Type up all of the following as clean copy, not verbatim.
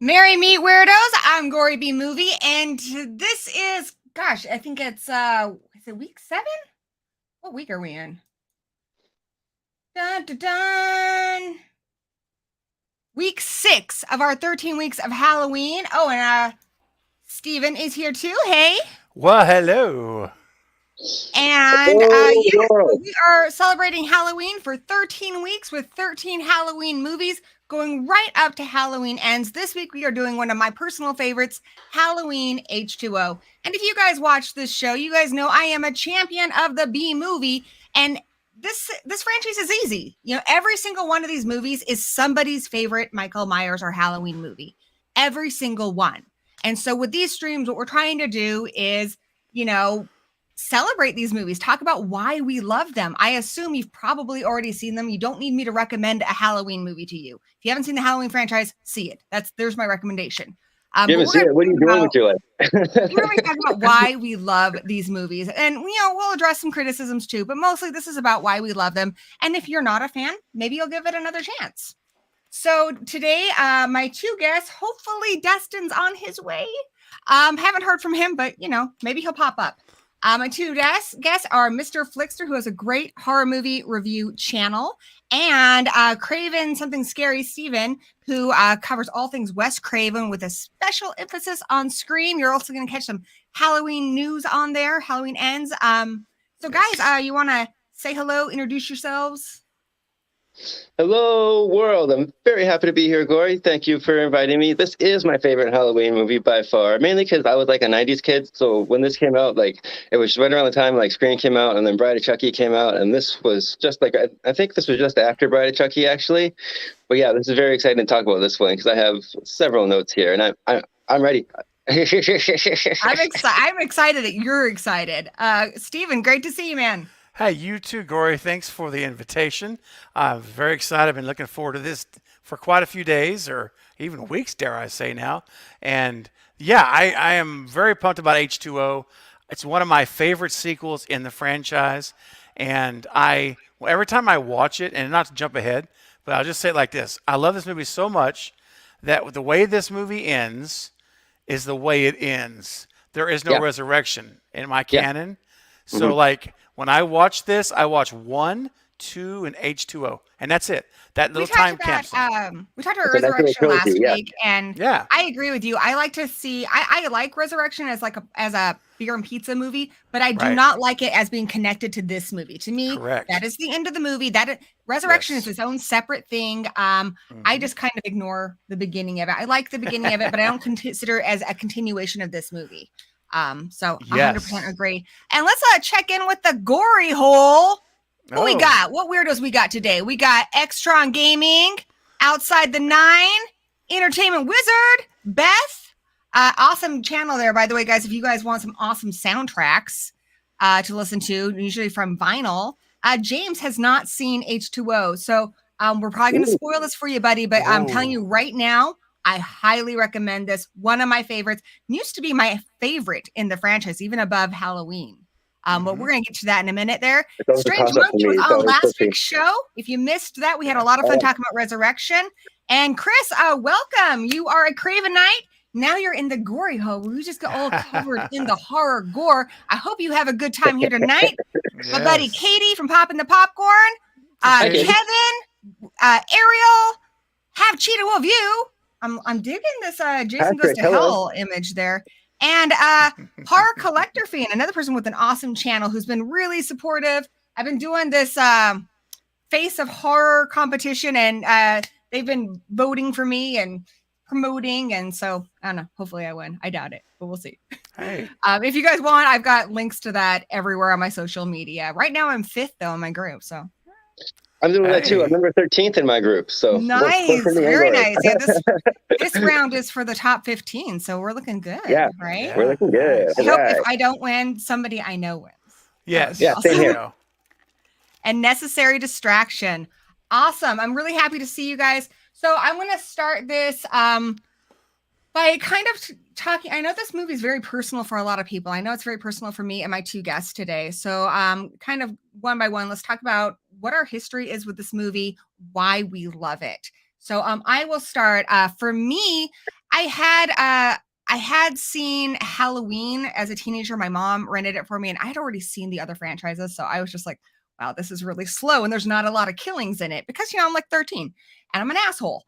Merry Meet Weirdos, I'm Gory B Movie, and this is, gosh, I think it's, is it week 7? What week are we in? Dun, dun, dun. Week 6 of our 13 weeks of Halloween. Oh, and Steven is here too. Hey. Well, hello. And yes, we are celebrating Halloween for 13 weeks with 13 Halloween movies going right up to Halloween Ends. This week we are doing one of my personal favorites, Halloween H20. And if you guys watch this show, you guys know I am a champion of the B movie, and this franchise is easy. You know, every single one of these movies is somebody's favorite Michael Myers or Halloween movie. Every single one. And so with these streams, what we're trying to do is, you know, celebrate these movies, talk about why we love them. I assume you've probably already seen them. You don't need me to recommend a Halloween movie to you. If you haven't seen the Halloween franchise, see it. There's my recommendation. You haven't seen it. What are you doing with your life? We're going to talk about why we love these movies, and we'll address some criticisms too. But mostly, this is about why we love them. And if you're not a fan, maybe you'll give it another chance. So today, my two guests, hopefully Destin's on his way. Haven't heard from him, but maybe he'll pop up. My two guests are Mr. FLIXTER, who has a great horror movie review channel, and CRAVEN Something Scary, Steven, who covers all things Wes Craven with a special emphasis on Scream. You're also going to catch some Halloween news on there, Halloween Ends. So guys, you want to say hello, introduce yourselves? Hello, world. I'm very happy to be here, Gory. Thank you for inviting me. This is my favorite Halloween movie by far, mainly because I was like a 90s kid. So when this came out, like it was right around the time like Scream came out and then Bride of Chucky came out. And this was just like, I think this was just after Bride of Chucky, actually. But yeah, this is very exciting to talk about this one because I have several notes here and I'm ready. I'm excited that you're excited. Steven, great to see you, man. Hey, you too, Gory. Thanks for the invitation. I'm very excited. I've been looking forward to this for quite a few days or even weeks, dare I say now. And yeah, I am very pumped about H20. It's one of my favorite sequels in the franchise. And every time I watch it, and not to jump ahead, but I'll just say it like this. I love this movie so much that the way this movie ends is the way it ends. There is no resurrection in my canon. So like, when I watch this, I watch 1, 2, and H20, and that's it. That little time capsule. We talked about Resurrection last week, and yeah, I agree with you. I like to see. I like Resurrection as a beer and pizza movie, but I do not like it as being connected to this movie. To me, that is the end of the movie. Resurrection is its own separate thing. I just kind of ignore the beginning of it. I like the beginning of it, but I don't consider it as a continuation of this movie. So 100% agree. And let's check in with the gory hole. What we got? What weirdos we got today? We got Extron Gaming, Outside the Nine, Entertainment Wizard, Beth. Awesome channel there, by the way, guys. If you guys want some awesome soundtracks to listen to, usually from vinyl, James has not seen H20. So we're probably going to spoil this for you, buddy. But I'm telling you right now, I highly recommend this. One of my favorites. Used to be my favorite in the franchise, even above Halloween. But we're going to get to that in a minute there. It's always a Strange toss-up for Monkey me. was It's on always last tricky. week's show. If you missed that, we had a lot of fun talking about Resurrection. And Chris, welcome. You are a Cravenite. Now you're in the gory hole. We just got all covered in the horror gore. I hope you have a good time here tonight. Yes. My buddy Katie from Poppin' the Popcorn. Katie. Kevin, Ariel, have Cheetah Wolf View. I'm digging this Jason Goes Patrick, to hello. Hell image there. And Horror Collector Fan, another person with an awesome channel who's been really supportive. I've been doing this Face of Horror competition, and they've been voting for me and promoting. And so, I don't know, hopefully I win. I doubt it, but we'll see. Hey. If you guys want, I've got links to that everywhere on my social media. Right now I'm 5th, though, in my group, so. I'm doing that too. I'm number 13th in my group. So nice, very nice. Yeah, this round is for the top 15, so we're looking good. Yeah, right. We're looking good. I hope if I don't win, somebody I know wins. Yes. Yeah, same here. And Necessary Distraction. Awesome. I'm really happy to see you guys. So I'm going to start this by kind of talking. I know this movie is very personal for a lot of people. I know it's very personal for me and my two guests today. So kind of one by one, let's talk about what our history is with this movie, why we love it. So I will start. For me, I had seen Halloween as a teenager. My mom rented it for me, and I had already seen the other franchises. So I was just like, wow, this is really slow, and there's not a lot of killings in it because, I'm like 13 and I'm an asshole.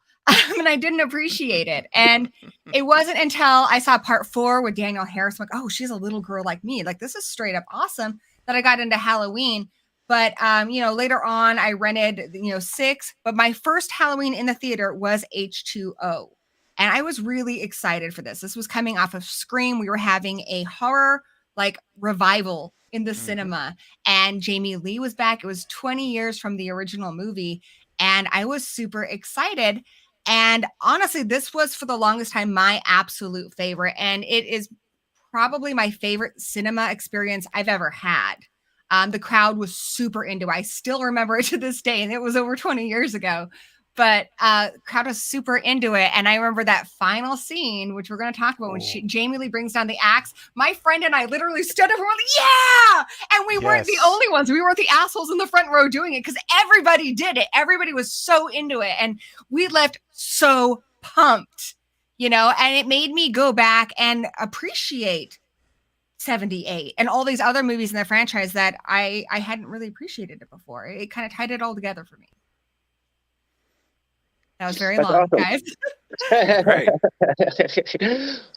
And I didn't appreciate it. And it wasn't until I saw part 4 with Danielle Harris, I'm like, oh, she's a little girl like me. Like, this is straight up awesome, that I got into Halloween. But, later on I rented, 6, but my first Halloween in the theater was H20. And I was really excited for this. This was coming off of Scream. We were having a horror revival in the cinema, and Jamie Lee was back. It was 20 years from the original movie, and I was super excited. And honestly, this was for the longest time my absolute favorite, and it is probably my favorite cinema experience I've ever had. The crowd was super into it. I still remember it to this day, and it was over 20 years ago. But crowd was super into it. And I remember that final scene, which we're going to talk about, when Jamie Lee brings down the axe. My friend and I literally stood up and were like, yeah! And we weren't the only ones. We weren't the assholes in the front row doing it, because everybody did it. Everybody was so into it. And we left so pumped, and it made me go back and appreciate 78 and all these other movies in the franchise that I hadn't really appreciated it before. It kind of tied it all together for me. That was very long, awesome. Guys. Great.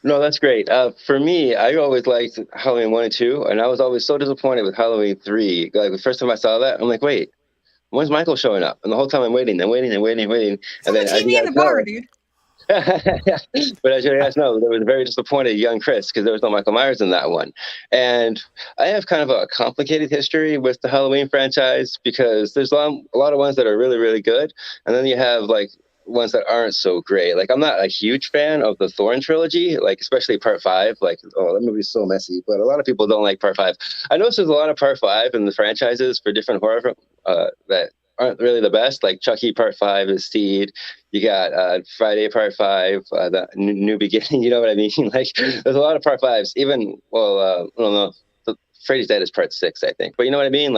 No, that's great. For me, I always liked Halloween 1 and 2, and I was always so disappointed with Halloween 3. Like, the first time I saw that, I'm like, wait, when's Michael showing up? And the whole time I'm waiting. And then the TV in the bar, dude. But as you guys know, there was a very disappointed young Chris, because there was no Michael Myers in that one. And I have kind of a complicated history with the Halloween franchise, because there's a lot of ones that are really, really good, and then you have ones that aren't so great. Like, I'm not a huge fan of the Thorn trilogy, especially part 5. That movie's so messy, but a lot of people don't like part 5. I noticed there's a lot of part 5 in the franchises for different horror that aren't really the best. Like Chucky part 5 is Seed. You got Friday part 5, the New Beginning. You know what I mean? There's a lot of part 5s. Even, I don't know, Freddy's Dead is part 6, I think. But you know what I mean?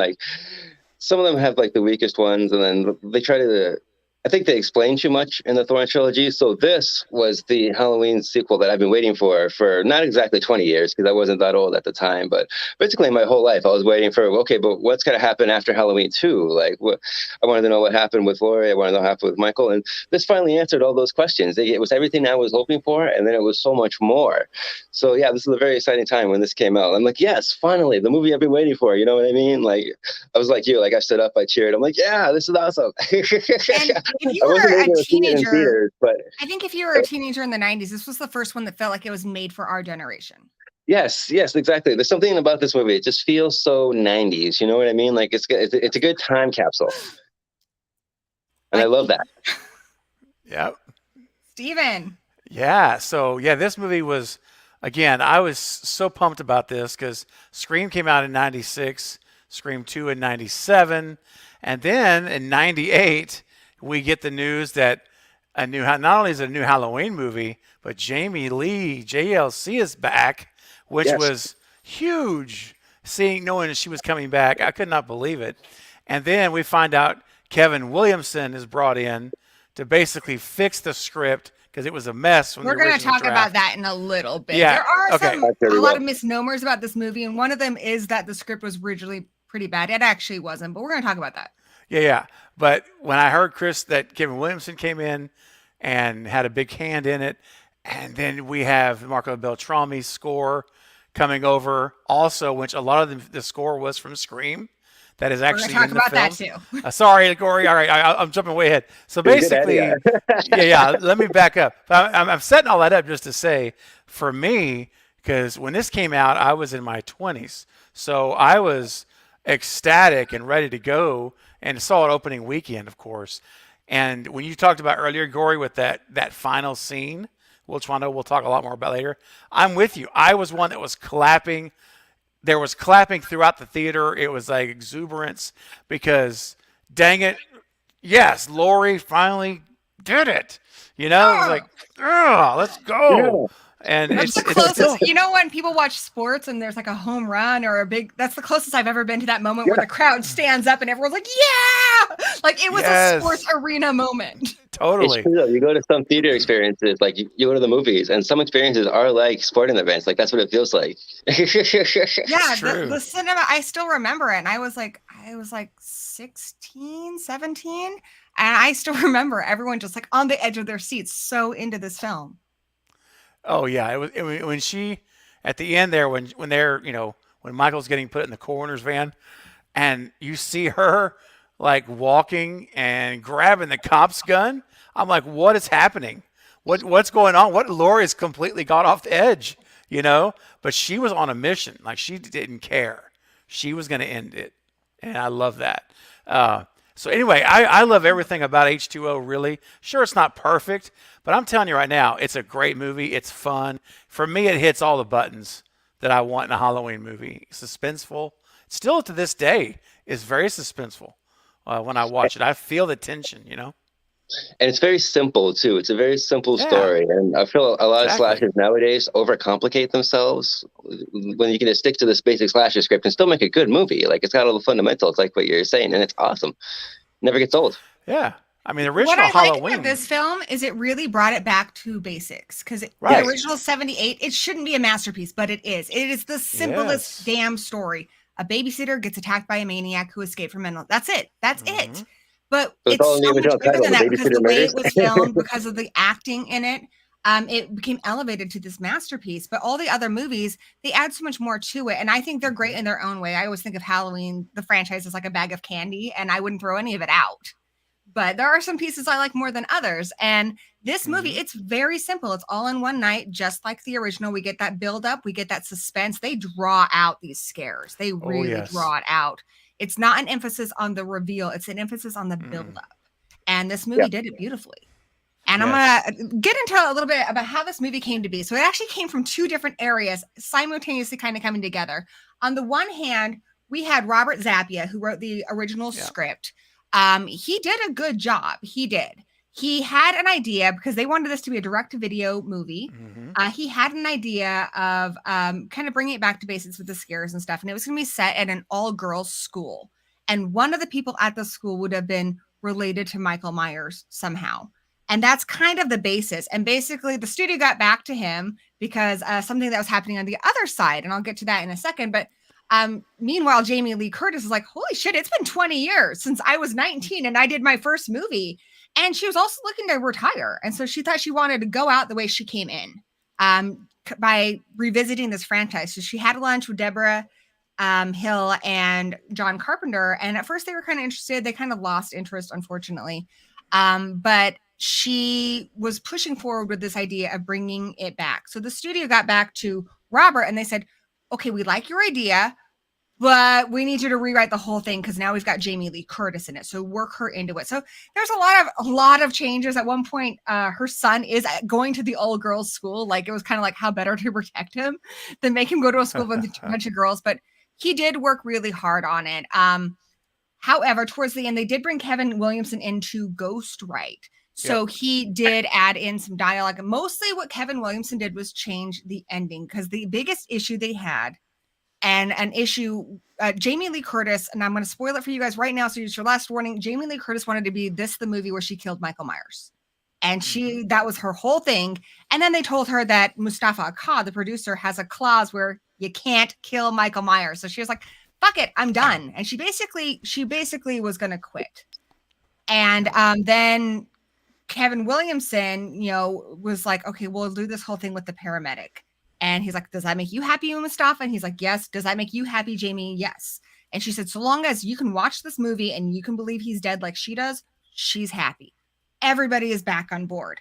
Some of them have the weakest ones, and then they try to. I think they explain too much in the Thorn trilogy. So this was the Halloween sequel that I've been waiting for not exactly 20 years, because I wasn't that old at the time, but basically my whole life I was waiting for, okay, but what's going to happen after Halloween 2? I wanted to know what happened with Laurie. I wanted to know what happened with Michael. And this finally answered all those questions. It was everything I was hoping for, and then it was so much more. So yeah, this is a very exciting time when this came out. I'm like, yes, finally, the movie I've been waiting for. You know what I mean? I was like you. I stood up, I cheered. I'm like, yeah, this is awesome. If you were a teenager, I think if you were a teenager in the 90s, this was the first one that felt like it was made for our generation. Yes, exactly. There's something about this movie. It just feels so 90s. You know what I mean? It's a good time capsule. And I love that. Yep. Steven. Yeah. So, this movie was, again, I was so pumped about this because Scream came out in 96, Scream 2 in 97, and then in 98, we get the news that not only is it a new Halloween movie, but Jamie Lee JLC is back, which Yes. was huge. Knowing that she was coming back, I could not believe it. And then we find out Kevin Williamson is brought in to basically fix the script because it was a mess from We're the going to original talk draft. about that in a little bit. Yeah, There are okay. a lot of misnomers about this movie, and one of them is that the script was originally pretty bad. It actually wasn't, but we're going to talk about that. Yeah. But when I heard, Chris, that Kevin Williamson came in and had a big hand in it, and then we have Marco Beltrami's score coming over also, which a lot of the score was from Scream. That is actually talk in the about film. that too. Sorry, Corey. All right, I'm jumping way ahead. So basically, yeah. Let me back up. I'm setting all that up just to say, for me, because when this came out, I was in my 20s, so I was ecstatic and ready to go, and saw it opening weekend, of course. And when you talked about earlier, Gory, with that final scene, which I know we'll talk a lot more about later, I'm with you. I was one that was clapping. There was clapping throughout the theater. It was like exuberance because, dang it, yes, Laurie finally did it. You know, it was like, let's go. Yeah. And That's the closest. You know, when people watch sports and there's like a home run or a big, that's the closest I've ever been to that moment where the crowd stands up and everyone's like, yeah, like it was a sports arena moment. Totally. It's true though. You go to some theater experiences, like you go to the movies, and some experiences are like sporting events. Like that's what it feels like. Yeah, True. the cinema, I still remember it. And I was like 16, 17. And I still remember everyone just like on the edge of their seats, so into this film. Oh yeah, it was when she at the end there when they're when Michael's getting put in the coroner's van, and you see her like walking and grabbing the cop's gun. I'm like, what is happening? What's going on? What Laurie's completely got off the edge, But she was on a mission. Like she didn't care. She was going to end it, and I love that. So anyway, I love everything about H2O, really. Sure, it's not perfect, but I'm telling you right now, it's a great movie. It's fun. For me, it hits all the buttons that I want in a Halloween movie. Suspenseful. Still to this day, is very suspenseful when I watch it. I feel the tension, And it's very simple too. It's a very simple story, and I feel a lot of slashers nowadays overcomplicate themselves when you can just stick to this basic slasher script and still make a good movie. Like it's got all the fundamentals, like what you're saying, and it's awesome. Never gets old. Yeah, I mean, the original what I Halloween. like about this film is it really brought it back to basics because the original '78, it shouldn't be a masterpiece, but it is. It is the simplest damn story. A babysitter gets attacked by a maniac who escaped from mental. That's it. That's it. But it's so much bigger than that because the way it was filmed, because of the acting in it, it became elevated to this masterpiece. But all the other movies, they add so much more to it. And I think they're great in their own way. I always think of Halloween, the franchise, as like a bag of candy, and I wouldn't throw any of it out. But there are some pieces I like more than others. And this movie, it's very simple. It's all in one night, just like the original. We get that build up. We get that suspense. They draw out these scares. They really draw it out. It's not an emphasis on the reveal. It's an emphasis on the build up. And this movie did it beautifully. And I'm going to get into a little bit about how this movie came to be. So it actually came from two different areas simultaneously kind of coming together. On the one hand, we had Robert Zappia, who wrote the original script. He did a good job. He did. He had an idea because they wanted this to be a direct-to-video movie. He had an idea of kind of bringing it back to basics with the scares and stuff. And it was going to be set at an all-girls school. And one of the people at the school would have been related to Michael Myers somehow. And that's kind of the basis. And basically, the studio got back to him because something that was happening on the other side. And I'll get to that in a second. But meanwhile, Jamie Lee Curtis is like, holy shit, it's been 20 years since I was 19 and I did my first movie. And she was also looking to retire. And so she thought she wanted to go out the way she came in by revisiting this franchise. So she had lunch with Deborah Hill and John Carpenter. And at first they were kind of interested. They kind of lost interest, unfortunately. But she was pushing forward with this idea of bringing it back. So the studio got back to Robert and they said, okay, we like your idea, but we need you to rewrite the whole thing because now we've got Jamie Lee Curtis in it. So work her into it. So there's a lot of changes. At one point, her son is going to the all-girls school. Like it was kind of like how better to protect him than make him go to a school with a bunch of girls. But he did work really hard on it. However, towards the end, they did bring Kevin Williamson in to ghostwrite So he did add in some dialogue. Mostly what Kevin Williamson did was change the ending, because the biggest issue they had, and an issue, Jamie Lee Curtis, and I'm going to spoil it for you guys right now, so it's your last warning. Jamie Lee Curtis wanted to be the movie where she killed Michael Myers. And that was her whole thing. And then they told her that Mustafa Akkad, the producer, has a clause where you can't kill Michael Myers. So she was like, fuck it, I'm done. And she basically was going to quit. And then Kevin Williamson, was like, okay, we'll do this whole thing with the paramedic. And he's like, does that make you happy, Mustafa? And he's like, yes. Does that make you happy, Jamie? Yes. And she said, so long as you can watch this movie and you can believe he's dead like she does, she's happy. Everybody is back on board.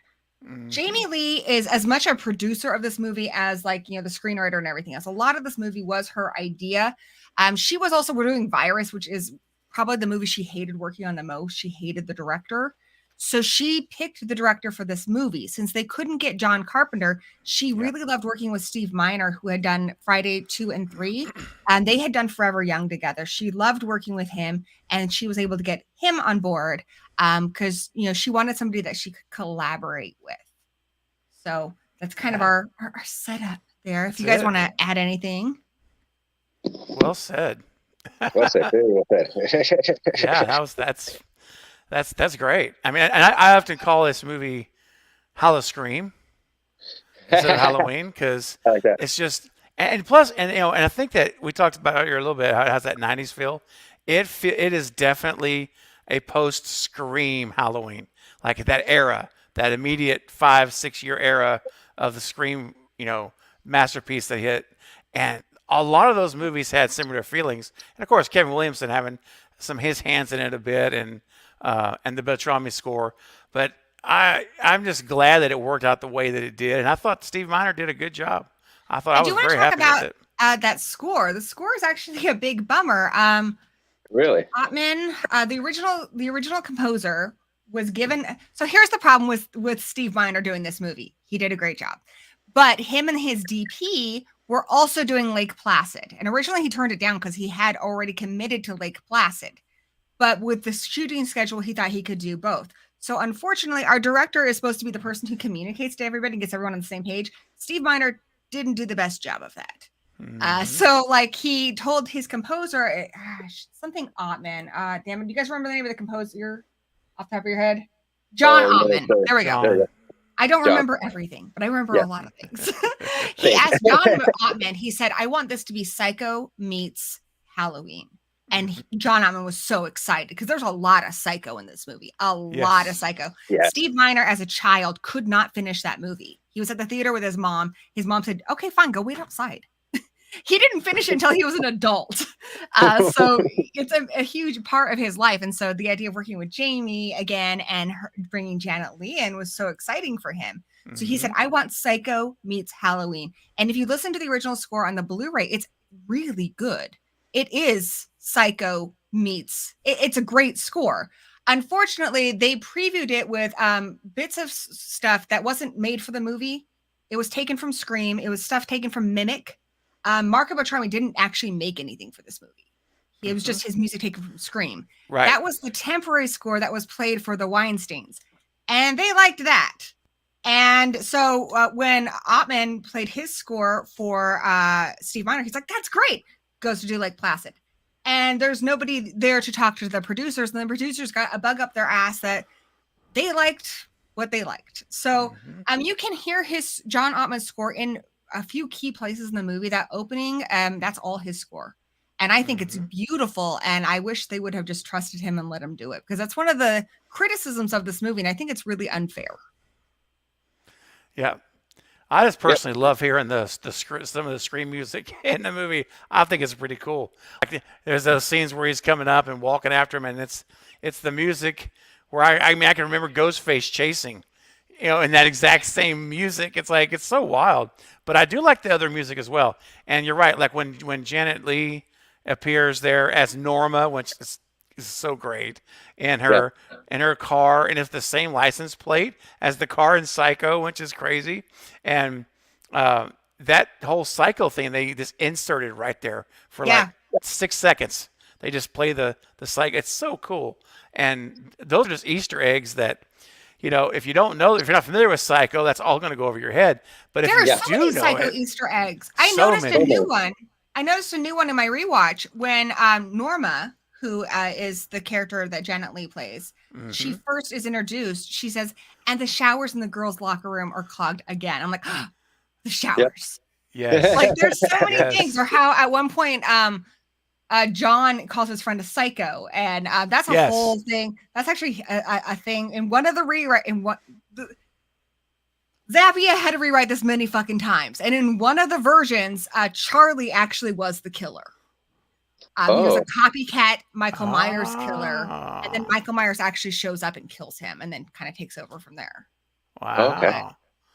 Jamie Lee is as much a producer of this movie as the screenwriter and everything else. A lot of this movie was her idea. She was also doing Virus, which is probably the movie she hated working on the most. She hated the director. So she picked the director for this movie. Since they couldn't get John Carpenter, she really loved working with Steve Miner, who had done Friday 2 and 3. And they had done Forever Young together. She loved working with him, and she was able to get him on board because, she wanted somebody that she could collaborate with. So that's kind of our setup there. If you guys want to add anything. Well said. Well said. Very well said. Yeah, that's great. I mean, and I often call this movie Halloween instead of Halloween, because like it's just, and plus, and I think that we talked about earlier a little bit how it has that 90s feel. It is definitely a post-Scream Halloween, like that era, that immediate 5-6 year era of the Scream, masterpiece that hit, and a lot of those movies had similar feelings, and of course Kevin Williamson having some his hands in it a bit, and the Beltrami score. But I'm just glad that it worked out the way that it did, and I thought Steve Miner did a good job. I was very happy with it. That score. The score is actually a big bummer. Really? Ottman, the original composer, was given. So here's the problem with Steve Miner doing this movie. He did a great job, but him and his DP were also doing Lake Placid, and originally he turned it down because he had already committed to Lake Placid. But with the shooting schedule, he thought he could do both. So unfortunately, our director is supposed to be the person who communicates to everybody and gets everyone on the same page. Steve Miner didn't do the best job of that. So he told his composer, something Ottman. Damn it, do you guys remember the name of the composer off the top of your head? John Ottman. There we go. I don't remember everything, but I remember a lot of things. He asked John Ottman, he said, I want this to be Psycho meets Halloween. And John Ottman was so excited because there's a lot of Psycho in this movie. A lot of Psycho. Yes. Steve Miner, as a child, could not finish that movie. He was at the theater with his mom. His mom said, okay, fine, go wait outside. He didn't finish it until he was an adult. So it's a huge part of his life. And so the idea of working with Jamie again and bringing Janet Leigh in was so exciting for him. So he said, I want Psycho meets Halloween. And if you listen to the original score on the Blu-ray, it's really good. It is Psycho meets. It's a great score. Unfortunately, they previewed it with bits of stuff that wasn't made for the movie. It was taken from Scream. It was stuff taken from Mimic. Marco Beltrami didn't actually make anything for this movie. It was just his music taken from Scream. Right. That was the temporary score that was played for the Weinsteins. And they liked that. And so when Ottman played his score for Steve Miner, he's like, that's great. Goes to do Lake Placid. And there's nobody there to talk to the producers. And the producers got a bug up their ass that they liked what they liked. So you can hear his John Ottman score in a few key places in the movie. That opening, that's all his score. And I think it's beautiful. And I wish they would have just trusted him and let him do it, because that's one of the criticisms of this movie. And I think it's really unfair. Yeah. I just personally love hearing some of the Scream music in the movie. I think it's pretty cool. Like, there's those scenes where he's coming up and walking after him, and it's the music where I can remember Ghostface chasing, in that exact same music. It's like, it's so wild. But I do like the other music as well. And you're right, like when Janet Leigh appears there as Norma, which is so great, in her car, and it's the same license plate as the car in Psycho, which is crazy. And that whole Psycho thing, they just inserted right there for like 6 seconds. They just play the Psycho. It's so cool. And those are just Easter eggs that, if you don't know, if you're not familiar with Psycho, that's all going to go over your head. But if There are you so do many know Psycho it, Easter eggs. I so noticed many. a new one. I noticed a new one in my rewatch when Norma, who is the character that Janet Leigh plays, she first is introduced. She says, "And the showers in the girls' locker room are clogged again." I'm like, oh, the showers. Yes. Like there's so many Yes. things. Or how at one point, John calls his friend a psycho, and that's a whole thing. That's actually a thing in one of the rewrite in what. Zappia had to rewrite this many fucking times. And in one of the versions, Charlie actually was the killer. He was a copycat Michael Myers killer. And then Michael Myers actually shows up and kills him and then kind of takes over from there. Wow. Okay.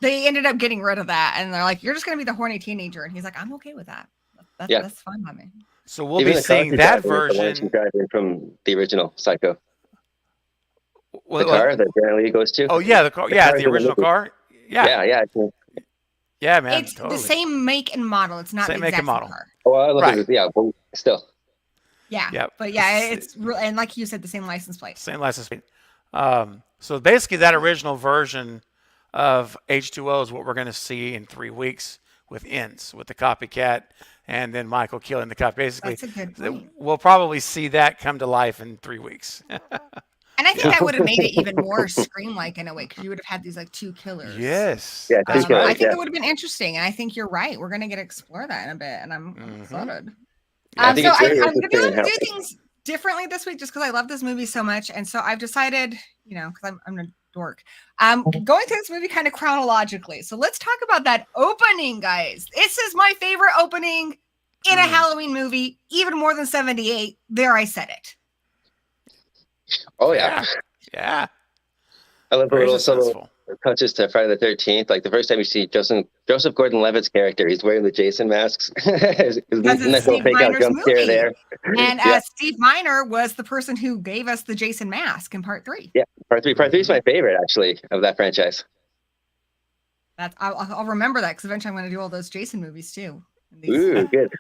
They ended up getting rid of that. And they're like, you're just going to be the horny teenager. And he's like, I'm okay with that. That's fine by me. So we'll be seeing that version. From the original Psycho. The car that Janet Leigh goes to? Oh, yeah. The car. Yeah, the original car. Yeah. Yeah, man. It's the same make and model. It's not same the make exact and model. car. Oh, I look at it. Yeah, but still. Yeah. Yep. But yeah, it's real. And like you said, the same license plate. Same license plate. So basically, that original version of H2O is what we're going to see in 3 weeks with Inns, with the copycat, and then Michael killing the cop. Basically, that's a good point. We'll probably see that come to life in 3 weeks. And I think that would have made it even more Scream-like in a way, because you would have had these like two killers. Yes. Yeah, that's I right. think it would have been interesting, and I think you're right. We're going to get to explore that in a bit, and I'm excited. I think it's really I'm going to be able to interesting do things differently this week just because I love this movie so much. And so I've decided, because I'm a dork, going through this movie kind of chronologically. So let's talk about that opening, guys. This is my favorite opening in a Halloween movie, even more than 78. There, I said it. Oh, yeah. Yeah. I love the little subtle touches to Friday the 13th. Like the first time you see Joseph Gordon-Levitt's character, he's wearing the Jason masks. His nice little fake out jump scare there. And Steve Miner was the person who gave us the Jason mask in part 3. Yeah, part 3 is my favorite, actually, of that franchise. I'll remember that, because eventually I'm going to do all those Jason movies too. Ooh, good.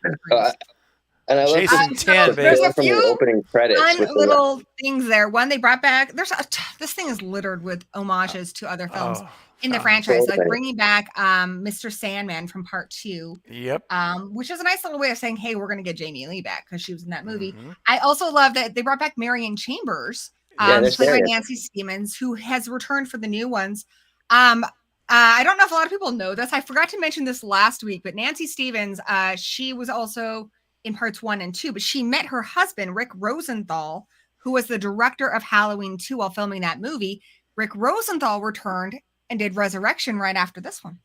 And I love Jason 10, there's a from few the opening credits fun little things there. One, they brought back. This thing is littered with homages to other films in the franchise, like bringing back Mr. Sandman from part 2. Yep. Which is a nice little way of saying, hey, we're going to get Jamie Lee back because she was in that movie. I also love that they brought back Marion Chambers, played by Nancy Stevens, who has returned for the new ones. I don't know if a lot of people know this. I forgot to mention this last week, but Nancy Stevens, she was also in parts 1 and 2, but she met her husband, Rick Rosenthal, who was the director of Halloween 2 while filming that movie. Rick Rosenthal returned and did Resurrection right after this one.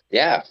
Yeah.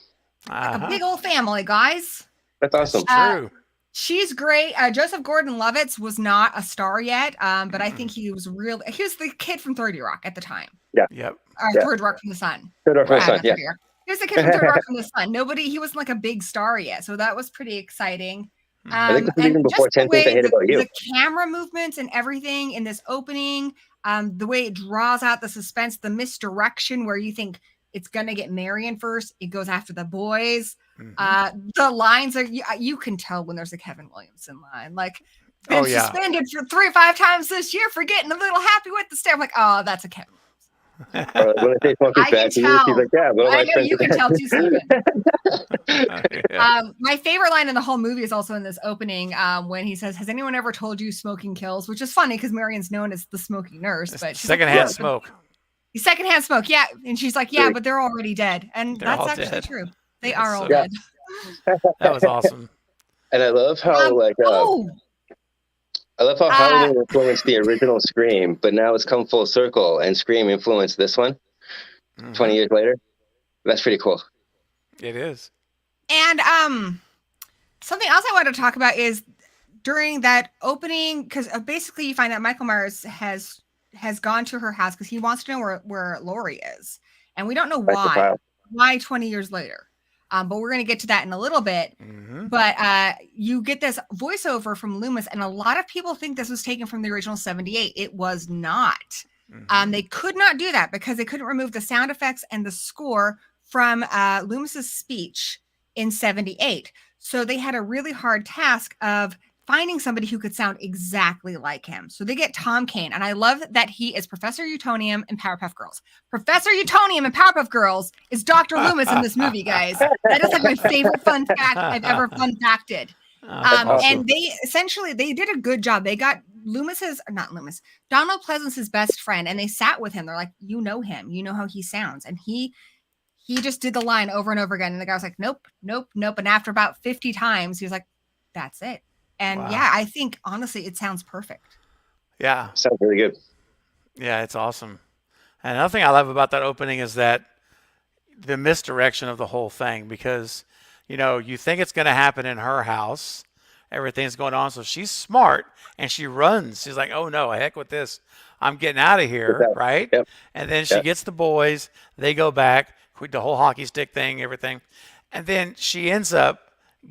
Like a big old family, guys. That's awesome. True. She's great. Joseph Gordon-Levitt was not a star yet, but I think he was the kid from 30 Rock at the time. Yeah. Yep. Third Rock from the Sun. Third Rock from the Sun, yeah. He was the kid from Third Rock from the Sun. He wasn't like a big star yet, so that was pretty exciting. I think this was even before 10 Things I Hate About You. The camera movements and everything in this opening, the way it draws out the suspense, the misdirection where you think it's gonna get Marion first, it goes after the boys. The lines are you can tell when there's a Kevin Williamson line, like been suspended for 3 or 5 times this year for getting a little happy with the stare. I'm like, oh, that's a Kevin. When I say Smokey's back, he's like, yeah, I know you can tell too, Steven. My favorite line in the whole movie is also in this opening when he says, "Has anyone ever told you smoking kills?" Which is funny because Marion's known as the smoky nurse, but secondhand smoke. Secondhand smoke, yeah. And she's like, "Yeah, but they're already dead," and that's actually dead. true. They are all dead. That was awesome. And I love how I love how Halloween influenced the original Scream, but now it's come full circle and Scream influenced this one 20 years later. That's pretty cool. It is. And something else I wanted to talk about is during that opening, because basically you find out Michael Myers has gone to her house because he wants to know where Laurie is. And we don't know why 20 years later. But we're going to get to that in a little bit. But you get this voiceover from Loomis, and a lot of people think this was taken from the original 78. It was not. They could not do that because they couldn't remove the sound effects and the score from Loomis's speech in 78. So they had a really hard task of finding somebody who could sound exactly like him. So they get Tom Kane, and I love that he is Professor Utonium in Powerpuff Girls. Professor Utonium in Powerpuff Girls is Dr. Loomis in this movie, guys. That is like my favorite fun fact I've ever fun facted. And they did a good job. They got Donald Pleasance's best friend, and they sat with him. They're like, you know him, you know how he sounds. And he just did the line over and over again. And the guy was like, nope, nope, nope. And after about 50 times, he was like, that's it. And yeah, I think honestly, it sounds perfect. Yeah. Sounds really good. Yeah, it's awesome. And another thing I love about that opening is that the misdirection of the whole thing, because, you know, you think it's going to happen in her house. Everything's going on. So she's smart and she runs. She's like, oh no, heck with this. I'm getting out of here. Right. Yep. And then she gets the boys. They go back, the whole hockey stick thing, everything. And then she ends up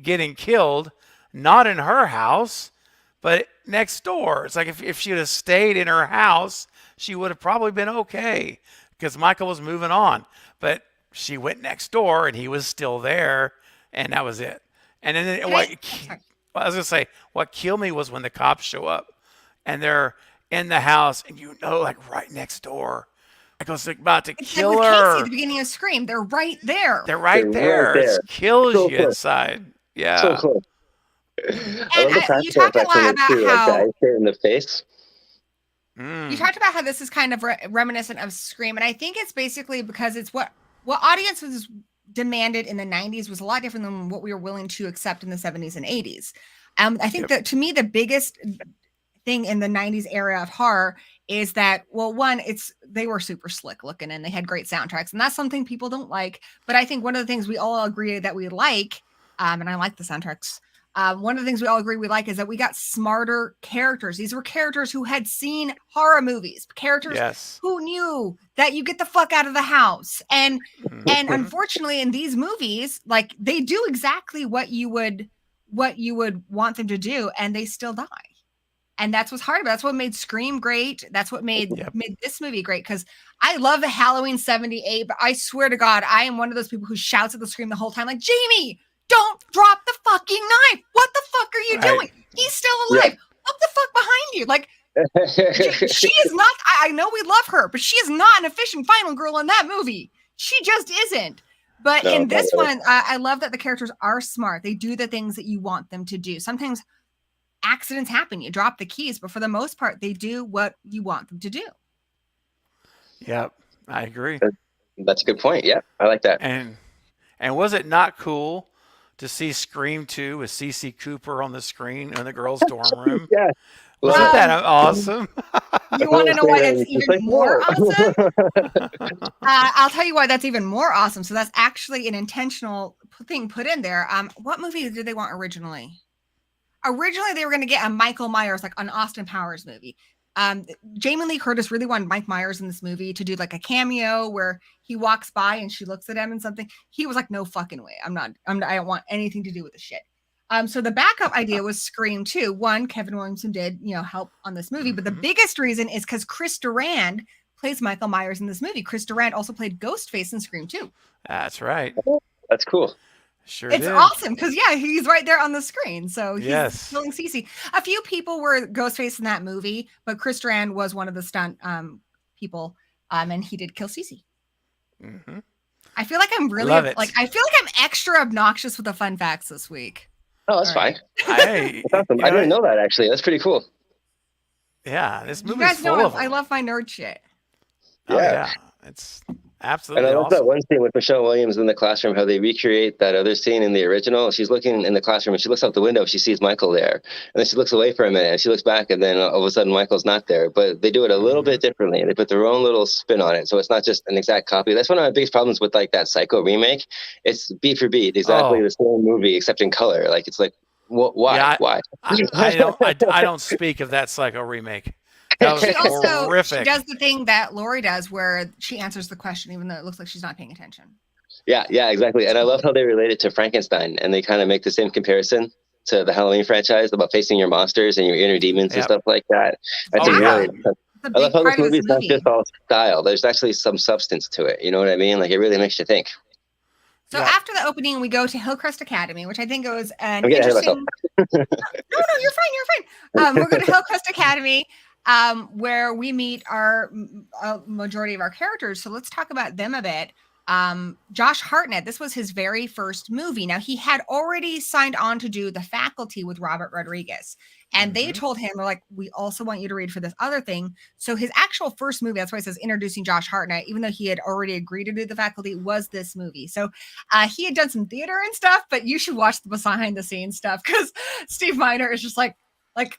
getting killed. Not in her house, but next door. It's like if she would have stayed in her house, she would have probably been okay because Michael was moving on. But she went next door and he was still there, and that was it. And then I was going to say, what killed me was when the cops show up and they're in the house and like right next door. Michael's about to kill her. Casey at the beginning of Scream, they're right there. They're right there. It kills you inside. Yeah. So close. And you talked a lot about how in the face. You talked about how this is kind of reminiscent of Scream, and I think it's basically because it's what audiences demanded in the 90s was a lot different than what we were willing to accept in the 70s and 80s. I think that to me the biggest thing in the 90s era of horror is that, well, one, they were super slick looking and they had great soundtracks, and that's something people don't like. But I think one of the things we all agree that we like, and I like the soundtracks. One of the things we all agree we like is that we got smarter characters. These were characters who had seen horror movies, characters who knew that you get the fuck out of the house. And unfortunately in these movies, like they do exactly what you would want them to do, and they still die. And that's what's hard about it. That's what made Scream great. That's what made this movie great. Because I love the Halloween 78, but I swear to God, I am one of those people who shouts at the screen the whole time, like, Jamie, don't drop the fucking knife. What the fuck are you doing? He's still alive. Look the fuck behind you. Like, she is not, I know we love her, but she is not an efficient final girl in that movie. She just isn't. But in this one, I love that the characters are smart. They do the things that you want them to do. Sometimes accidents happen. You drop the keys, but for the most part, they do what you want them to do. Yep, I agree. That's a good point. Yeah, I like that. And was it not cool to see Scream 2 with Cece Cooper on the screen in the girls' dorm room? Wasn't that awesome? You want to know why that's even more awesome? I'll tell you why that's even more awesome. So that's actually an intentional thing put in there. What movie did they want originally? Originally, they were going to get a Michael Myers, like an Austin Powers movie. Jamie Lee Curtis really wanted Mike Myers in this movie to do like a cameo where he walks by and she looks at him and something. He was like, no fucking way. I don't want anything to do with the shit. So the backup idea was Scream 2. One, Kevin Williamson did, help on this movie, but the biggest reason is because Chris Durand plays Michael Myers in this movie. Chris Durand also played Ghostface in Scream 2. That's right. That's cool. It's awesome because he's right there on the screen. So he's killing Cece. A few people were Ghostface in that movie, but Chris Durand was one of the stunt people, and he did kill Cece. Mm-hmm. I feel like I'm really I feel like I'm extra obnoxious with the fun facts this week. Oh, that's fine. That's awesome. I didn't know that actually. That's pretty cool. Yeah, this movie. You guys know I love my nerd shit. Yeah, it's absolutely. And I love that one scene with Michelle Williams in the classroom, how they recreate that other scene in the original. She's looking in the classroom and she looks out the window. She sees Michael there. And then she looks away for a minute and she looks back and then all of a sudden Michael's not there. But they do it a little bit differently. They put their own little spin on it. So it's not just an exact copy. That's one of my biggest problems with like that Psycho remake. It's beat for beat, exactly the same movie except in color. Like it's like, why? Yeah, why? I don't speak of that Psycho remake. That was horrific. She does the thing that Lori does where she answers the question even though it looks like she's not paying attention. Yeah, exactly. And I love how they relate it to Frankenstein and they kind of make the same comparison to the Halloween franchise about facing your monsters and your inner demons and stuff like that. I love how this movie's not just all style. There's actually some substance to it. You know what I mean? Like it really makes you think. So after the opening, we go to Hillcrest Academy, which I think was an I'm getting ahead of interesting. No, you're fine. You're fine. We're going to Hillcrest Academy, where we meet our majority of our characters. So let's talk about them a bit. Josh Hartnett, this was his very first movie. Now, he had already signed on to do The Faculty with Robert Rodriguez. And they told him, they're like, we also want you to read for this other thing. So his actual first movie, that's why it says introducing Josh Hartnett, even though he had already agreed to do The Faculty, was this movie. So he had done some theater and stuff, but you should watch the behind the scenes stuff because Steve Miner is just like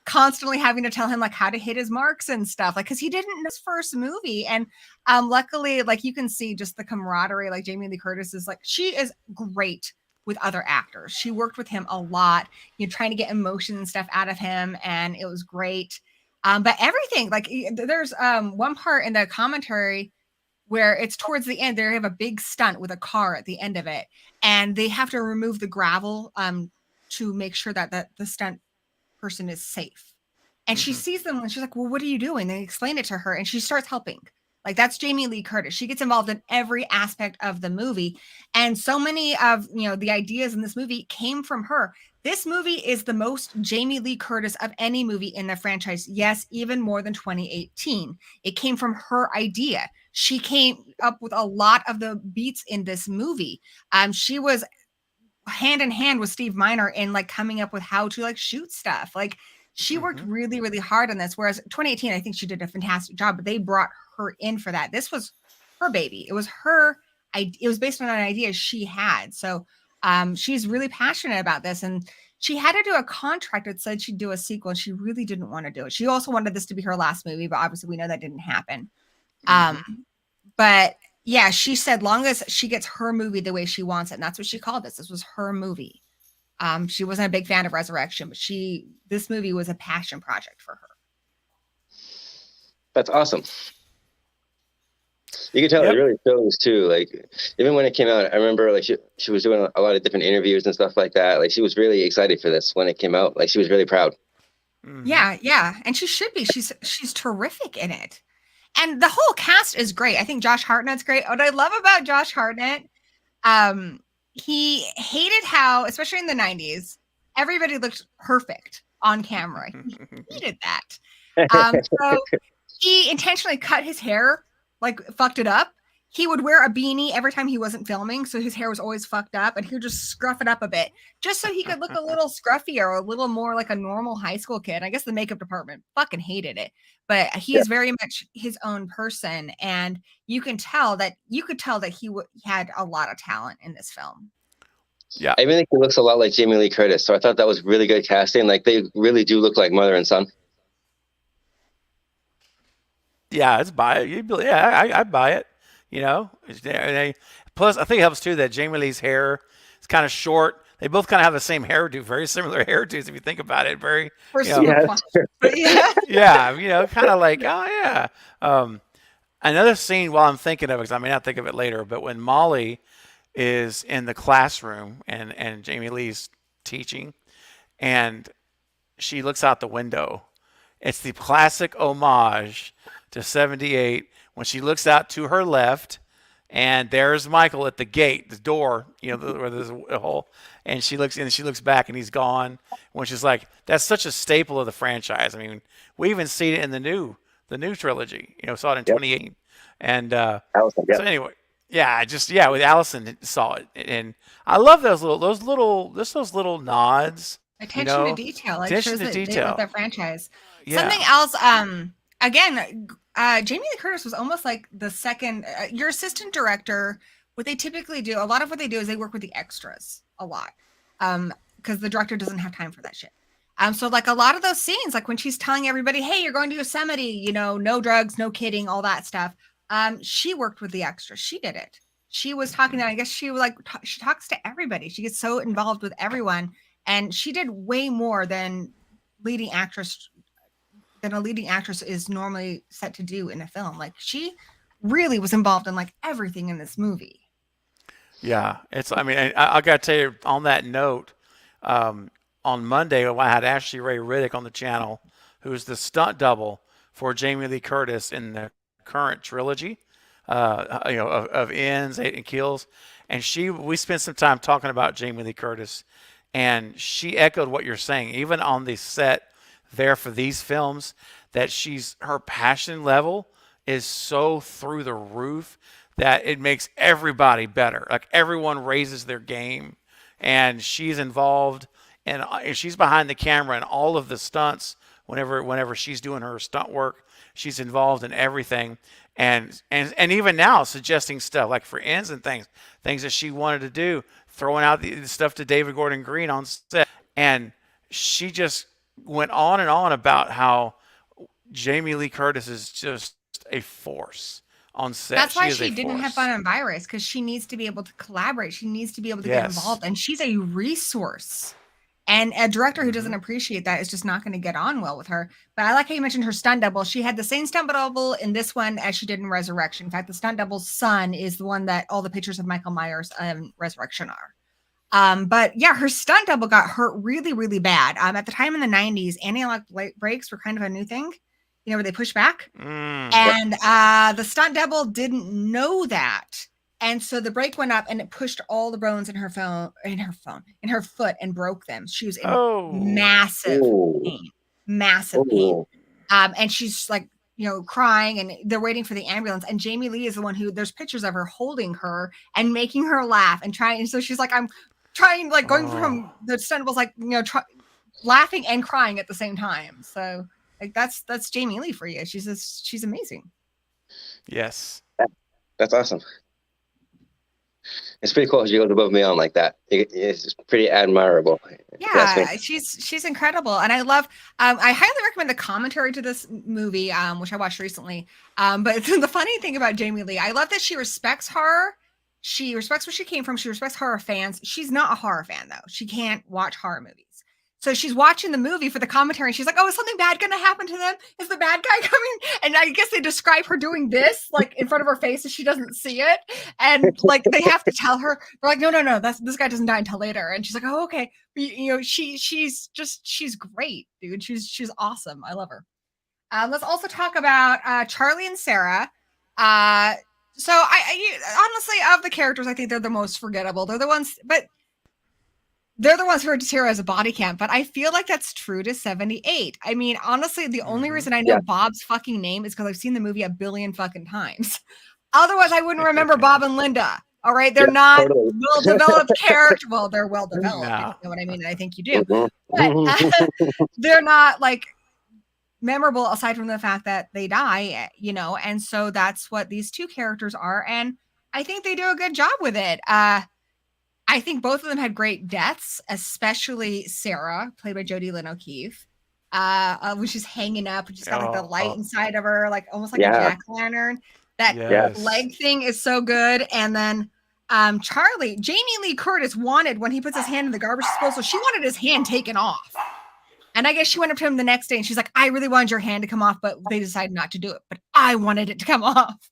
constantly having to tell him like how to hit his marks and stuff, like because he didn't know his first movie. And luckily, like you can see just the camaraderie. Like Jamie Lee Curtis is like, she is great with other actors. She worked with him a lot, trying to get emotion and stuff out of him, and it was great. But everything, like there's one part in the commentary where it's towards the end, they have a big stunt with a car at the end of it, and they have to remove the gravel to make sure that the stunt person is safe. And she sees them and she's like, well, what are you doing? They explain it to her and she starts helping. Like that's Jamie Lee Curtis. She gets involved in every aspect of the movie. And so many of, the ideas in this movie came from her. This movie is the most Jamie Lee Curtis of any movie in the franchise. Yes, even more than 2018. It came from her idea. She came up with a lot of the beats in this movie. She was hand in hand with Steve Miner in like coming up with how to like shoot stuff. Like she worked really, really hard on this. Whereas 2018, I think she did a fantastic job, but they brought her in for that. This was her baby. It was her. It was based on an idea she had. So she's really passionate about this. And she had to do a contract that said she'd do a sequel. And she really didn't want to do it. She also wanted this to be her last movie, but obviously we know that didn't happen. But yeah, she said long as she gets her movie the way she wants it. And that's what she called this. This was her movie. She wasn't a big fan of Resurrection, but this movie was a passion project for her. That's awesome. You can tell it really shows too. Like even when it came out, I remember like she was doing a lot of different interviews and stuff like that. Like she was really excited for this when it came out. Like she was really proud. Yeah. And she should be. She's terrific in it. And the whole cast is great. I think Josh Hartnett's great. What I love about Josh Hartnett, he hated how, especially in the 90s, everybody looked perfect on camera. He hated that. So he intentionally cut his hair, like fucked it up. He would wear a beanie every time he wasn't filming, so his hair was always fucked up, and he would just scruff it up a bit, just so he could look a little scruffier or a little more like a normal high school kid. I guess the makeup department fucking hated it, but he is very much his own person, and you could tell that he had a lot of talent in this film. Yeah, I even think he looks a lot like Jamie Lee Curtis, so I thought that was really good casting. Like they really do look like mother and son. Yeah, it's buy it. I buy it. Plus I think it helps too that Jamie Lee's hair is kind of short. They both kind of have the same hairdo, very similar hairdos if you think about it. Very, kind of like, oh yeah. Another scene while I'm thinking of it, because I may not think of it later, but when Molly is in the classroom and Jamie Lee's teaching, and she looks out the window. It's the classic homage to 78 when she looks out to her left, and there's Michael at the gate, the door, where there's a hole, and she looks in and she looks back and he's gone. When she's like, that's such a staple of the franchise. I mean, we even see it in the new trilogy. Saw it in 2018, and Allison, so anyway, with Allison saw it, and I love those little nods. Attention to detail. Like attention shows to that detail. With their franchise. Yeah. Something else. Again, Jamie Lee Curtis was almost like the second. Your assistant director. What they typically do, a lot of what they do is they work with the extras a lot, because the director doesn't have time for that shit. So like a lot of those scenes, like when she's telling everybody, "Hey, you're going to Yosemite," no drugs, no kidding, all that stuff. She worked with the extras. She did it. She was talking to. I guess she she talks to everybody. She gets so involved with everyone. And she did way more than a leading actress is normally set to do in a film. Like she really was involved in like everything in this movie. Yeah, I got to tell you on that note, on Monday I had Ashley Ray Riddick on the channel, who's the stunt double for Jamie Lee Curtis in the current trilogy of ends and kills. And we spent some time talking about Jamie Lee Curtis, and she echoed what you're saying, even on the set there for these films, that her passion level is so through the roof that it makes everybody better. Like everyone raises their game, and she's involved, and she's behind the camera and all of the stunts. Whenever she's doing her stunt work, she's involved in everything, and even now suggesting stuff like for ends and things that she wanted to do, throwing out the stuff to David Gordon Green on set, and she just went on and on about how Jamie Lee Curtis is just a force on set. That's why she didn't have fun on Virus, because she needs to be able to collaborate. She needs to be able to get involved, and she's a resource. And a director who doesn't appreciate that is just not going to get on well with her. But I like how you mentioned her stunt double. She had the same stunt double in this one as she did in Resurrection. In fact, the stunt double's son is the one that all the pictures of Michael Myers in Resurrection are. But yeah, her stunt double got hurt really, really bad. At the time in the 90s, analog brakes were kind of a new thing, where they push back. And the stunt double didn't know that. And so the brake went up and it pushed all the bones in her foot and broke them. She was in massive pain. And she's like, crying, and they're waiting for the ambulance. And Jamie Lee is the one there's pictures of her holding her and making her laugh and trying. And so she's like, I'm trying, like going from the stunt was like, laughing and crying at the same time. So like, that's Jamie Lee for you. She's amazing. Yes. That's awesome. It's pretty cool. She goes above and beyond like that. It's pretty admirable. Yeah, she's incredible, and I love. I highly recommend the commentary to this movie, which I watched recently. But the funny thing about Jamie Lee, I love that she respects horror. She respects where she came from. She respects horror fans. She's not a horror fan though. She can't watch horror movies. So she's watching the movie for the commentary, and she's like, "Oh, is something bad going to happen to them? Is the bad guy coming?" And I guess they describe her doing this, like in front of her face, and she doesn't see it. And like they have to tell her, they're like, "No, this guy doesn't die until later." And she's like, "Oh, okay." But, she's great, dude. She's awesome. I love her. Let's also talk about Charlie and Sarah. So I honestly, of the characters, I think they're the most forgettable. They're the ones who are just here as a body count, but I feel like that's true to 78. I mean, honestly, the only reason I know Bob's fucking name is because I've seen the movie a billion fucking times. Otherwise, I wouldn't remember Bob and Linda. All right, they're not well-developed characters. Well, they're well-developed. No. You know what I mean? And I think you do. But they're not like memorable aside from the fact that they die, and so that's what these two characters are. And I think they do a good job with it. I think both of them had great deaths, especially Sarah, played by Jodie Lynn O'Keefe, when she's hanging up, she's got like the light inside of her, like almost like a jack-o'-lantern. That leg thing is so good. And then Charlie, Jamie Lee Curtis wanted, when he puts his hand in the garbage disposal, she wanted his hand taken off. And I guess she went up to him the next day and she's like, "I really wanted your hand to come off, but they decided not to do it. But I wanted it to come off."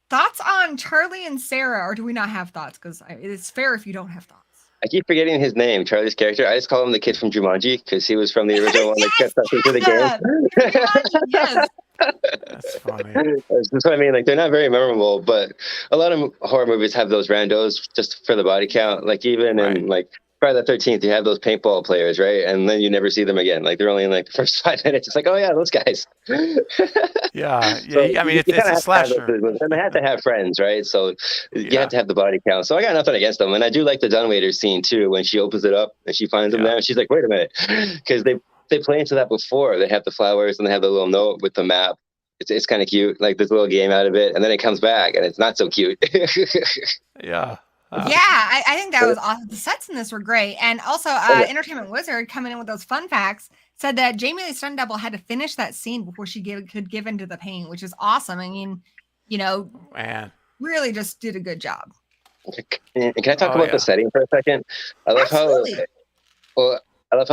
Thoughts on Charlie and Sarah, or do we not have thoughts? Because it's fair if you don't have thoughts. I keep forgetting his name, Charlie's character. I just call him the kid from Jumanji because he was from the original one that kept us into the game. Yes. That's funny. That's what I mean. Like, they're not very memorable, but a lot of horror movies have those randos just for the body count. Like, even in like Friday the 13th, you have those paintball players, right? And then you never see them again. Like, they're only in like the first 5 minutes. It's like, oh yeah, those guys. Yeah. So I mean, it's a slasher. And they have to have friends, right? So you have to have the body count. So I got nothing against them. And I do like the dumbwaiter scene too, when she opens it up and she finds them there and she's like, wait a minute. Because they play into that before. They have the flowers and they have the little note with the map. It's kind of cute, like this little game out of it. And then it comes back and it's not so cute. Yeah. I think that was awesome. The sets in this were great. And also, Entertainment Wizard, coming in with those fun facts, said that Jamie Lee's stunt double had to finish that scene before she could give into the pain, which is awesome. I mean, man, really just did a good job. Can I talk about the setting for a second? I love how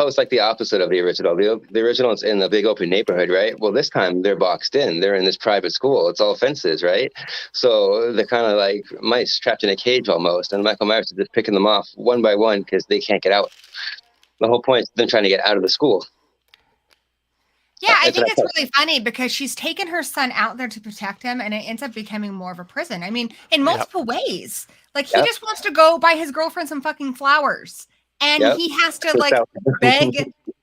it's like the opposite of the original. The original is in a big open neighborhood, right? Well, this time they're boxed in. They're in this private school. It's all fences, right? So they're kind of like mice trapped in a cage almost. And Michael Myers is just picking them off one by one because they can't get out. The whole point is them trying to get out of the school. Yeah, I think it's really funny because she's taken her son out there to protect him, and it ends up becoming more of a prison. I mean, in multiple ways. Like, he just wants to go buy his girlfriend some fucking flowers, and he has to like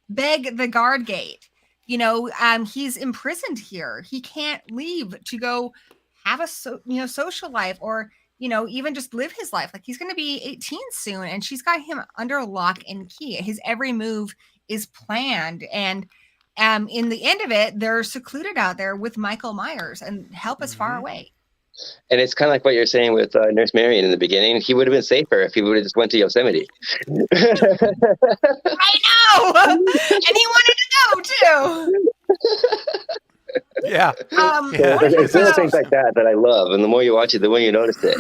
beg the guard gate. You know, he's imprisoned here. He can't leave to go have a social life, or even just live his life. Like, he's going to be 18 soon, and she's got him under lock and key. His every move is planned, and in the end of it, they're secluded out there with Michael Myers, and help is far away. And it's kind of like what you're saying with Nurse Marion in the beginning. He would have been safer if he would have just went to Yosemite. I know, and he wanted to go too. Yeah. It's little things like that I love, and the more you watch it, the more you notice it.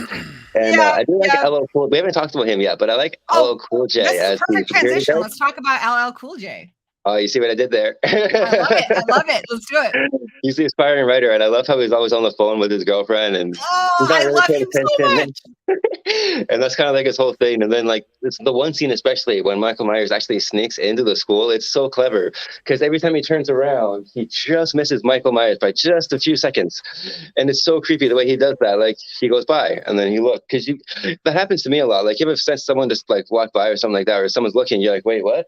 And I do like LL Cool. We haven't talked about him yet, but I like LL Cool J. This is a perfect transition. Let's talk about LL Cool J. Oh, you see what I did there? I love it. Let's do it. He's the aspiring writer, and I love how he's always on the phone with his girlfriend, and he's not really paying attention. So and that's kind of like his whole thing. And then, like, it's the one scene, especially when Michael Myers actually sneaks into the school. It's so clever because every time he turns around, he just misses Michael Myers by just a few seconds, and it's so creepy the way he does that. Like, he goes by, and then he looks, because that happens to me a lot. Like, you ever sense someone just like walk by or something like that, or someone's looking, you're like, wait, what?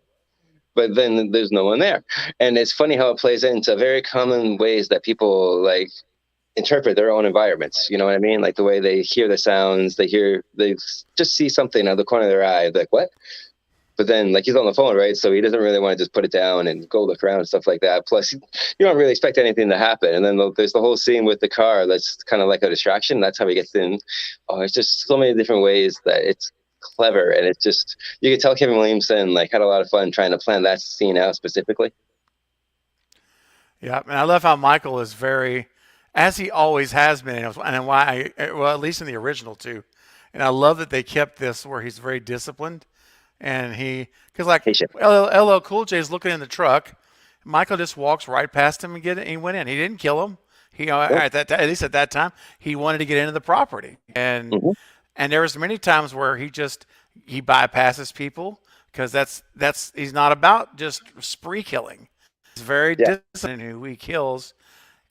But then there's no one there. And it's funny how it plays into very common ways that people like interpret their own environments. You know what I mean? Like the way they hear the sounds, they just see something out of the corner of their eye. Like, what? But then, like, he's on the phone, right? So he doesn't really want to just put it down and go look around and stuff like that. Plus, you don't really expect anything to happen. And then there's the whole scene with the car that's kind of like a distraction. That's how he gets in. Oh, it's just so many different ways that it's clever, and it's just, you could tell Kevin Williamson like had a lot of fun trying to plan that scene out specifically. Yeah, and I love how Michael is very, as he always has been, and why, well, at least in the original too. And I love that they kept this where he's very disciplined, and because like LL Cool J is looking in the truck, Michael just walks right past him and he went in. He didn't kill him. At least at that time, he wanted to get into the property, and. And there was many times where he bypasses people because he's not about just spree killing. He's very disciplined in who he kills.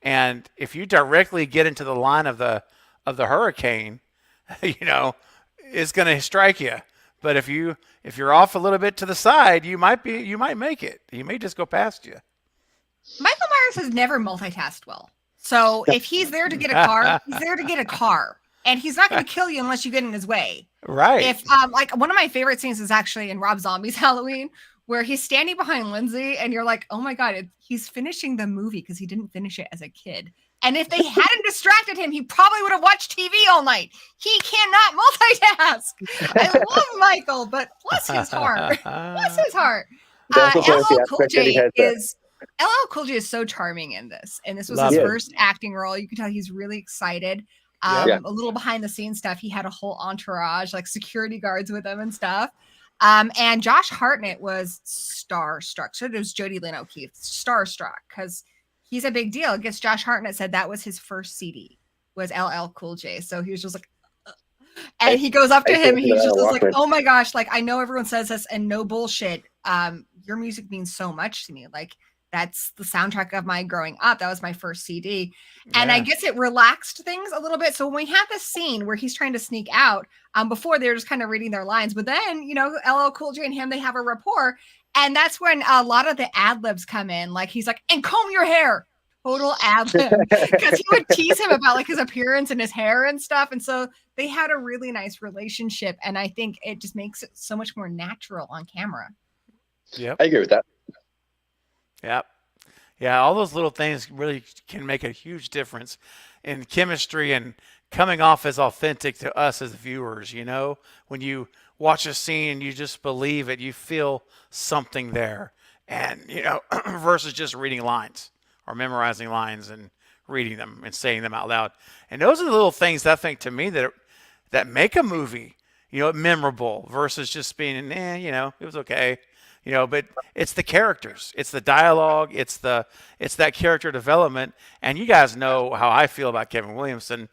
And if you directly get into the line of the hurricane, it's going to strike you. But if you're off a little bit to the side, you might make it. He may just go past you. Michael Myers has never multitasked well. So if he's there to get a car, he's there to get a car. And he's not going to kill you unless you get in his way. Right. If like, one of my favorite scenes is actually in Rob Zombie's Halloween, where he's standing behind Lindsay, and you're like, oh my God, he's finishing the movie because he didn't finish it as a kid. And if they hadn't distracted him, he probably would have watched TV all night. He cannot multitask. I love Michael, but bless his heart. Bless his heart. LL Cool J is so charming in this. And this was his first acting role. You can tell he's really excited. A little behind the scenes stuff. He had a whole entourage, like security guards with him and stuff. And Josh Hartnett was starstruck. So was Jodie Lynn O'Keefe, starstruck, because he's a big deal. I guess Josh Hartnett said that was his first CD, was LL Cool J. So he was just like, and he goes up to him, and he's just like, oh my gosh, like, I know everyone says this, and no bullshit. Your music means so much to me. Like, that's the soundtrack of my growing up. That was my first CD. And I guess it relaxed things a little bit. So when we have this scene where he's trying to sneak out, before they were just kind of reading their lines, but then, LL Cool J and him, they have a rapport. And that's when a lot of the ad libs come in. Like, he's like, and comb your hair. Total ad lib. Because he would tease him about like his appearance and his hair and stuff. And so they had a really nice relationship. And I think it just makes it so much more natural on camera. Yeah, I agree with that. Yep. Yeah, all those little things really can make a huge difference in chemistry and coming off as authentic to us as viewers, when you watch a scene, you just believe it, you feel something there. And, versus just reading lines or memorizing lines and reading them and saying them out loud. And those are the little things that I think, to me, that make a movie, memorable versus just being, it was okay. But it's the characters, it's the dialogue, it's that character development. And you guys know how I feel about Kevin Williamson.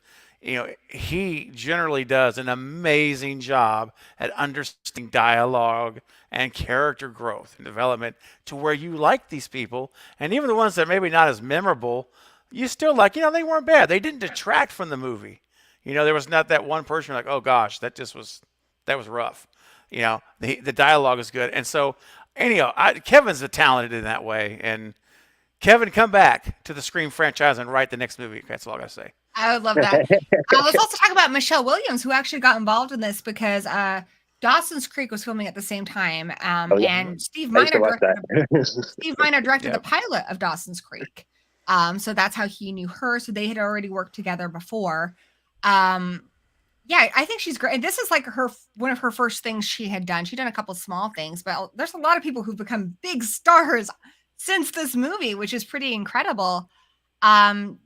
he generally does an amazing job at understanding dialogue and character growth and development to where you like these people, and even the ones that maybe not as memorable, you still like. They weren't bad. They didn't detract from the movie. There was not that one person like, oh gosh, that was rough. The dialogue is good, and so anyhow, Kevin's talented in that way, and Kevin, come back to the Scream franchise and write the next movie. That's all I gotta say. I would love that. Let's also talk about Michelle Williams, who actually got involved in this because Dawson's Creek was filming at the same time, and Steve Miner directed the pilot of Dawson's Creek. So that's how he knew her. So they had already worked together before. Yeah, I think she's great. And this is like one of her first things she had done. She'd done a couple of small things, but there's a lot of people who've become big stars since this movie, which is pretty incredible.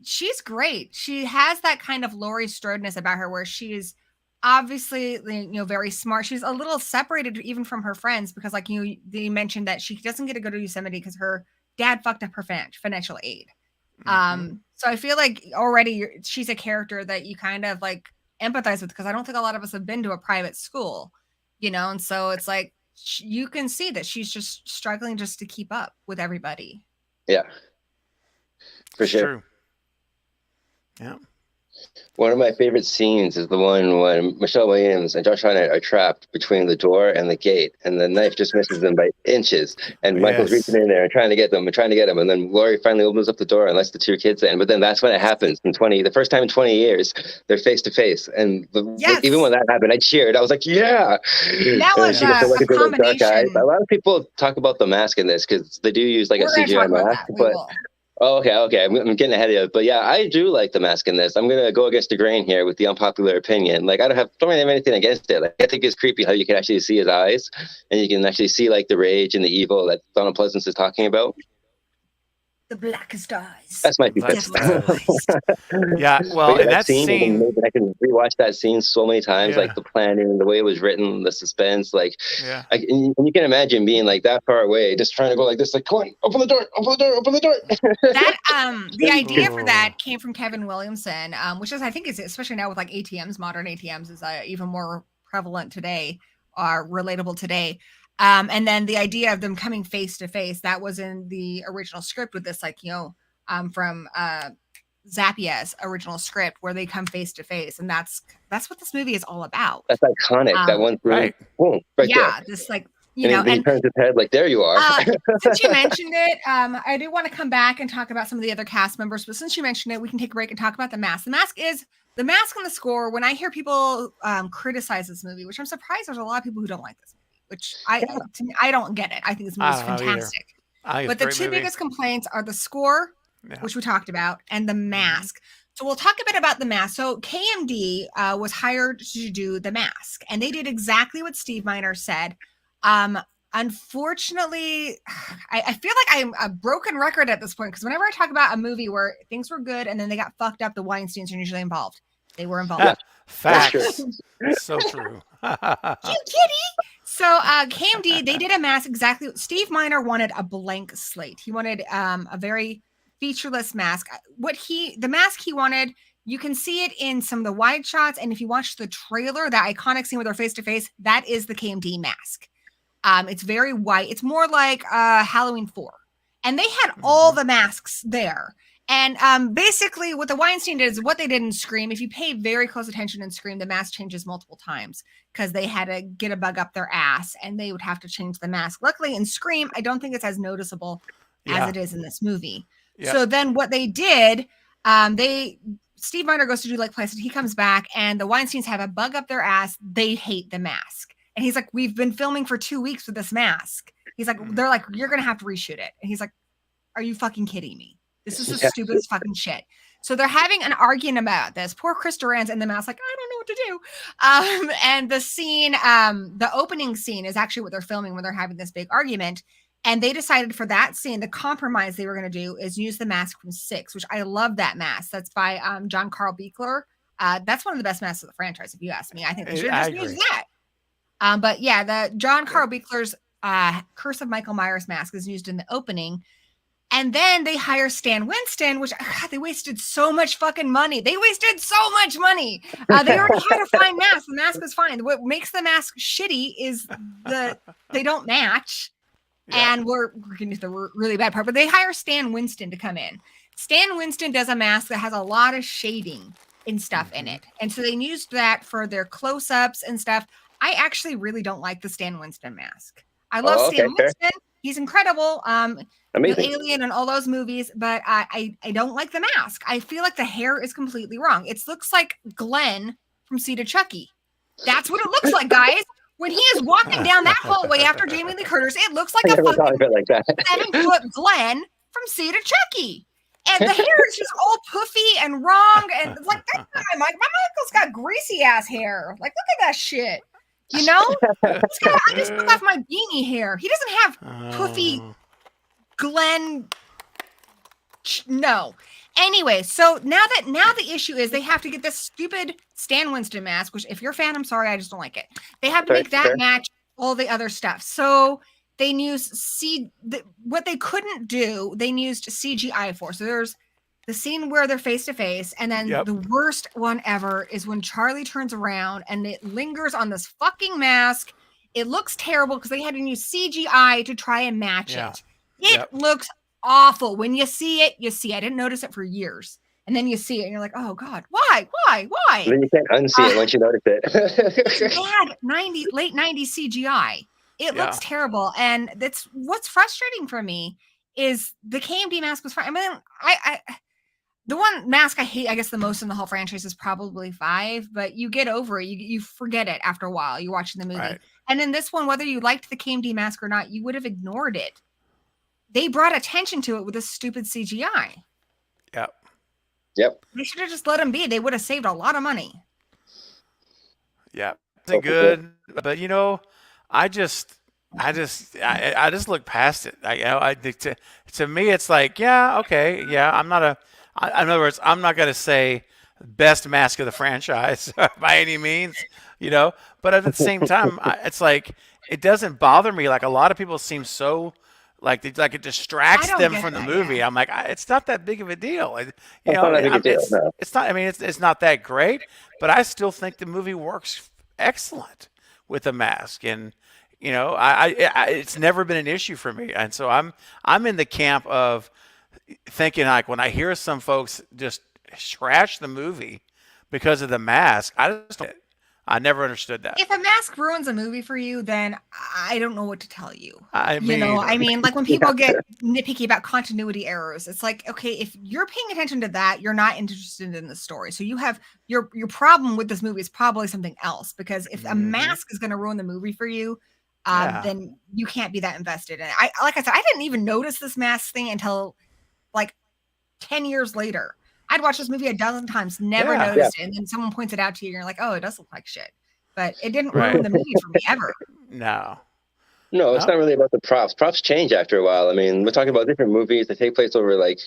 She's great. She has that kind of Laurie Strodeness about her, where she's obviously, very smart. She's a little separated even from her friends because, like, they mentioned that she doesn't get to go to Yosemite because her dad fucked up her financial aid. So I feel like already she's a character that you kind of like empathize with, because I don't think a lot of us have been to a private school, and so it's like you can see that she's just struggling just to keep up with everybody. Yeah, for It's sure. true. Yeah. One of my favorite scenes is the one when Michelle Williams and Josh Hartnett are trapped between the door and the gate, and the knife just misses them by inches. And Michael's reaching in there and trying to get them, and then Laurie finally opens up the door and lets the two kids in. But then that's when it happens. The first time in 20 years, they're face to face. And even when that happened, I cheered. I was like, yeah. That was a combination. A lot of people talk about the mask in this because they do use like a CGI mask, but. Oh, okay. I'm getting ahead of it. But yeah, I do like the mask in this. I'm going to go against the grain here with the unpopular opinion. Like, don't really have anything against it. Like, I think it's creepy how you can actually see his eyes and you can actually see like the rage and the evil that Donald Pleasance is talking about. The blackest eyes. That's my 2 cents. Yeah, well, in that scene, I can rewatch that scene so many times, like the planning, the way it was written, the suspense. Like, and you can imagine being like that far away, just trying to go like this, like, come on, open the door. That the idea for that came from Kevin Williamson, which is, I think, is especially now with like ATMs, modern ATMs, is even more prevalent today, or relatable today. And then the idea of them coming face to face, that was in the original script with this, like, from Zappia's original script, where they come face to face. And that's what this movie is all about. That's iconic. That one, right? Boom, right there. This like, and he turns his head like, there you are. Since you mentioned it, I do want to come back and talk about some of the other cast members, but since you mentioned it, we can take a break and talk about the mask. The mask and the score. When I hear people criticize this movie, which I'm surprised there's a lot of people who don't like this movie, which I don't get it. I think this movie is fantastic. But the two biggest complaints are the score, which we talked about, and the mask. So we'll talk a bit about the mask. So KMD was hired to do the mask, and they did exactly what Steve Miner said. Unfortunately, I feel like I'm a broken record at this point, because whenever I talk about a movie where things were good and then they got fucked up, the Weinsteins are usually involved. They were involved. Yeah, facts. So true. Kitty. So KMD, they did a mask exactly. Steve Miner wanted a blank slate. He wanted a very featureless mask. The mask he wanted, you can see it in some of the wide shots, and if you watch the trailer, that iconic scene with her face to face, that is the KMD mask. It's very white. It's more like Halloween 4. And they had all the masks there. And basically what the Weinstein did is what they did in Scream. If you pay very close attention in Scream, the mask changes multiple times because they had to get a bug up their ass and they would have to change the mask. Luckily in Scream, I don't think it's as noticeable as it is in this movie. Yeah. So then what they did, Steve Miner goes to do like places. He comes back and the Weinsteins have a bug up their ass. They hate the mask. And he's like, we've been filming for 2 weeks with this mask. He's like, they're like, you're going to have to reshoot it. And he's like, are you fucking kidding me? This is the stupidest fucking shit. So they're having an argument about this. Poor Chris Duran's in the mask, like, I don't know what to do. And the scene, the opening scene is actually what they're filming when they're having this big argument. And they decided for that scene, the compromise they were going to do is use the mask from 6, which I love that mask. That's by John Carl Buechler. That's one of the best masks of the franchise, if you ask me. I think they should just use that. But yeah, the John Carl Buechler's Curse of Michael Myers mask is used in the opening. And then they hire Stan Winston, which God, they wasted so much fucking money. They wasted so much money. They already had a fine mask. The mask was fine. What makes the mask shitty is they don't match. Yeah. And we're getting to the really bad part, but they hire Stan Winston to come in. Stan Winston does a mask that has a lot of shading and stuff in it. And so they used that for their close-ups and stuff. I actually really don't like the Stan Winston mask. I love Stan Winston. He's incredible. Alien and all those movies, but I don't like the mask. I feel like the hair is completely wrong. It looks like Glenn from Seed of Chucky. That's what it looks like, guys. When he is walking down that hallway after Jamie Lee Curtis, it looks like a fucking 7-foot Glenn from Seed of Chucky. And the hair is just all puffy and wrong. And it's like, that's not my Michael's got greasy ass hair. Like, look at that shit. You know? I just took off my beanie hair. He doesn't have puffy Glenn. No. Anyway, so now the issue is they have to get this stupid Stan Winston mask, which if you're a fan, I'm sorry, I just don't like it. They have to make that match all the other stuff. So they use what they couldn't do, they used CGI for. So there's the scene where they're face to face, and then the worst one ever is when Charlie turns around and it lingers on this fucking mask. It looks terrible because they had to use CGI to try and match it. It looks awful. When you see it, you see it. I didn't notice it for years. And then you see it and you're like, oh God, why? And then you can't unsee it once you notice it. Bad late 90s CGI. It looks terrible. And that's what's frustrating for me is the KMD mask was fine. I mean, the one mask I hate, I guess, the most in the whole franchise is probably 5, but you get over it. You forget it after a while. You're watching the movie. Right. And in this one, whether you liked the KMD mask or not, you would have ignored it. They brought attention to it with this stupid CGI. Yep. They should have just let them be. They would have saved a lot of money. Yeah. Good. But, you know, I just look past it. I think to me, it's like, okay. Yeah. In other words, I'm not going to say best mask of the franchise by any means, you know, but at the same time, it's like, it doesn't bother me. Like a lot of people seem so like it distracts them from the movie. Yeah. I'm like, it's not that big of a deal. You know, it's not. I mean, it's not that great, but I still think the movie works excellent with the mask, and you know, it's never been an issue for me. And so I'm in the camp of thinking like when I hear some folks just trash the movie because of the mask, I never understood that. If a mask ruins a movie for you, then I don't know what to tell you. I mean, like when people get nitpicky about continuity errors, it's like, okay, if you're paying attention to that, you're not interested in the story. So you have your problem with this movie is probably something else, because if a mask is going to ruin the movie for you, then you can't be that invested in it. Like I said, I didn't even notice this mask thing until like 10 years later. I'd watched this movie a dozen times, never noticed it, and then someone points it out to you, and you're like, oh, it does look like shit. But it didn't ruin the movie for me ever. No, it's not really about the props. Props change after a while. I mean, we're talking about different movies that take place over like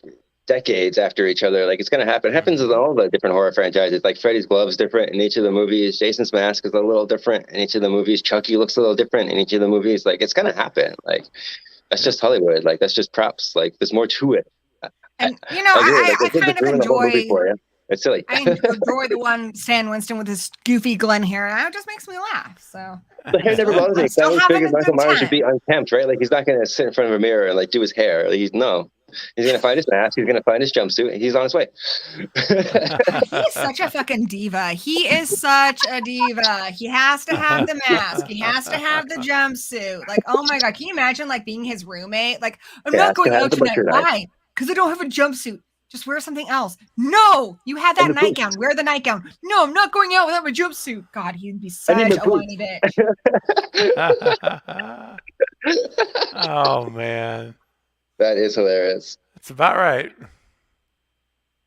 decades after each other. Like it's going to happen. It happens with all the different horror franchises. Like Freddy's glove's different in each of the movies. Jason's mask is a little different in each of the movies. Chucky looks a little different in each of the movies. Like it's going to happen. Like that's just Hollywood. Like that's just props. Like there's more to it. And you know, I kind of enjoy. It's silly. I enjoy the one Stan Winston with his goofy Glenn hair. It just makes me laugh. So the hair never bothers me. I always figured Michael Myers would be unkempt, right? Like he's not going to sit in front of a mirror and like do his hair. Like, he's going to find his mask. He's going to find his jumpsuit. He's on his way. He's such a fucking diva. He is such a diva. He has to have the mask. He has to have the jumpsuit. Like, oh my God, can you imagine like being his roommate? Like, I'm not going out tonight. Why? Because I don't have a jumpsuit. Just wear something else. No, you had that nightgown. Wear the nightgown. No, I'm not going out without my jumpsuit. God, he'd be such a whiny bitch. Oh, man. That is hilarious. That's about right.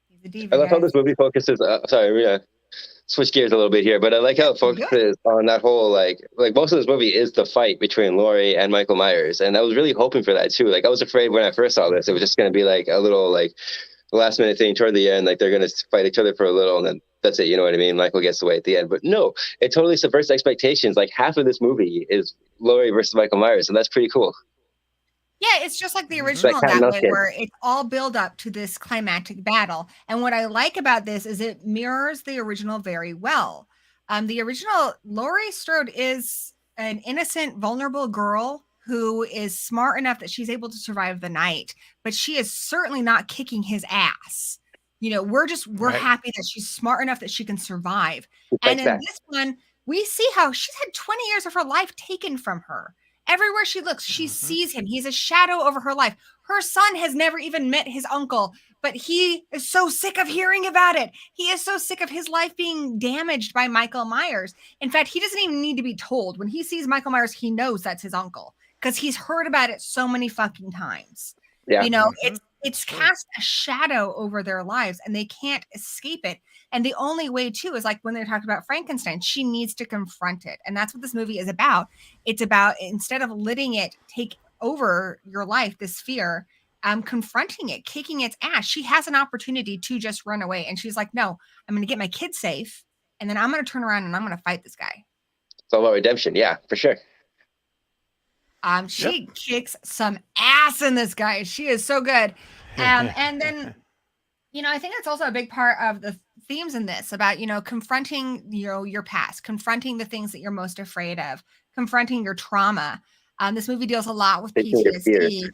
He's a diva, I love how this movie focuses. Switch gears a little bit here, but I like how it focuses on that whole like most of this movie is the fight between Laurie and Michael Myers, and I was really hoping for that too. Like I was afraid when I first saw this, it was just going to be like a little like last minute thing toward the end, like they're going to fight each other for a little, and then that's it. You know what I mean? Michael gets away at the end, but no, it totally subverts expectations. Like half of this movie is Laurie versus Michael Myers, and that's pretty cool. Yeah, it's just like the Mhm. original That cat and that mouse way, kid. where it's all build up to this climactic battle. And what I like about this is it mirrors the original very well. The original Laurie Strode is an innocent, vulnerable girl who is smart enough that she's able to survive the night, but she is certainly not kicking his ass. You know, we're Right. happy that she's smart enough that she can survive. He And fights in back. this one, we see how she's had 20 years of her life taken from her. Everywhere she looks, she Mhm. sees him. He's a shadow over her life. Her son has never even met his uncle, but he is so sick of hearing about it. He is so sick of his life being damaged by Michael Myers. In fact, he doesn't even need to be told. When he sees Michael Myers, he knows that's his uncle because he's heard about it so many fucking times. Yeah. You know, Mhm. it's True. cast a shadow over their lives and they can't escape it. And the only way too is like when they talked about Frankenstein, she needs to confront it. And that's what this movie is about. It's about instead of letting it take over your life, this fear, confronting it, kicking its ass. She has an opportunity to just run away. And she's like, no, I'm going to get my kids safe. And then I'm going to turn around and I'm going to fight this guy. It's all about redemption. Yeah, for sure. She kicks some ass in this guy. She is so good. And then, you know, I think that's also a big part of the themes in this about, you know, confronting, you know, your past, confronting the things that you're most afraid of, confronting your trauma. This movie deals a lot with Facing your fears. PTSD.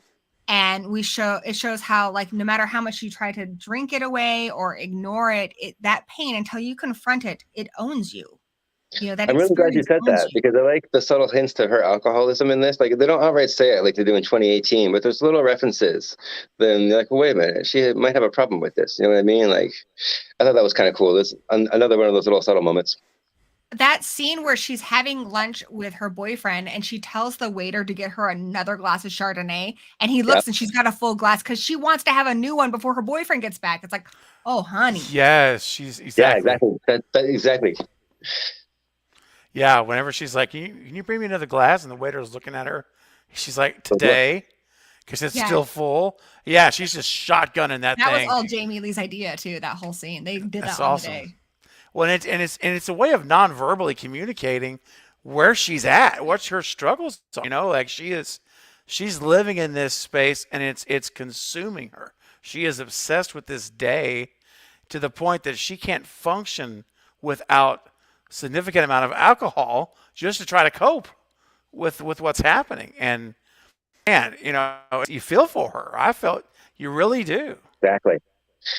And it shows how, like, no matter how much you try to drink it away or ignore it, that pain, until you confront it, it owns you. You know, that I'm really glad you experience said owns that you. because I like the subtle hints to her alcoholism in this. Like they don't outright say it like they do in 2018, but there's little references. Then you're like, well, wait a minute, she might have a problem with this. You know what I mean? Like, I thought that was kind of cool. This another one of those little subtle moments. That scene where she's having lunch with her boyfriend and she tells the waiter to get her another glass of Chardonnay, and he looks and she's got a full glass because she wants to have a new one before her boyfriend gets back. It's like, oh, honey. Yes, she's Yeah, exactly. exactly. Yeah, whenever she's like, can you bring me another glass? And the waiter's looking at her. She's like, today, because it's Yeah. still full. Yeah, she's just shotgunning that That was thing. all Jamie Lee's idea too. That whole scene, they did That's that on awesome. the day. Well, and it's a way of non-verbally communicating where she's at, what her struggles are. You know, like she's living in this space, and it's consuming her. She is obsessed with this day to the point that she can't function without significant amount of alcohol just to try to cope with what's happening. And you know, you feel for her. I felt you really do. Exactly.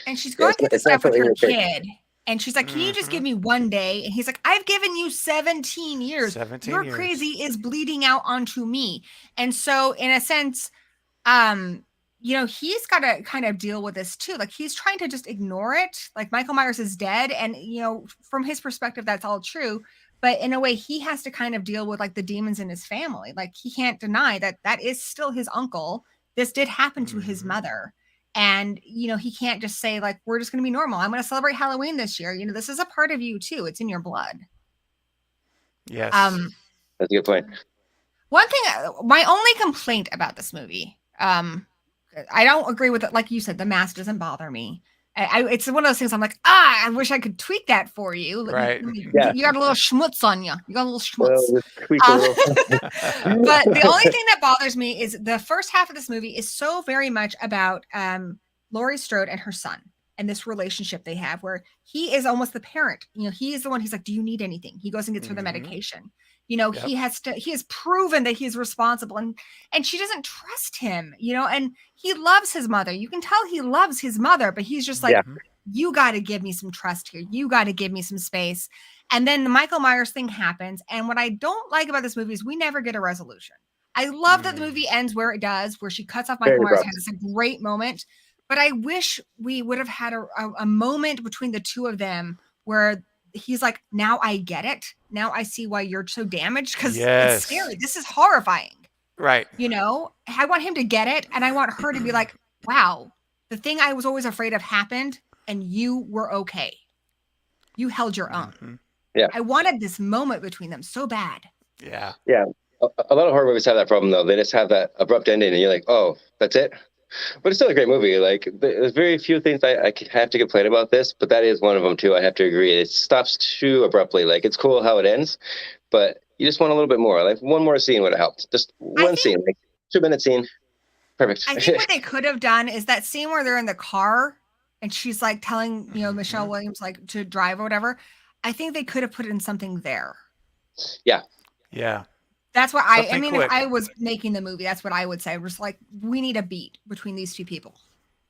And she's going through this it's not stuff with so her irritating. kid. And she's like, can you just give me one day? And he's like, I've given you 17 years. 17 Your years. crazy is bleeding out onto me. And so in a sense, you know, he's got to kind of deal with this too. Like he's trying to just ignore it. Like Michael Myers is dead. And, you know, from his perspective, that's all true. But in a way, he has to kind of deal with like the demons in his family. Like he can't deny that that is still his uncle. This did happen to his mother. And, you know, he can't just say, like, we're just going to be normal. I'm going to celebrate Halloween this year. You know, this is a part of you, too. It's in your blood. Yes. That's a good point. One thing, my only complaint about this movie, I don't agree with it. Like you said, the mask doesn't bother me. It's one of those things I'm like, I wish I could tweak that for you. Right. Yeah. You got a little schmutz on you. You got a little schmutz. Well, let's tweak a little. But the only thing that bothers me is the first half of this movie is so very much about Laurie Strode and her son and this relationship they have where he is almost the parent. You know, he is the one, he's like, do you need anything? He goes and gets her the medication. You know, he has proven that he's responsible and she doesn't trust him, you know, and he loves his mother. You can tell he loves his mother, but he's just like, you got to give me some trust here. You got to give me some space. And then the Michael Myers thing happens. And what I don't like about this movie is we never get a resolution. I love that the movie ends where it does, where she cuts off Michael Myers' head. It's a great moment. But I wish we would have had a moment between the two of them where he's like, now I get it. Now I see why you're so damaged because it's scary. This is horrifying. Right. You know, I want him to get it. And I want her to be like, wow, the thing I was always afraid of happened and you were okay. You held your own. Yeah. I wanted this moment between them so bad. Yeah. Yeah. A lot of horror movies have that problem, though. They just have that abrupt ending and you're like, oh, that's it? But it's still a great movie. Like, there's very few things I have to complain about this, but that is one of them, too. I have to agree. It stops too abruptly. Like, it's cool how it ends, but you just want a little bit more. Like, one more scene would have helped. Just one scene, like 2-minute scene. Perfect. I think what they could have done is that scene where they're in the car and she's like telling, Michelle Williams like to drive or whatever. I think they could have put in something there. Yeah. Yeah. That's what I mean, quick. if I was making the movie, that's what I would say. Just like, we need a beat between these two people.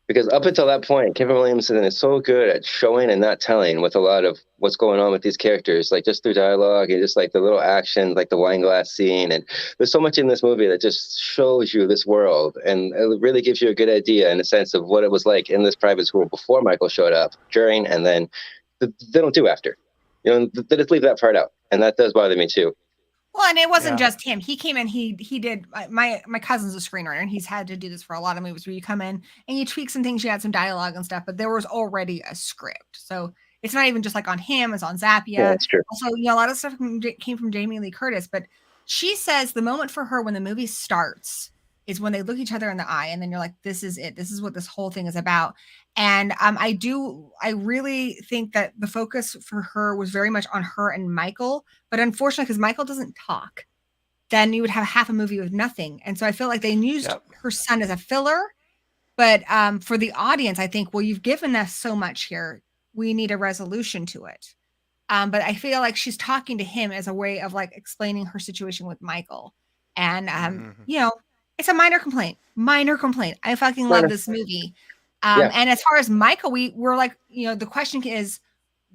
Because up until that point, Kevin Williamson is so good at showing and not telling with a lot of what's going on with these characters, like just through dialogue and just like the little action, like the wine glass scene. And there's so much in this movie that just shows you this world. And it really gives you a good idea in a sense of what it was like in this private school before Michael showed up, during, and then they don't do after. They just leave that part out. And that does bother me too. Well, and it wasn't just him. He came in, he did, my cousin's a screenwriter, and he's had to do this for a lot of movies where you come in and you tweak some things, you add some dialogue and stuff, but there was already a script. So it's not even just like on him, it's on Zappia. Yeah, that's true. Also, a lot of stuff came from Jamie Lee Curtis, but she says the moment for her when the movie starts is when they look each other in the eye, and then you're like, this is it. This is what this whole thing is about. And I really think that the focus for her was very much on her and Michael, but unfortunately, because Michael doesn't talk, then you would have half a movie with nothing. And so I feel like they used her son as a filler, but for the audience, I think, well, you've given us so much here. We need a resolution to it. But I feel like she's talking to him as a way of like explaining her situation with Michael. And, it's a minor complaint. I fucking love this movie. And as far as Michael, we're like, the question is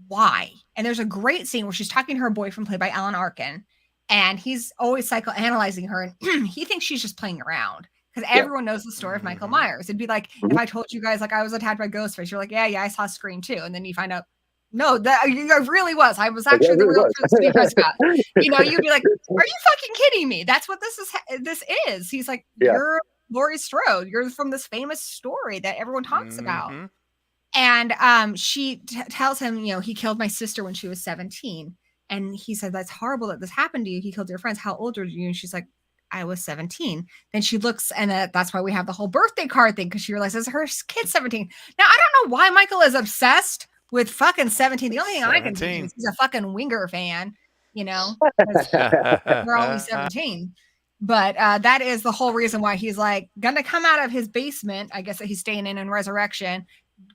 why? And there's a great scene where she's talking to her boyfriend, played by Alan Arkin, and he's always psychoanalyzing her, and he thinks she's just playing around because everyone knows the story of Michael Myers. It'd be like if I told you guys like I was attacked by Ghostface, you're like, yeah, I saw Scream too, and then you find out, no, that I really was. I was actually the real Steve Prescott. You'd be like, are you fucking kidding me? That's what this is. He's like, you're Laurie Strode. You're from this famous story that everyone talks about. And she tells him, he killed my sister when she was 17. And he said, that's horrible that this happened to you. He killed your friends. How old are you? And she's like, I was 17. Then she looks, and that's why we have the whole birthday card thing, because she realizes her kid's 17. Now, I don't know why Michael is obsessed with fucking 17. The only thing 17. I can do is he's a fucking Winger fan, we're only 17. But that is the whole reason why he's like gonna come out of his basement, I guess, that he's staying in Resurrection,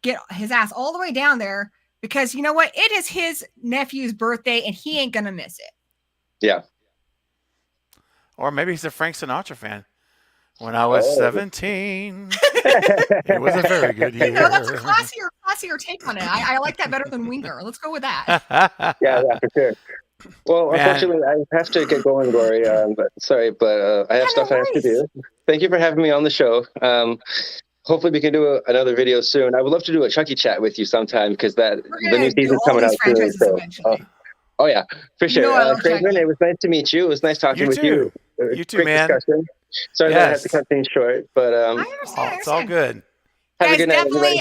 get his ass all the way down there, because you know what? It is his nephew's birthday and he ain't gonna miss it. Yeah. Or maybe he's a Frank Sinatra fan. When I was 17, it was a very good year. That's a classier take on it. I like that better than Winger. Let's go with that. Yeah, for sure. Well, unfortunately, I have to get going, Glory. But I have stuff I have to do. Thank you for having me on the show. Hopefully, we can do another video soon. I would love to do a Chucky chat with you sometime, because the new season's coming out soon. So, oh yeah, for sure. Craven, it was nice to meet you. It was nice talking with you. You too, man. Discussion. Sorry that I had to cut things short, but I understand. It's all good. Guys, definitely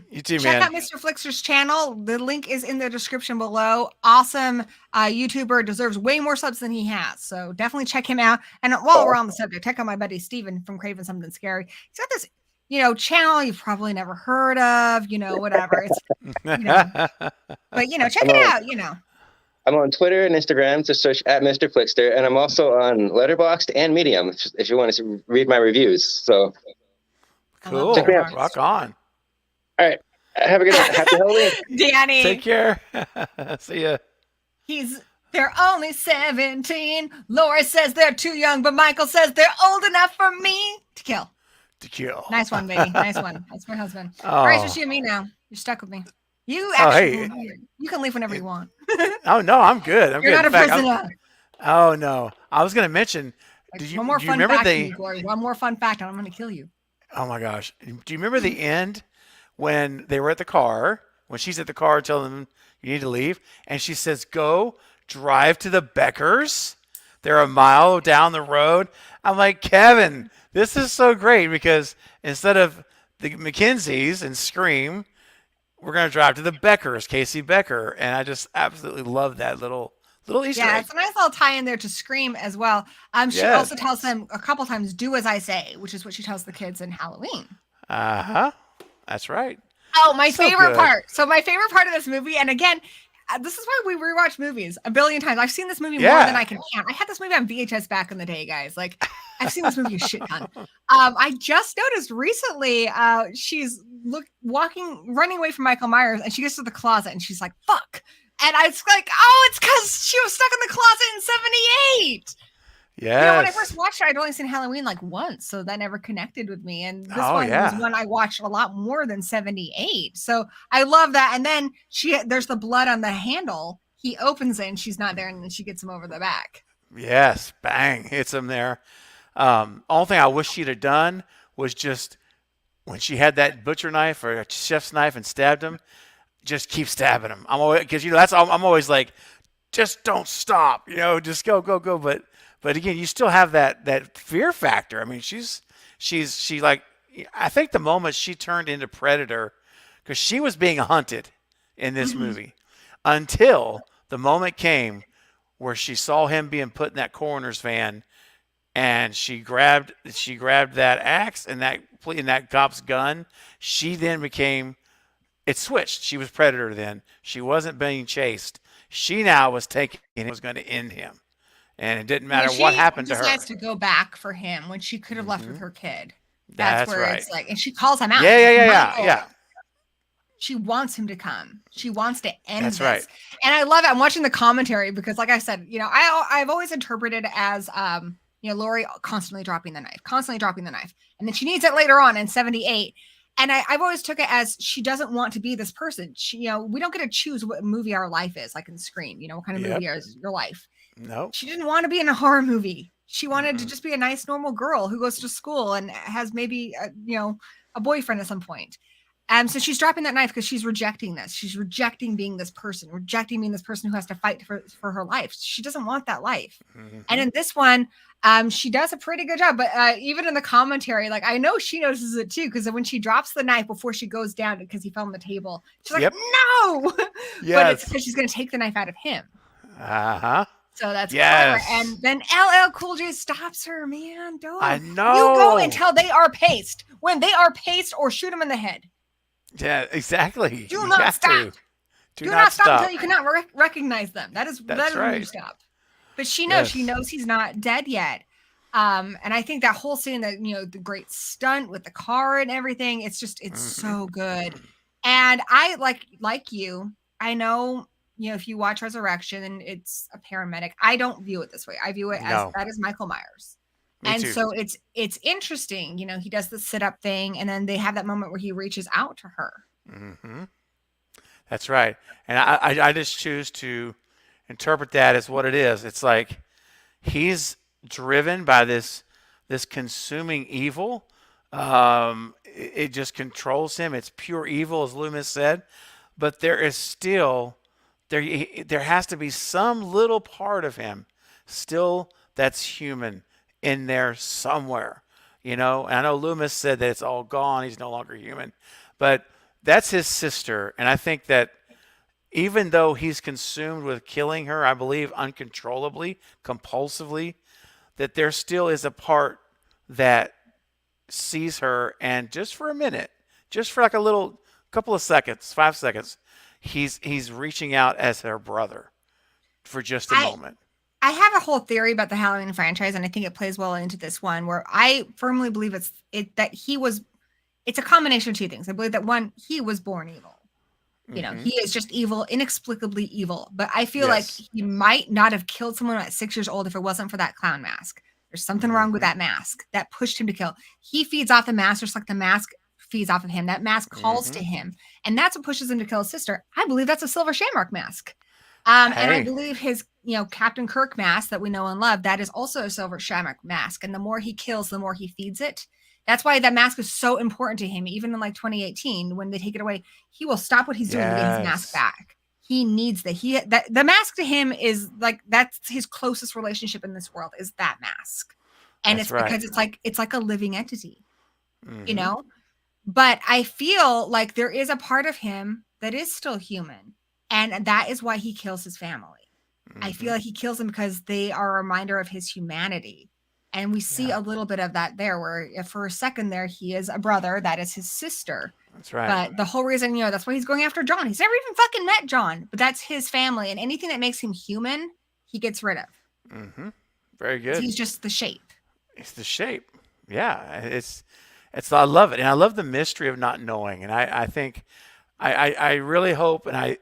you too, check man. out Mr. FLIXTER's channel. The link is in the description below. Awesome YouTuber, deserves way more subs than he has. So definitely check him out. And while we're on the subject, check out my buddy Steven from Craven Something Scary. He's got this, channel you've probably never heard of, whatever. It's, but check it out, I'm on Twitter and Instagram, to search at Mr. FLIXTER, and I'm also on LETTERBOXD and Medium if you want to read my reviews. So cool. Rock on. All right. Have a good night. Happy Halloween. Danny. Take care. See ya. They're only 17. Laura says they're too young, but Michael says they're old enough for me to kill. Nice one, baby. Nice one. That's my husband. All right, it's just you and me now. You're stuck with me. You actually, you can leave whenever you want. Oh, no, I'm good. You're not a prisoner. Oh, no. I was going to mention, one more fun fact, Glory. One more fun fact, and I'm going to kill you. Oh, my gosh. Do you remember the end when they were at the car, when she's at the car telling them you need to leave, and she says, go drive to the Beckers? They're a mile down the road. I'm like, Kevin, this is so great, because instead of the McKenzies and Scream, we're going to drive to the Beckers, Casey Becker. And I just absolutely love that little Easter egg. Yeah, it's a nice little tie in there to Scream as well. She also tells them a couple times, do as I say, which is what she tells the kids in Halloween. Uh-huh. That's right. Oh, my favorite part. So my favorite part of this movie, and again, this is why we rewatch movies a billion times. I've seen this movie more than I can count. I had this movie on VHS back in the day, guys. Like, I've seen this movie a shit ton. I just noticed recently, she's running away from Michael Myers, and she gets to the closet, and she's like, "Fuck!" And I was like, "Oh, it's because she was stuck in the closet in '78." Yeah. When I first watched it, I'd only seen Halloween like once, so that never connected with me. And this one was one I watched a lot more than '78. So I love that. And then there's the blood on the handle. He opens it and she's not there, and then she gets him over the back. Yes, bang, hits him there. Only thing I wish she'd have done was just when she had that butcher knife or a chef's knife and stabbed him, just keep stabbing him. I'm always, because I'm always like, just don't stop, just go. But again, you still have that fear factor. I mean, she like, I think the moment she turned into Predator, because she was being hunted in this movie, until the moment came where she saw him being put in that coroner's van, and she grabbed that axe and that cop's gun. She then it switched. She was Predator then. She wasn't being chased. She now was was going to end him. And it didn't matter what happened to her. She decides to go back for him when she could have left with her kid. That's where right. It's like, and she calls him out. Yeah. She wants him to come. She wants to end this. Right. And I love it. I'm watching the commentary because, like I said, I've always interpreted as, Laurie constantly dropping the knife. And then she needs it later on in '78. And I've always took it as she doesn't want to be this person. We don't get to choose what movie our life is, like in Scream. What kind of movie is your life? No. She didn't want to be in a horror movie. She wanted to just be a nice, normal girl who goes to school and has maybe, a boyfriend at some point. So she's dropping that knife because she's rejecting this. She's rejecting being this person, who has to fight for her life. She doesn't want that life. And in this one, she does a pretty good job. But even in the commentary, like, I know she notices it too, because when she drops the knife before she goes down because he fell on the table, she's like, no! Yes. But it's because she's going to take the knife out of him. Uh-huh. So that's clever. And then LL Cool J stops her, man. Don't. I know. You go until they are paced. When they are paced, or shoot them in the head. Yeah, exactly. Do not stop. Do not stop until you cannot recognize them. That is right. When you stop. But she knows. Yes. She knows he's not dead yet. And I think that whole scene, that the great stunt with the car and everything, it's so good. And I like you. I know. If you watch Resurrection and it's a paramedic, I don't view it this way. I view it as that is Michael Myers. Me too. So it's interesting. He does the sit up thing, and then they have that moment where he reaches out to her. Mm-hmm. That's right. And I just choose to interpret that as what it is. It's like he's driven by this consuming evil. It just controls him. It's pure evil, as Loomis said. But there is still... There has to be some little part of him still that's human in there somewhere, And I know Loomis said that it's all gone. He's no longer human. But that's his sister. And I think that even though he's consumed with killing her, I believe uncontrollably, compulsively, that there still is a part that sees her, and just for a minute, just for like a couple of seconds, 5 seconds, he's reaching out as her brother for just a moment. I have a whole theory about the Halloween franchise, and I think it plays well into this one, where I firmly believe it's a combination of two things. I believe that one, he was born evil. He is just evil, inexplicably evil. But I feel like he might not have killed someone at 6 years old if it wasn't for that clown mask. There's something wrong with that mask that pushed him to kill. He feeds off the mask, just like the mask feeds off of him. That mask calls to him, and that's what pushes him to kill his sister. I believe that's a Silver Shamrock mask. And I believe his, Captain Kirk mask that we know and love, that is also a Silver Shamrock mask. And the more he kills, the more he feeds it. That's why that mask is so important to him. Even in 2018, when they take it away, he will stop what he's doing to get his mask back. He needs that. The mask to him is that's his closest relationship in this world, is that mask. And that's because it's like a living entity, But I feel like there is a part of him that is still human. And that is why he kills his family. I feel like he kills them because they are a reminder of his humanity. And we see a little bit of that there, where if for a second there, he is a brother, that is his sister. That's right. But the whole reason, that's why he's going after John. He's never even fucking met John, but that's his family. And anything that makes him human, he gets rid of. Mm-hmm. Very good. He's just the shape. It's the shape. Yeah. I love it. And I love the mystery of not knowing. And I think, I really hope and I,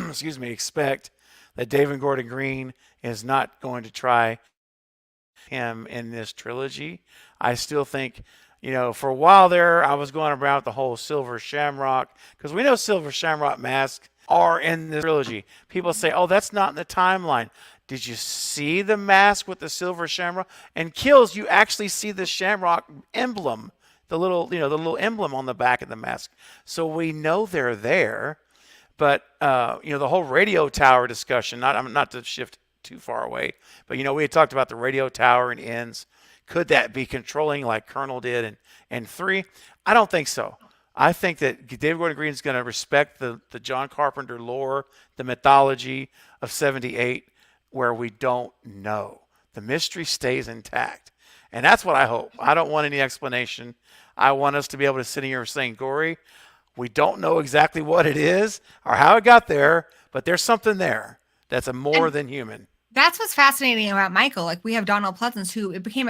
excuse me, expect that David Gordon Green is not going to try him in this trilogy. I still think, for a while there, I was going around with the whole Silver Shamrock, because we know Silver Shamrock masks are in this trilogy. People say, oh, that's not in the timeline. Did you see the mask with the Silver Shamrock? And Kills, you actually see the Shamrock emblem, the little emblem on the back of the mask. So we know they're there. But, the whole radio tower discussion, not to shift too far away, but, we had talked about the radio tower and ends. Could that be controlling like Colonel did in 3? I don't think so. I think that David Gordon Green is going to respect the John Carpenter lore, the mythology of 78, where we don't know. The mystery stays intact. And that's what I hope. I don't want any explanation. I want us to be able to sit here saying, Gory, we don't know exactly what it is or how it got there, but there's something there that's more than human. That's what's fascinating about Michael. Like, we have Donald Pleasance, who it became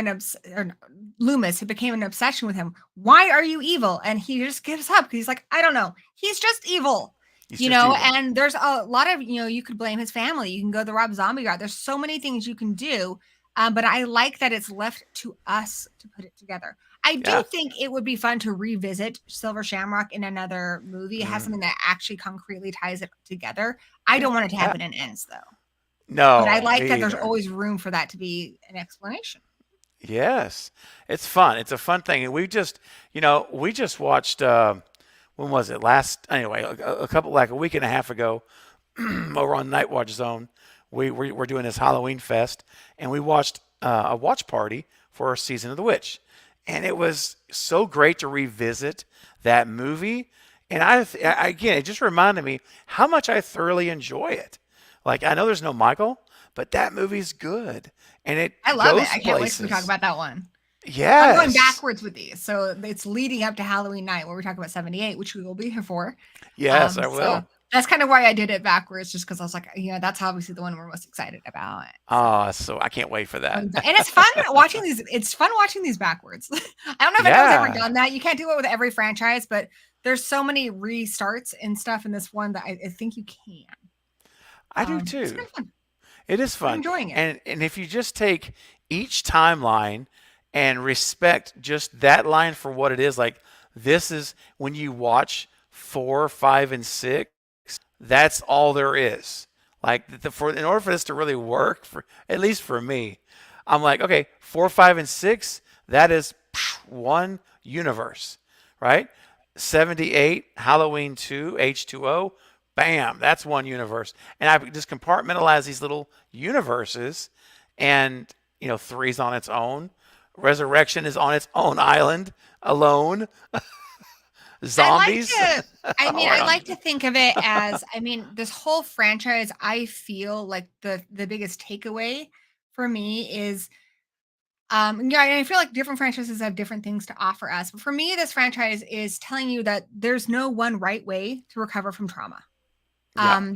Loomis, it became an obsession with him. Why are you evil? And he just gives up. He's like, I don't know. He's just evil. And there's a lot of, you could blame his family. You can go the Rob Zombie route. There's so many things you can do. But I like that it's left to us to put it together. I do think it would be fun to revisit Silver Shamrock in another movie. It has something that actually concretely ties it together. I don't want it to happen in Ends, though. No. But I like that there's always room for that to be an explanation. Yes. It's fun. It's a fun thing. And we just watched, when was it? A week and a half ago, over on Night Watch Zone, we're doing this Halloween fest, and we watched a watch party for our Season of the Witch. And it was so great to revisit that movie. And again, it just reminded me how much I thoroughly enjoy it. Like, I know there's no Michael, but that movie's good. And I love it. I can't wait to talk about that one. Yes. I'm going backwards with these. So it's leading up to Halloween night where we talk about 78, which we will be here for. Yes, I will. So that's kind of why I did it backwards, just because I was like, that's obviously the one we're most excited about. So I can't wait for that. And it's fun watching these. It's fun watching these backwards. I don't know if anyone's ever done that. You can't do it with every franchise, but there's so many restarts and stuff in this one that I think you can. I do too. It's kind of fun. It is fun. I'm enjoying it. And if you just take each timeline and respect just that line for what it is, like, this is when you watch 4, 5, and 6, that's all there is. Like, in order for this to really work, at least for me, I'm like, okay, 4, 5, and 6, that is one universe, right? 78, Halloween 2, H20, bam, that's one universe. And I just compartmentalize these little universes, and 3's on its own. Resurrection is on its own island, alone. Zombies. I like to think of it as, this whole franchise, I feel like the biggest takeaway for me is, I feel like different franchises have different things to offer us. But for me, this franchise is telling you that there's no one right way to recover from trauma.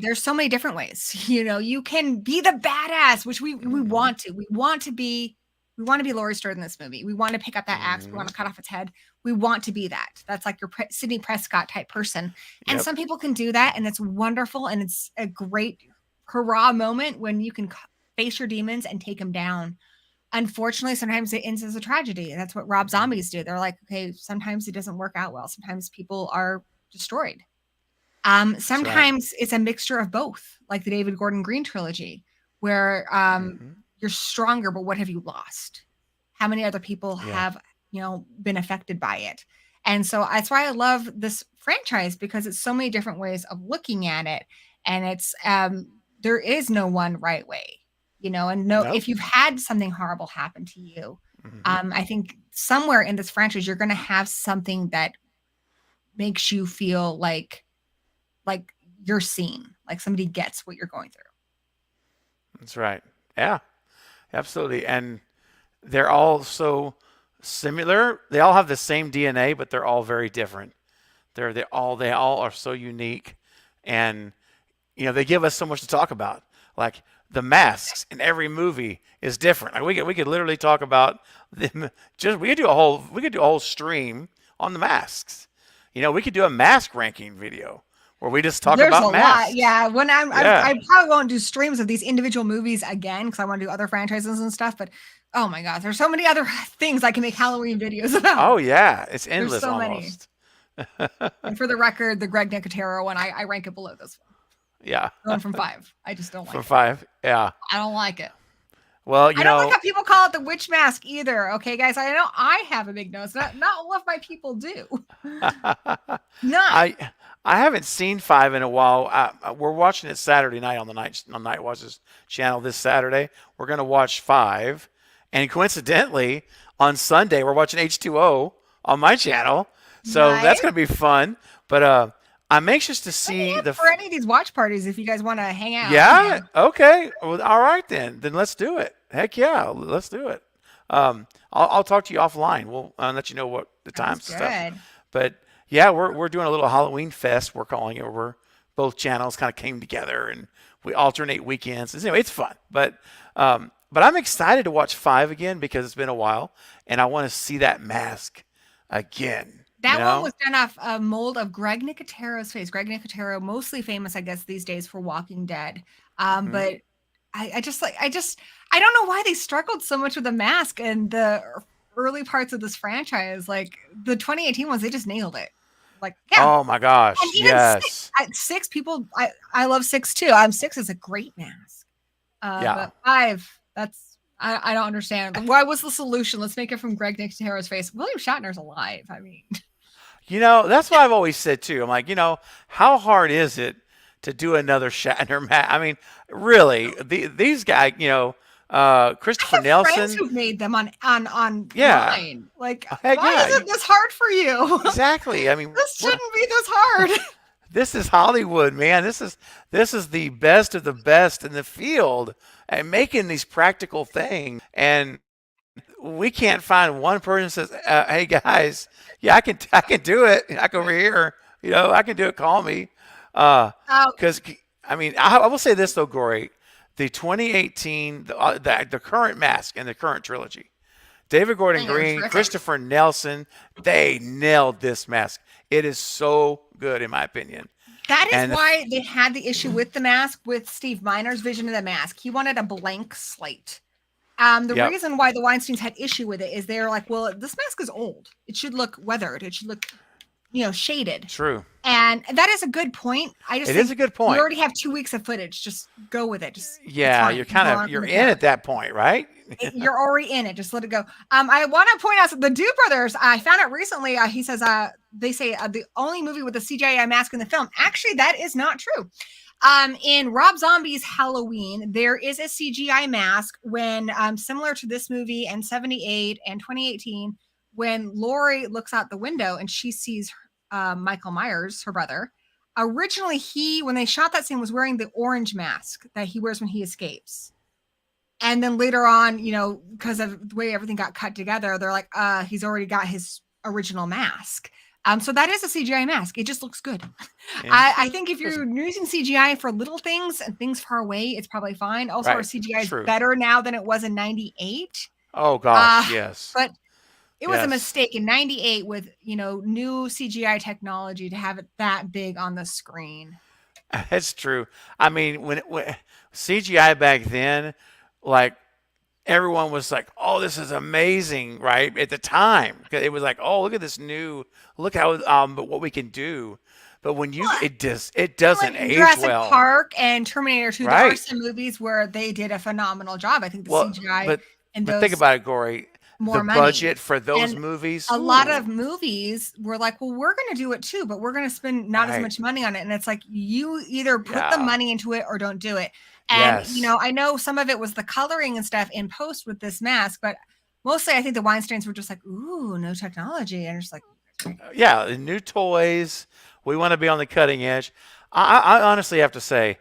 There's so many different ways. You can be the badass, which we want to. We want to be Laurie Strode in this movie. We want to pick up that axe. We want to cut off its head. We want to be that. That's like your Sidney Prescott type person. And some people can do that, and it's wonderful, and it's a great hurrah moment when you can face your demons and take them down. Unfortunately, sometimes it ends as a tragedy. That's what Rob Zombies do. They're like, okay, sometimes it doesn't work out well. Sometimes people are destroyed. Sometimes it's a mixture of both, like the David Gordon Green trilogy, where you're stronger, but what have you lost? How many other people have, been affected by it? And so that's why I love this franchise, because it's so many different ways of looking at it. And it's, there is no one right way, if you've had something horrible happen to you, I think somewhere in this franchise, you're going to have something that makes you feel like you're seen, like somebody gets what you're going through. That's right. Yeah, absolutely. And they're all so similar. They all have the same DNA, but they're all very different. They all are so unique, and they give us so much to talk about. Like the masks in every movie is different. Like we could literally talk about them. We could do a whole stream on the masks. We could do a mask ranking video where we just talk There's about a masks. lot. Yeah. When Yeah. I probably won't do streams of these individual movies again because I want to do other franchises and stuff. But oh my God, there's so many other things I can make Halloween videos about. Oh yeah, it's endless so almost. And for the record, the Greg Nicotero one, I rank it below this one. Yeah. Going from 5. I just don't like From it. 5. Yeah. I don't like it. Well, I don't like how people call it the witch mask either. Okay, guys, I know I have a big nose. Not all of my people do. I haven't seen 5 in a while. We're watching it Saturday night on the Night Watches channel this Saturday. We're gonna watch 5, and coincidentally on Sunday we're watching H2O on my channel. So that's gonna be fun. But I'm anxious to see for any of these watch parties if you guys want to hang out. Yeah. Okay. Well, all right then. Then let's do it. Heck yeah, let's do it. I'll talk to you offline. We'll let you know what the times and stuff. But yeah, we're doing a little Halloween fest. We're calling it. Where both channels kind of came together and we alternate weekends. Anyway, it's fun. But I'm excited to watch 5 again because it's been a while, and I want to see that mask again. That one was done off a mold of Greg Nicotero's face. Greg Nicotero, mostly famous, I guess, these days for Walking Dead. But I don't know why they struggled so much with the mask and the early parts of this franchise. Like the 2018 ones, they just nailed it. Like, yeah. Oh my gosh. And even Yes. 6 people, I love 6 too. 6 is a great mask. But 5, I don't understand. Why was the solution? Let's make it from Greg Nicotero's face. William Shatner's alive. I mean. That's what I've always said too. I'm like, how hard is it to do another Shatner mask? I mean, really, these guys, Christopher Nelson. Friends who've made them on Yeah. line. Like, Heck why yeah. is it this hard for you? Exactly. I mean, This shouldn't be this hard. this is Hollywood, man. This is the best of the best in the field and making these practical things. And we can't find one person who says, "Hey guys, yeah, I can do it. I can over here. I can do it. Call me." Because I mean, I will say this though, Gory, the 2018, the current mask and the current trilogy, David Gordon Green, Christopher Nelson, they nailed this mask. It is so good, in my opinion. That is why they had the issue with the mask, with Steve Miner's vision of the mask. He wanted a blank slate. The reason why the Weinsteins had issue with it is they're like, well, this mask is old. It should look weathered. It should look, shaded. True. And that is a good point. It is a good point. You already have 2 weeks of footage. Just go with it. You're in at that point, right? You're already in it. Just let it go. I want to point out that the Dude brothers, I found out recently, he says, they say the only movie with a CGI mask in the film. Actually, that is not true. In Rob Zombie's Halloween, there is a CGI mask when, similar to this movie and 78 and 2018, when Laurie looks out the window and she sees Michael Myers, her brother. Originally, when they shot that scene, was wearing the orange mask that he wears when he escapes. And then later on, because of the way everything got cut together, they're like, he's already got his original mask. So that is a CGI mask. It just looks good. I think if you're using CGI for little things and things far away, it's probably fine. Also, our CGI is better now than it was in 98. Oh, gosh, yes. But it was a mistake in 98 with, new CGI technology to have it that big on the screen. That's true. I mean, when CGI back then, like, everyone was like, "Oh, this is amazing!" Right at the time, it was like, "Oh, look at this look how what we can do." But when it doesn't age Jurassic well. Park and Terminator 2, there are some movies where they did a phenomenal job. I think the CGI but those think about it, Gory. More the money. Budget for those movies. A lot of movies were like, well, we're going to do it too, but we're going to spend not as much money on it. And it's like, you either put the money into it or don't do it. And, I know some of it was the coloring and stuff in post with this mask, but mostly I think the Weinsteins were just like, ooh, no technology. And it's like, yeah, new toys. We want to be on the cutting edge. I honestly have to say,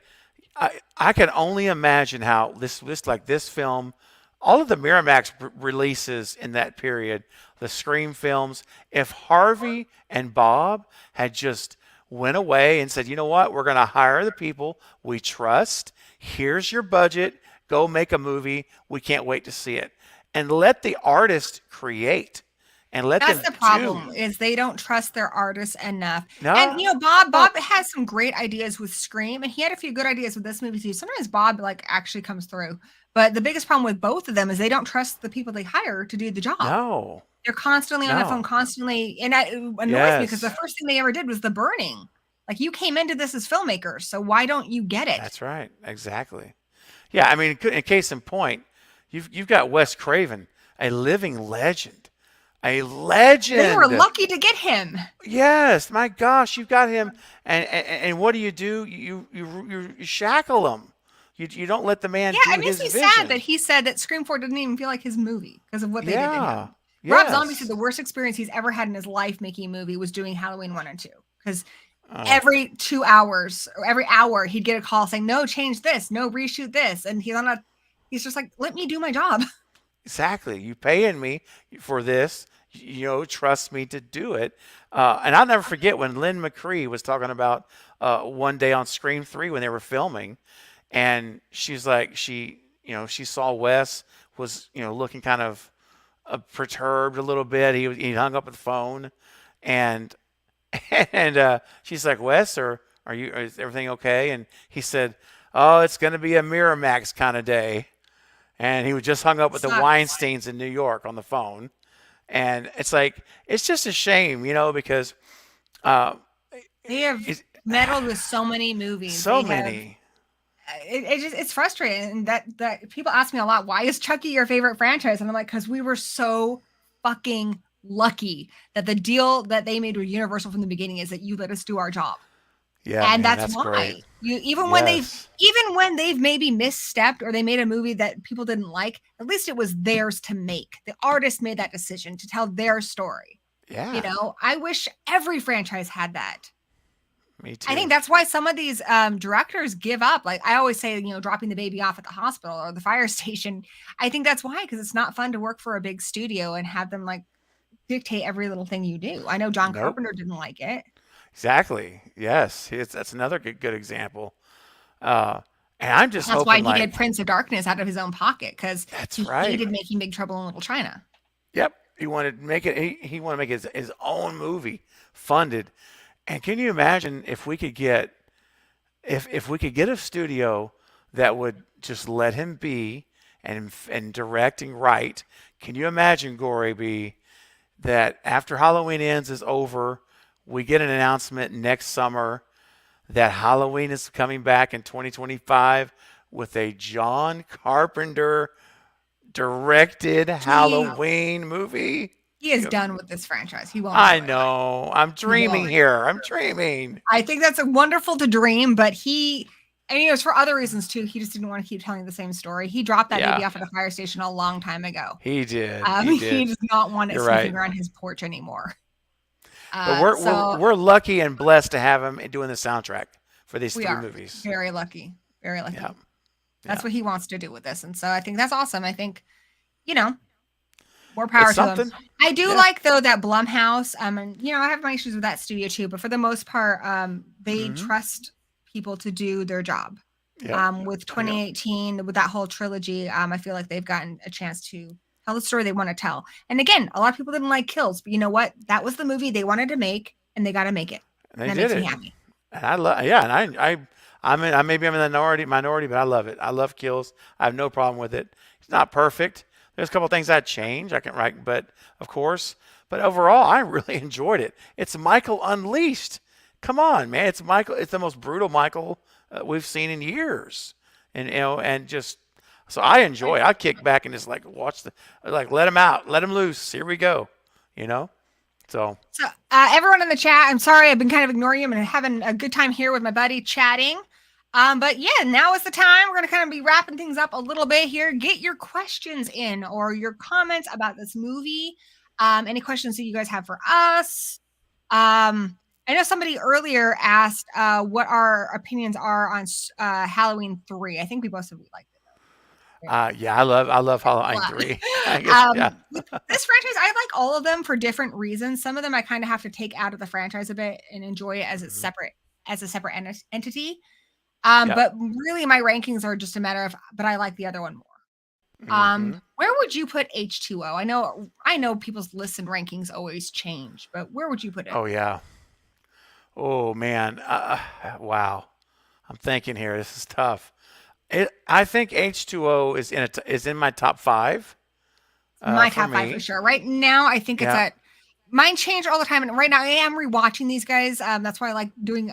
I can only imagine how this film all of the Miramax releases in that period, the Scream films, if Harvey and Bob had just went away and said, you know what, we're going to hire the people we trust. Here's your budget. Go make a movie. We can't wait to see it. And let the artist create and let That's them the do. problem is they don't trust their artists enough. And No, Bob has some great ideas with Scream, and he had a few good ideas with this movie too. Sometimes Bob like actually comes through. But the biggest problem with both of them is they don't trust the people they hire to do the job. no, They're constantly on the phone, no. constantly, and that annoys me because the Yes, first thing they ever did was the burning. Like you came into this as filmmakers, so why don't you get it? that's right. Exactly. Yeah, I mean, in case in point, you've got Wes Craven, a living legend, a They were legend. lucky to get him. Yes, my gosh, you've got him, and what do? You shackle him. You don't let the man Yeah, do it makes his me sad that vision. he said that Scream 4 didn't even feel like his movie because of what they did to Yeah. him. Rob Zombie said Yes. the worst experience he's ever had in his life making a movie was doing Halloween 1 and 2 because Oh, every 2 hours or every hour he'd get a call saying, no, change this, no, reshoot this. And he's just like, let me do my job. exactly. You paying me for this. Trust me to do it. And I'll never forget when Lynn McCree was talking about one day on Scream 3 when they were filming, and she's like, she saw Wes was, looking kind of perturbed a little bit. He hung up the phone, and she's like, Wes, is everything okay? And he said, oh, it's going to be a Miramax kind of day. And he was just hung up with the Sucks. Weinsteins in New York on the phone. And it's like, it's just a shame, because uh, They have it's meddled with so many movies. so They have many. it's frustrating that people ask me a lot, why is Chucky your favorite franchise? And I'm like, because we were so fucking lucky that the deal that they made with Universal from the beginning is that you let us do our job. Yeah, And man, that's that's why great. you Yes, even when they've maybe misstepped or they made a movie that people didn't like, at least it was theirs to make. The artist made that decision to tell their story. yeah, I wish every franchise had that. me I think too. that's why some of these directors give up. Like I always say, dropping the baby off at the hospital or the fire station. I think that's why, because it's not fun to work for a big studio and have them like dictate every little thing you do. I know John Nope, Carpenter didn't like it. exactly. Yes, that's another good example. Uh, and I'm just That's why hoping, he did like, Prince of Darkness out of his own pocket because that's he right. hated making Big Trouble in Little China. Yep, he wanted to make it. He wanted to make his own movie funded. And can you imagine if we could get if we could get a studio that would just let him be and direct and write? Can you imagine, Gory B, that after Halloween Ends is over, we get an announcement next summer that Halloween is coming back in 2025 with a John Carpenter directed He Halloween movie? he is done with this franchise. He won't do I it. know. I'm He dreaming won't. here. I'm dreaming. I think that's a wonderful to dream, but and it's for other reasons too. He just didn't want to keep telling the same story. He dropped that baby Yeah, off at the fire station a long time ago. he did. He He did. does not want it You're sniffing right. around his porch anymore. But we're we're So we're lucky and blessed to have him doing the soundtrack for these we three are movies. very lucky, very Yeah. lucky. Yeah. That's what he wants to do with this, and so I think that's awesome. I think, you know, more It's power to him. something. I do Yeah. like though that Blumhouse, and I have my issues with that studio too, but for the most part, they Hmm. trust people to do their job. Yep. With Yep. 2018, with that whole trilogy, I feel like they've gotten a chance to tell the story they want to tell. And again, a lot of people didn't like Kills, but you know what? That was the movie they wanted to make, and they got to make it. And And they that did makes me it. happy. And I love. Yeah. And I'm in the minority, but I love it. I love Kills. I have no problem with it. It's not perfect. There's a couple things I'd change. I can write, but of course. But overall, I really enjoyed it. It's Michael Unleashed. Come on, man. It's Michael. It's the most brutal Michael we've seen in years. And just so I enjoy it. I kick back and just like watch let him out, let him loose. Here we go. You know. So So, everyone in the chat, I'm sorry, I've been kind of ignoring you and having a good time here with my buddy chatting. But yeah, now is the time. We're going to kind of be wrapping things up a little bit here. Get your questions in or your comments about this movie. Any questions that you guys have for us? I know somebody earlier asked what our opinions are on Halloween 3. I think we both said we liked it. Yeah, I love Halloween Wow. 3. I guess, yeah. With this franchise, I like all of them for different reasons. Some of them I kind of have to take out of the franchise a bit and enjoy it as Mhm. a separate entity. Yep. But really, my rankings are just a matter of, but I like the other one more. Mhm. Where would you put H2O? I know people's listen rankings always change, but where would you put it? Oh, yeah. Oh, man. Wow. I'm thinking here. This is tough. I think H2O is in my top 5 My for top five for me. sure. Right now, I think it's Yeah. at mine change all the time. And right now, I am rewatching these guys. That's why I like doing.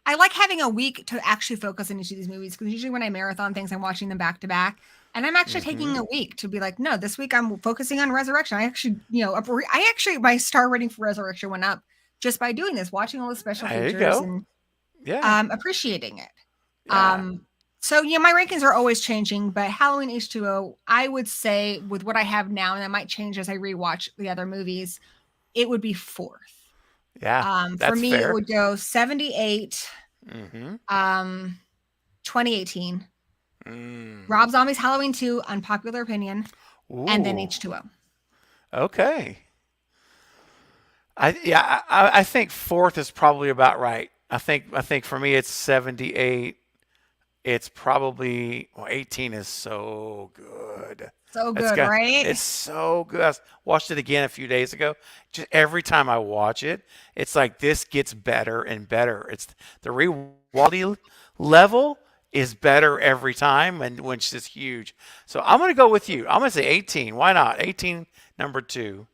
I like having a week to actually focus on each of these movies because usually when I marathon things, I'm watching them back to back. And I'm actually taking Mhm. a week to be like, no, this week I'm focusing on Resurrection. I actually, my star rating for Resurrection went up just by doing this, watching all the special There you features go. and Yeah. appreciating it. Yeah. Um, so yeah, my rankings are always changing, but Halloween H2O, I would say with what I have now, and that might change as I rewatch the other movies, it would be fourth. Yeah. For That's me, it fair. would go 78, Mhm. um, 2018, Mm. Rob Zombie's Halloween 2, unpopular opinion, and then Ooh. H2O. Okay. I think fourth is probably about right. I think for me it's 78. It's probably 18 is so good. So good, right? It's so good. I watched it again a few days ago. Just every time I watch it, it's like this gets better and better. It's the rewatchability level is better every time, and which is huge. So I'm gonna go with you. I'm gonna say 18. Why not? 18, number 2.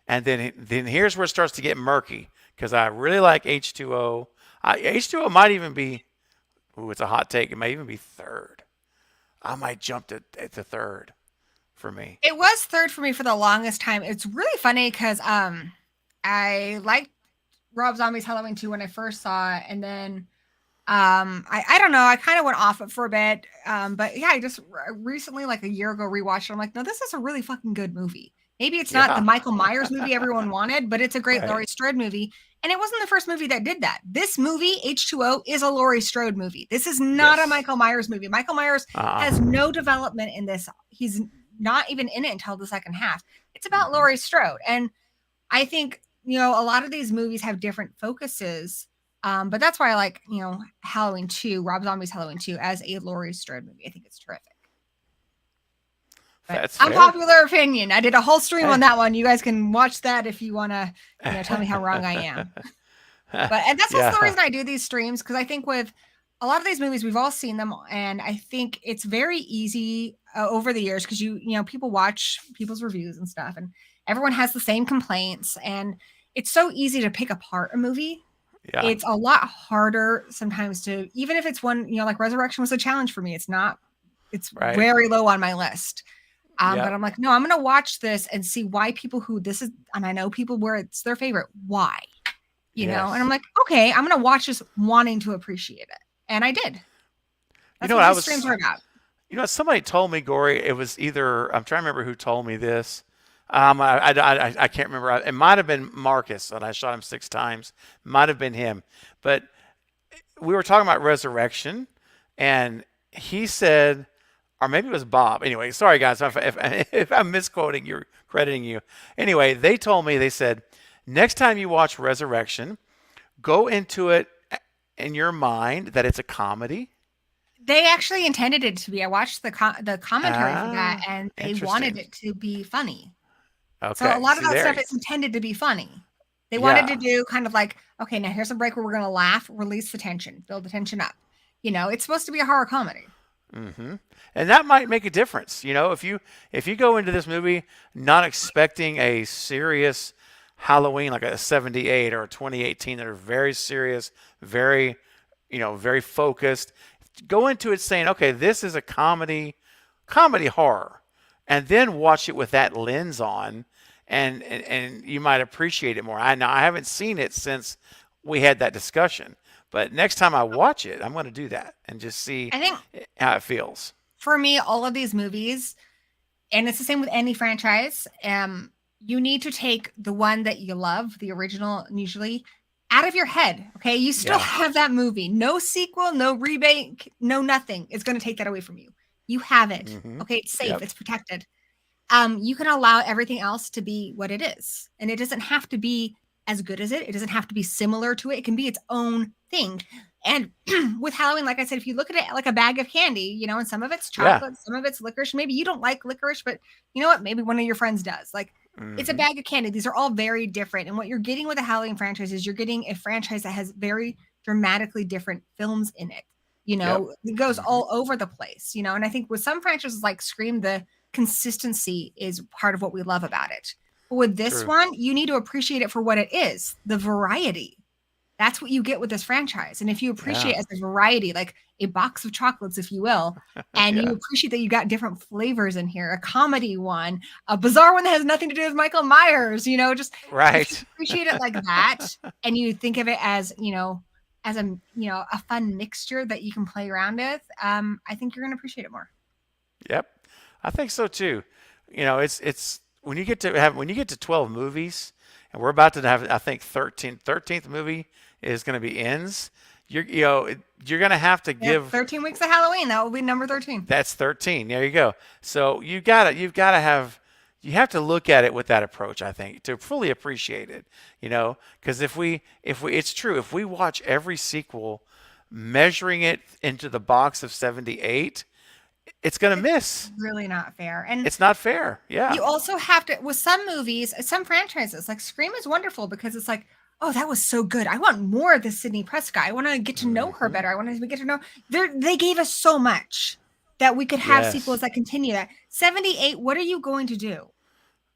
And then here's where it starts to get murky because I really like H2O. H2O might even be, ooh, it's a hot take. It may even be third. I might jump to third for me. It was third for me for the longest time. It's really funny because I liked Rob Zombie's Halloween 2 when I first saw it, and then I don't know, I kind of went off it for a bit. But yeah, I just recently, like a year ago, rewatched it. I'm like, no, this is a really fucking good movie. Maybe it's not the Yeah, Michael Myers movie everyone wanted, but it's a great right. Laurie Strode movie. And it wasn't the first movie that did that. This movie, H2O, is a Laurie Strode movie. This is not a Yes. Michael Myers movie. Michael Myers has Uh-uh. no development in this. He's not even in it until the second half. It's about Hmm. Laurie Strode. And I think, a lot of these movies have different focuses. But that's why I like, Halloween 2, Rob Zombie's Halloween 2 as a Laurie Strode movie. I think it's terrific. But That's fair. unpopular opinion. I did a whole stream on Hey. that one. You guys can watch that if you want to, tell me how wrong I am. And that's also the Yeah. reason I do these streams because I think with a lot of these movies, we've all seen them, and I think it's very easy over the years because people watch people's reviews and stuff, and everyone has the same complaints, and it's so easy to pick apart a movie. Yeah. It's a lot harder sometimes to, even if it's one, like Resurrection was a challenge for me. It's Right. very low on my list. But Yep. I'm like, no, I'm gonna watch this and see why people who this is, and I know people where it's their favorite, why, and I'm Yes. like, okay, I'm gonna watch this wanting to appreciate it. And I did. You That's know what what I these streams was are about. somebody told me, Gory, it was either, I'm trying to remember who told me this. I can't remember. It might have been Marcus, and I shot him 6 times. Might have been him. But we were talking about Resurrection, and he said, or maybe it was Bob. Anyway, sorry, guys, if I'm misquoting you, crediting you. Anyway, they told me, they said, next time you watch Resurrection, go into it in your mind that it's a comedy. They actually intended it to be. I watched the commentary for that, Ah, and they wanted interesting. it to be funny. So a Okay, lot of see that there. stuff is intended to be funny. They wanted to Yeah. do kind of like, okay, now here's a break where we're gonna laugh, release the tension, build the tension up. It's supposed to be a horror comedy. Hmm. And that might make a difference. If you go into this movie not expecting a serious Halloween like a 78 or a 2018 that are very serious, very, very focused, go into it saying, okay, this is a comedy horror, and then watch it with that lens on, and you might appreciate it more. I haven't seen it since we had that discussion, but next time I watch it, I'm going to do that and just see I think how it feels. for me, all of these movies, and it's the same with any franchise, you need to take the one that you love, the original, usually, out of your head. Okay. You still Yeah. have that movie. No sequel, no remake, no nothing. It's going to take that away from you. You have it. Mm-hmm. Okay, it's safe. Yep. It's protected. You can allow everything else to be what it is. And it doesn't have to be as good as it. It doesn't have to be similar to it. It can be its own thing. And with Halloween, like I said, if you look at it like a bag of candy, you know, and some of it's Yeah. chocolate, some of it's licorice. Maybe you don't like licorice, but you know what? Maybe one of your friends does. Like it's a Mm-hmm. bag of candy. These are all very different. And what you're getting with a Halloween franchise is you're getting a franchise that has very dramatically different films in it. You know, Yep. it goes Mm-hmm. all over the place, you know, and I think with some franchises like Scream, the consistency is part of what we love about it. But with this True. one, you need to appreciate it for what it is, the variety. That's what you get with this franchise. And if you appreciate Yeah. it as a variety, like a box of chocolates, if you will, and you Yeah. appreciate that you got different flavors in here, a comedy one, a bizarre one that has nothing to do with Michael Myers, you know, just if you Right. appreciate it like that and you think of it as, you know, as a, you know, a fun mixture that you can play around with, I think you're going to appreciate it more. Yep. I think so too. You know, it's when you get to 12 movies, and we're about to have, I think, 13th movie is going to be Ends. You're going to have to Yeah, give 13 weeks of Halloween. That will be number 13. that's 13. There you go. So you have to look at it with that approach, I think, to fully appreciate it, you know, because it's true. If we watch every sequel measuring it into the box of 78, it's going to miss. Really not fair. And It's not fair. Yeah. you also have to, with some movies, some franchises, like Scream is wonderful because it's like, oh, that was so good. I want more of this Sydney Prescott. I want to get to know her Mhm. better. I want to get to know. They gave us so much that we could have sequels Yes. that continue that. 78, what are you going to do?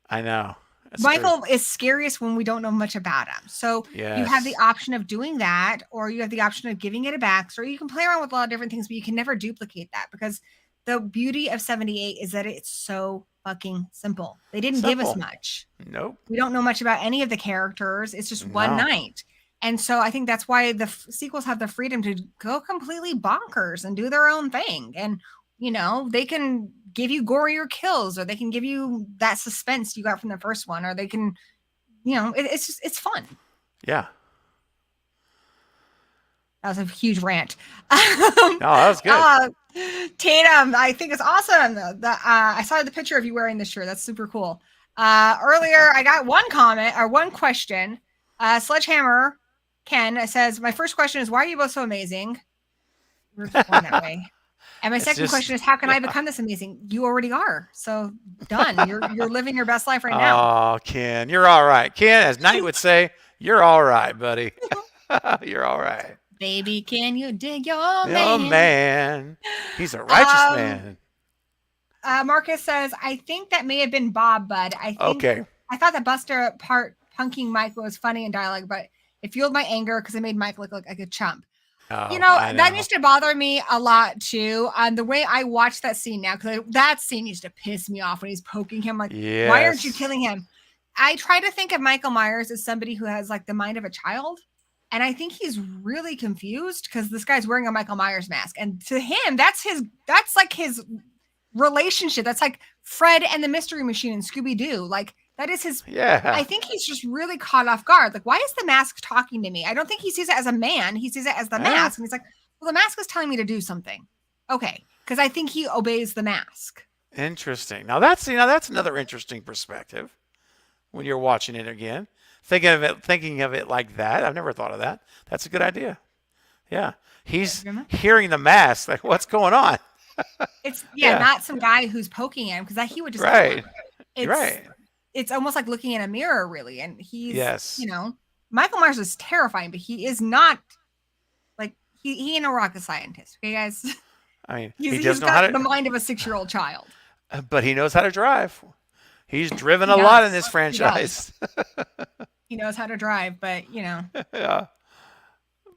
I know. That's true. Michael is scariest when we don't know much about him. So you have the Yes. option of doing that, or you have the option of giving it a backstory. You can play around with a lot of different things, but you can never duplicate that because the beauty of 78 is that it's so fucking simple. They didn't give us Simple. much. Nope. We don't know much about any of the characters. It's just one No. night. And so I think that's why the sequels have the freedom to go completely bonkers and do their own thing. And, you know, they can give you gorier kills, or they can give you that suspense you got from the first one, or they can, you know, it's just, it's fun. Yeah. That was a huge rant. No, that was good. Tatum, I think it's awesome. I saw the picture of you wearing this shirt. That's super cool. Earlier, I got one comment or one question. Sledgehammer Ken says, my first question is, why are you both so amazing? We're just going that way. And my second question is, how can I become this amazing? You already are. So done. You're living your best life right now. Oh, Ken, you're all right. Ken, as Knight would say, you're all right, buddy. You're all right. Baby, can you dig your Oh, man? man. He's a righteous man. Marcus says, I think that may have been Bob, bud. I thought that Buster part punking Mike was funny in dialogue, but it fueled my anger because it made Mike look like a chump. Oh, You know, that used to bother me a lot too. The way I watch that scene now, because that scene used to piss me off when he's poking him. Like, why aren't you killing him? I try to think of Michael Myers as somebody who has like the mind of a child. And I think he's really confused because this guy's wearing a Michael Myers mask. And to him, that's like his relationship. That's like Fred and the Mystery Machine and Scooby-Doo. Like, that is his. Yeah. I think he's just really caught off guard. Like, why is the mask talking to me? I don't think he sees it as a man. He sees it as the mask. And he's like, well, the mask is telling me to do something. Okay. Because I think he obeys the mask. Interesting. Now that's another interesting perspective when you're watching it again. Thinking of it like that. I've never thought of that. That's a good idea. Yeah. He's hearing the mask. Like, what's going on? It's not some guy who's poking him, because he would just right. It's almost like looking in a mirror, really. And he's, you know, Michael Myers is terrifying, but he is not like he ain't a rocket scientist. Okay, guys. I mean, he's got the mind of a 6-year-old child. But he knows how to drive. He's driven a lot in this franchise. He knows how to drive, but you know. Yeah.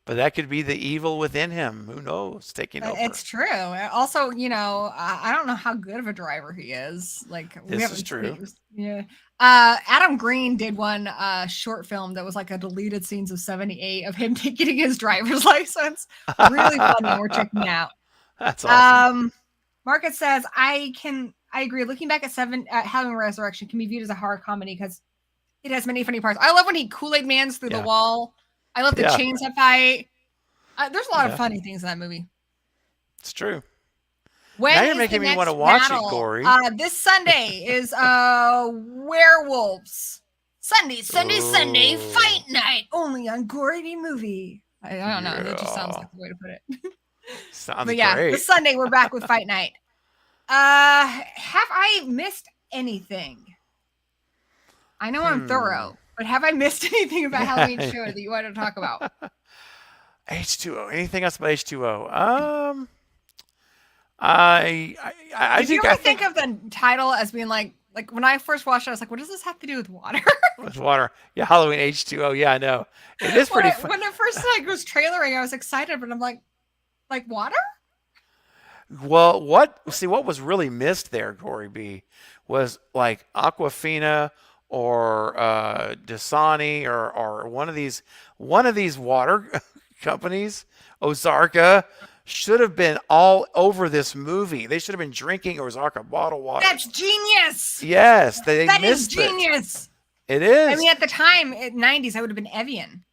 But that could be the evil within him. Who knows? Taking over. It's true. Also, you know, I don't know how good of a driver he is. Like, this is true. Yeah. Adam Green did one short film that was like a deleted scenes of 78 of him getting his driver's license. Really funny. We're checking out. That's awesome. Market says, I agree. Looking back at Halloween Resurrection can be viewed as a horror comedy because it has many funny parts. I love when he Kool-Aid Mans through the wall. I love the chainsaw fight. There's a lot of funny things in that movie. It's true. When Now you're is the making me want to next watch it, battle? Gory. This Sunday is werewolves. Sunday, Ooh. fight night only on Gory Movie. I don't know. That just sounds Yeah. like the way to put it. Sounds But yeah, this great. Sunday we're back with fight night. Have I missed anything? I know I'm thorough, but have I missed anything about Halloween show that you want to talk about? H2O. Anything else about H2O? I Did you think ever think of the title as being like when I first watched it, I was like, what does this have to do with water? with water. Yeah, Halloween H2O. Yeah, I know. It is pretty fun. When it first was trailering, I was excited, but I'm like water? Well, what was really missed there, Gory B, was like Aquafina or Dasani or one of these water companies, Ozarka, should have been all over this movie. They should have been drinking Ozarka bottled water. That's genius. Yes, they That is missed genius. It is. I mean, at the time, in '90s, I would have been Evian.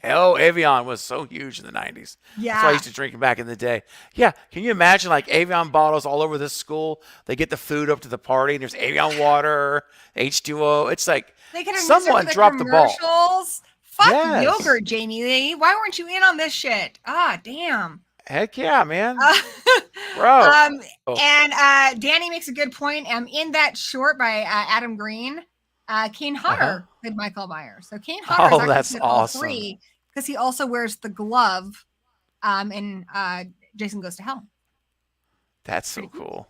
Oh, Evian was so huge in the 90s. Yeah. That's why I used to drink it back in the day. Yeah. Can you imagine like Evian bottles all over this school? They get the food up to the party and there's Evian water, H2O. It's like they could have someone dropped the ball. Fuck Yes. yogurt, Jamie Lee. Why weren't you in on this shit? Ah, damn. Heck yeah, man. Bro. And Danny makes a good point. In that short by Adam Green, Kane Hodder did Michael Myers. So Kane Hodder that's awesome. All three because he also wears the glove in Jason Goes to Hell. That's so cool.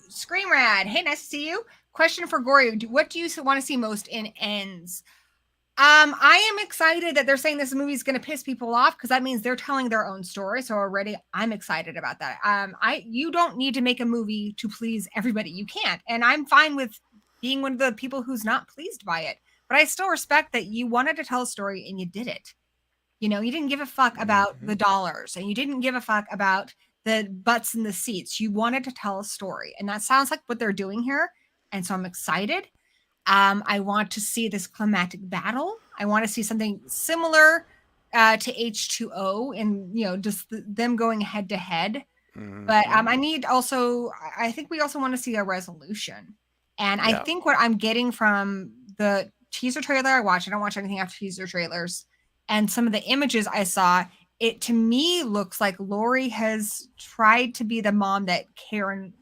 Scream Rad. Hey, nice to see you. Question for Gory. What do you want to see most in Ends? I am excited that they're saying this movie is going to piss people off because that means they're telling their own story. So already I'm excited about that. You don't need to make a movie to please everybody. You can't. And I'm fine with being one of the people who's not pleased by it. But I still respect that you wanted to tell a story and you did it. You know, you didn't give a fuck about the dollars and you didn't give a fuck about the butts in the seats. You wanted to tell a story. And that sounds like what they're doing here. And so I'm excited. I want to see this climatic battle. I want to see something similar to H2O and, just them going head to head. But I think we also want to see a resolution. And I think what I'm getting from the teaser trailer I watched, I don't watch anything after teaser trailers, and some of the images I saw, it to me looks like Laurie has tried to be the mom that Karen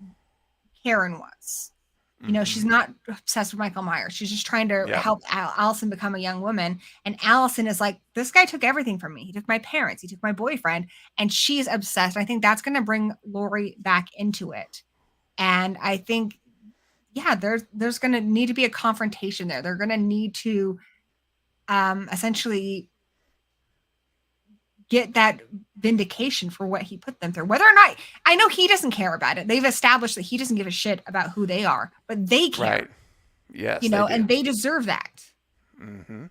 was. She's not obsessed with Michael Myers. She's just trying to help Allison become a young woman. And Allison is like, this guy took everything from me. He took my parents. He took my boyfriend. And she's obsessed. I think that's going to bring Laurie back into it. And I think, there's going to need to be a confrontation there. They're going to need to essentially get that vindication for what he put them through. Whether or not, I know he doesn't care about it. They've established that he doesn't give a shit about who they are, but they care. Right. Yes. And they deserve that. Mm-hmm.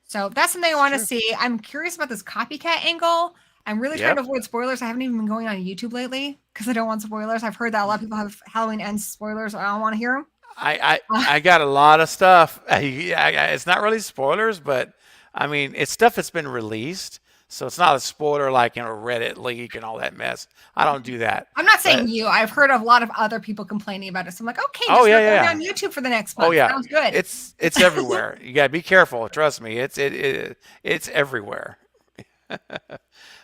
So that's something I want to see. I'm curious about this copycat angle. I'm really trying to avoid spoilers. I haven't even been going on YouTube lately because I don't want spoilers. I've heard that a lot of people have Halloween Ends spoilers. I don't want to hear them. I got a lot of stuff. It's not really spoilers, but I mean, it's stuff that's been released. So it's not a spoiler like in a Reddit leak and all that mess. I don't do that. I'm not saying you. I've heard of a lot of other people complaining about it. So I'm like, okay, just go on YouTube for the next month. Sounds good. It's everywhere. You gotta be careful. Trust me. It's everywhere.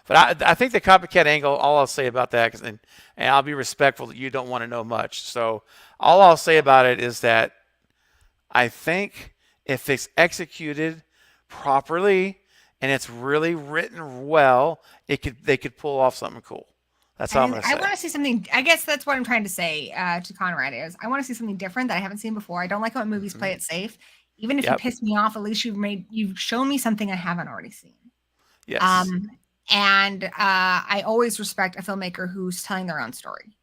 But I think the copycat angle, all I'll say about that, and I'll be respectful that you don't want to know much. So all I'll say about it is that I think if it's executed properly and it's really written well, they could pull off something cool. That's all I'm going to say. I want to see something. I guess that's what I'm trying to say to Conrad is I want to see something different that I haven't seen before. I don't like when movies play it safe. Even if you piss me off, at least you've shown me something I haven't already seen. Yes. And I always respect a filmmaker who's telling their own story.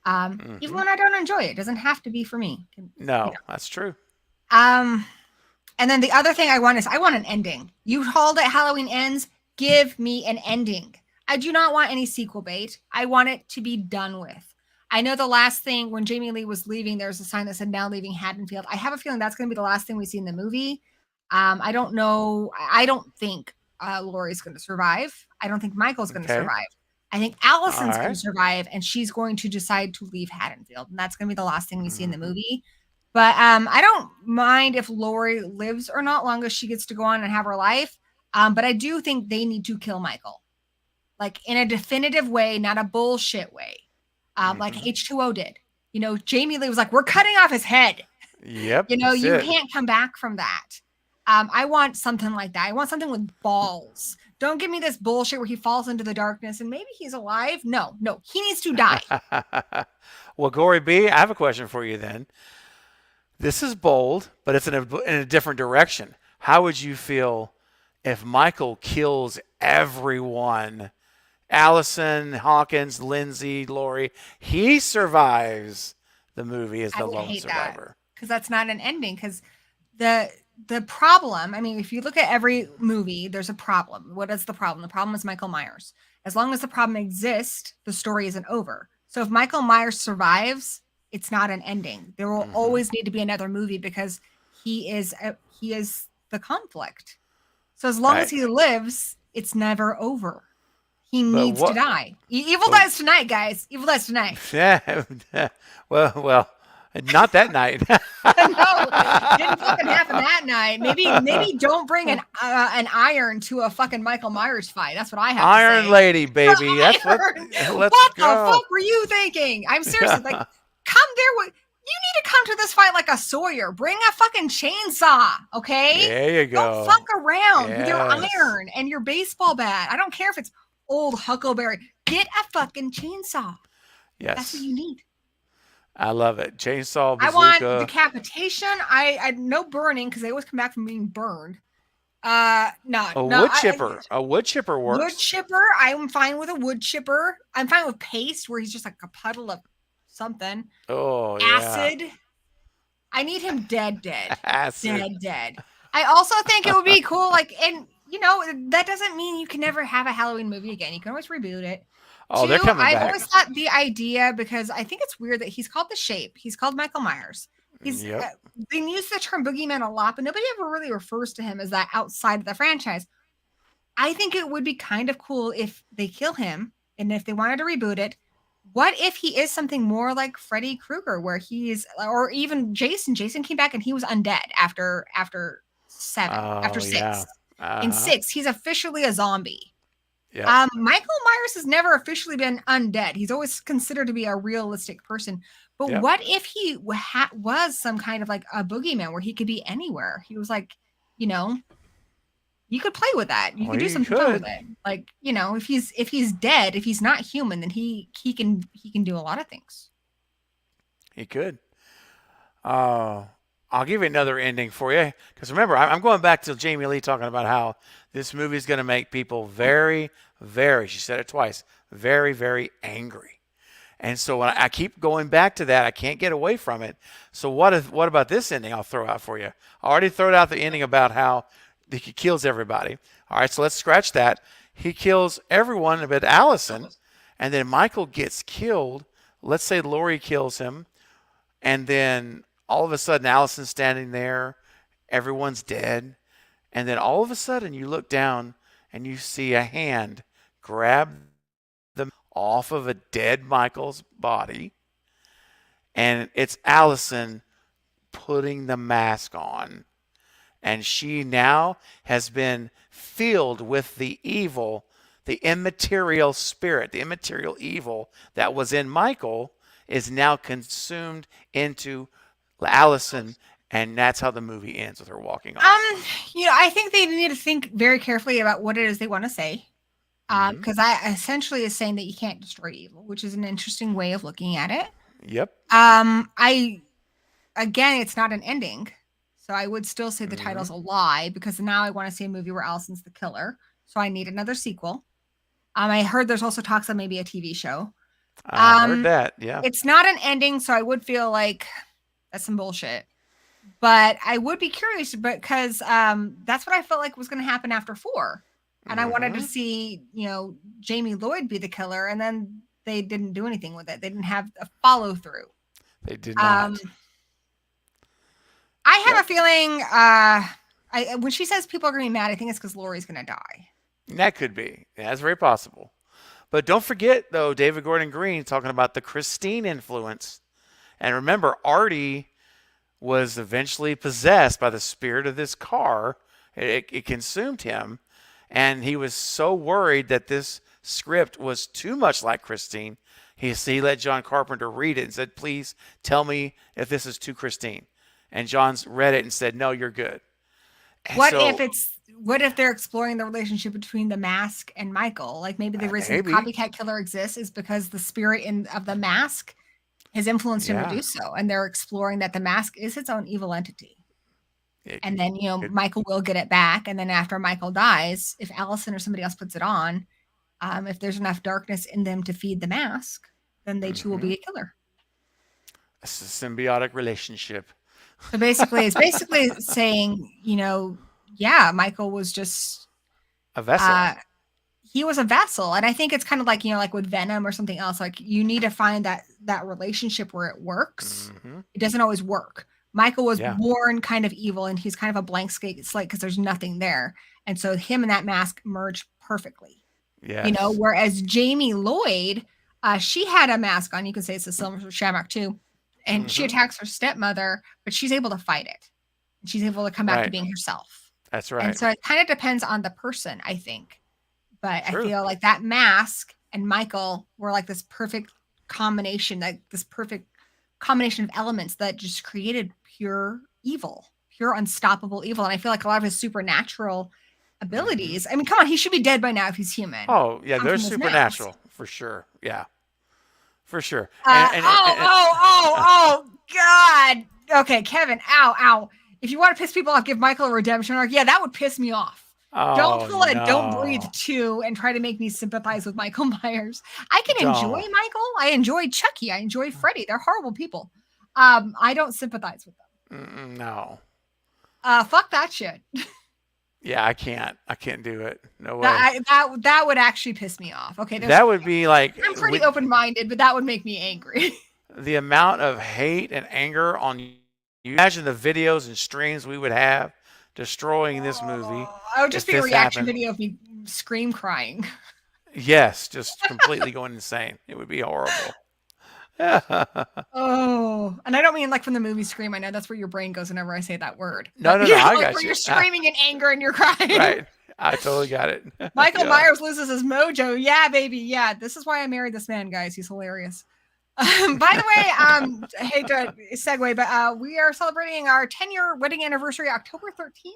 Even when I don't enjoy it. It doesn't have to be for me. That's true. And then the other thing I want an ending. You called it Halloween Ends. Give me an ending. I do not want any sequel bait. I want it to be done with. I know the last thing when Jamie Lee was leaving, there was a sign that said now leaving Haddonfield. I have a feeling that's going to be the last thing we see in the movie. I don't know. I don't think Laurie's going to survive. I don't think Michael's going to survive. I think All Allison's going to right. survive, and she's going to decide to leave Haddonfield, and that's going to be the last thing we see in the Mm-hmm. movie. But I don't mind if Lori lives or not, long as she gets to go on and have her life. But I do think they need to kill Michael, like in a definitive way, not a bullshit way, like Mm-hmm. H2O did. Jamie Lee was like, "We're cutting off his head." Yep, that's You it. can't come back from that. I want something like that. I want something with balls. Don't give me this bullshit where he falls into the darkness and maybe he's alive. No, he needs to die. Well, Gory B, I have a question for you then. This is bold, but it's in a different direction. How would you feel if Michael kills everyone? Allison, Hawkins, Lindsay, Lori. He survives the movie as I the would lone hate that survivor. because that's not an ending. Because the problem, I mean, if you look at every movie, there's a problem. What is the problem? The problem is Michael Myers. As long as the problem exists, the story isn't over. So if Michael Myers survives, it's not an ending. There will Mm-hmm. always need to be another movie because he is the conflict. So as long as Right. he lives, it's never over. He But needs to what? die. Evil But dies tonight, guys. Evil dies tonight. yeah. Well, not that night. No, didn't fucking happen that night. Maybe don't bring an iron to a fucking Michael Myers fight. That's what I have to Iron say. Lady, baby. That's what. Iron. Let's What the go. fuck were you thinking? I'm seriously like, come there with. You need to come to this fight like a Sawyer. Bring a fucking chainsaw, okay? There you Don't go. fuck around with your Yes. iron and your baseball bat. I don't care if it's old Huckleberry. Get a fucking chainsaw. That's what Yes. you need. I love it. Chainsaw, I want bazooka. decapitation. I no burning because they always come back from being burned. No, A no. wood chipper. A wood chipper Wood works. chipper. I'm fine with a wood chipper. I'm fine with paste where he's just like a puddle of something. Oh yeah. Acid. I need him dead. Acid. Dead. I also think it would be cool, like, and that doesn't mean you can never have a Halloween movie again. You can always reboot it. Oh, they're coming I've back. always thought the idea, because I think it's weird that he's called The Shape. He's called Michael Myers. He's Yep. they use the term boogeyman a lot, but nobody ever really refers to him as that outside of the franchise. I think it would be kind of cool if they kill him, and if they wanted to reboot it, what if he is something more like Freddy Krueger, where he's, or even Jason? Jason came back and he was undead after Oh six. yeah. In Uh-huh. 6, he's officially a zombie. Yep. Michael Myers has never officially been undead. He's always considered to be a realistic person. But Yep. what if he was some kind of like a boogeyman where he could be anywhere? He was like, you could play with that. You Well, could do you something fun with could. it. Like, if he's dead, if he's not human, then he can do a lot of things. He could. I'll give you another ending for you. Because remember, I'm going back to Jamie Lee talking about how this movie is going to make people very, very, she said it twice, very, very angry. And so when I keep going back to that, I can't get away from it. So what about this ending I'll throw out for you? I already thrown out the ending about how he kills everybody. All right, so let's scratch that. He kills everyone but Allison, and then Michael gets killed. Let's say Lori kills him, and then all of a sudden Allison's standing there, everyone's dead, and then all of a sudden you look down and you see a hand grab them off of a dead Michael's body, and it's Allison putting the mask on, and she now has been filled with the evil, the immaterial spirit, the immaterial evil that was in Michael is now consumed into Allison, and that's how the movie ends with her walking off. I think they need to think very carefully about what it is they want to say. Because I essentially is saying that you can't destroy evil, which is an interesting way of looking at it. Yep. It's not an ending, so I would still say the title's a lie, because now I want to see a movie where Allison's the killer. So I need another sequel. I heard there's also talks of maybe a TV show. I heard that. Yeah. It's not an ending, so I would feel like that's some bullshit. But I would be curious, because that's what I felt like was going to happen after 4. And I wanted to see, Jamie Lloyd be the killer, and then they didn't do anything with it. They didn't have a follow through. They did not. I have a feeling when she says people are going to be mad, I think it's because Lori's going to die. That could be. Yeah, that's very possible. But don't forget, though, David Gordon Green talking about the Christine influence. And remember, Artie was eventually possessed by the spirit of this car. It consumed him. And he was so worried that this script was too much like Christine. He let John Carpenter read it and said, please tell me if this is too Christine. And John's read it and said, no, you're good. And what if they're exploring the relationship between the mask and Michael? Like maybe the reason the copycat killer exists is because the spirit of the mask has influenced him to do so. And they're exploring that the mask is its own evil entity. And then, Michael will get it back. And then after Michael dies, if Allison or somebody else puts it on, if there's enough darkness in them to feed the mask, then they too will be a killer. It's a symbiotic relationship. So basically, it's saying, Michael was just a vessel. He was a vessel. And I think it's kind of like, like with Venom or something else, like you need to find that relationship where it works. It doesn't always work. Michael was born kind of evil, and he's kind of a blank slate because there's nothing there. And so him and that mask merge perfectly. Yes. Whereas Jamie Lloyd, she had a mask on. You could say it's a Silver Shamrock too. And she attacks her stepmother, but she's able to fight it. She's able to come back to being herself. That's right. And so it kind of depends on the person, I think. But I feel like that mask and Michael were like this perfect combination, of elements that just created pure evil, pure unstoppable evil. And I feel like a lot of his supernatural abilities. I mean, come on, he should be dead by now if he's human. Oh, yeah, they're supernatural for sure. Yeah, for sure. Oh, God. Okay, Kevin, ow. If you want to piss people off, give Michael a redemption arc. Yeah, that would piss me off. Don't pull it. Don't breathe too and try to make me sympathize with Michael Myers. I can enjoy Michael. I enjoy Chucky. I enjoy Freddy. They're horrible people. I don't sympathize with them. No. Fuck that shit. Yeah, I can't do it. No way. That would actually piss me off. Okay. That would be like, I'm pretty open-minded, but that would make me angry. The amount of hate and anger on you. Imagine the videos and streams we would have destroying this movie. I would just be a reaction video of me scream crying. Yes, just completely going insane. It would be horrible. Oh, and I don't mean like from the movie Scream. I know that's where your brain goes whenever I say that word. No, I got where you. You're screaming in anger and you're crying. Right. I totally got it. Michael Myers loses his mojo. Yeah, baby. Yeah. This is why I married this man, guys. He's hilarious. By the way, I hate to segue, but we are celebrating our 10-year wedding anniversary October 13th.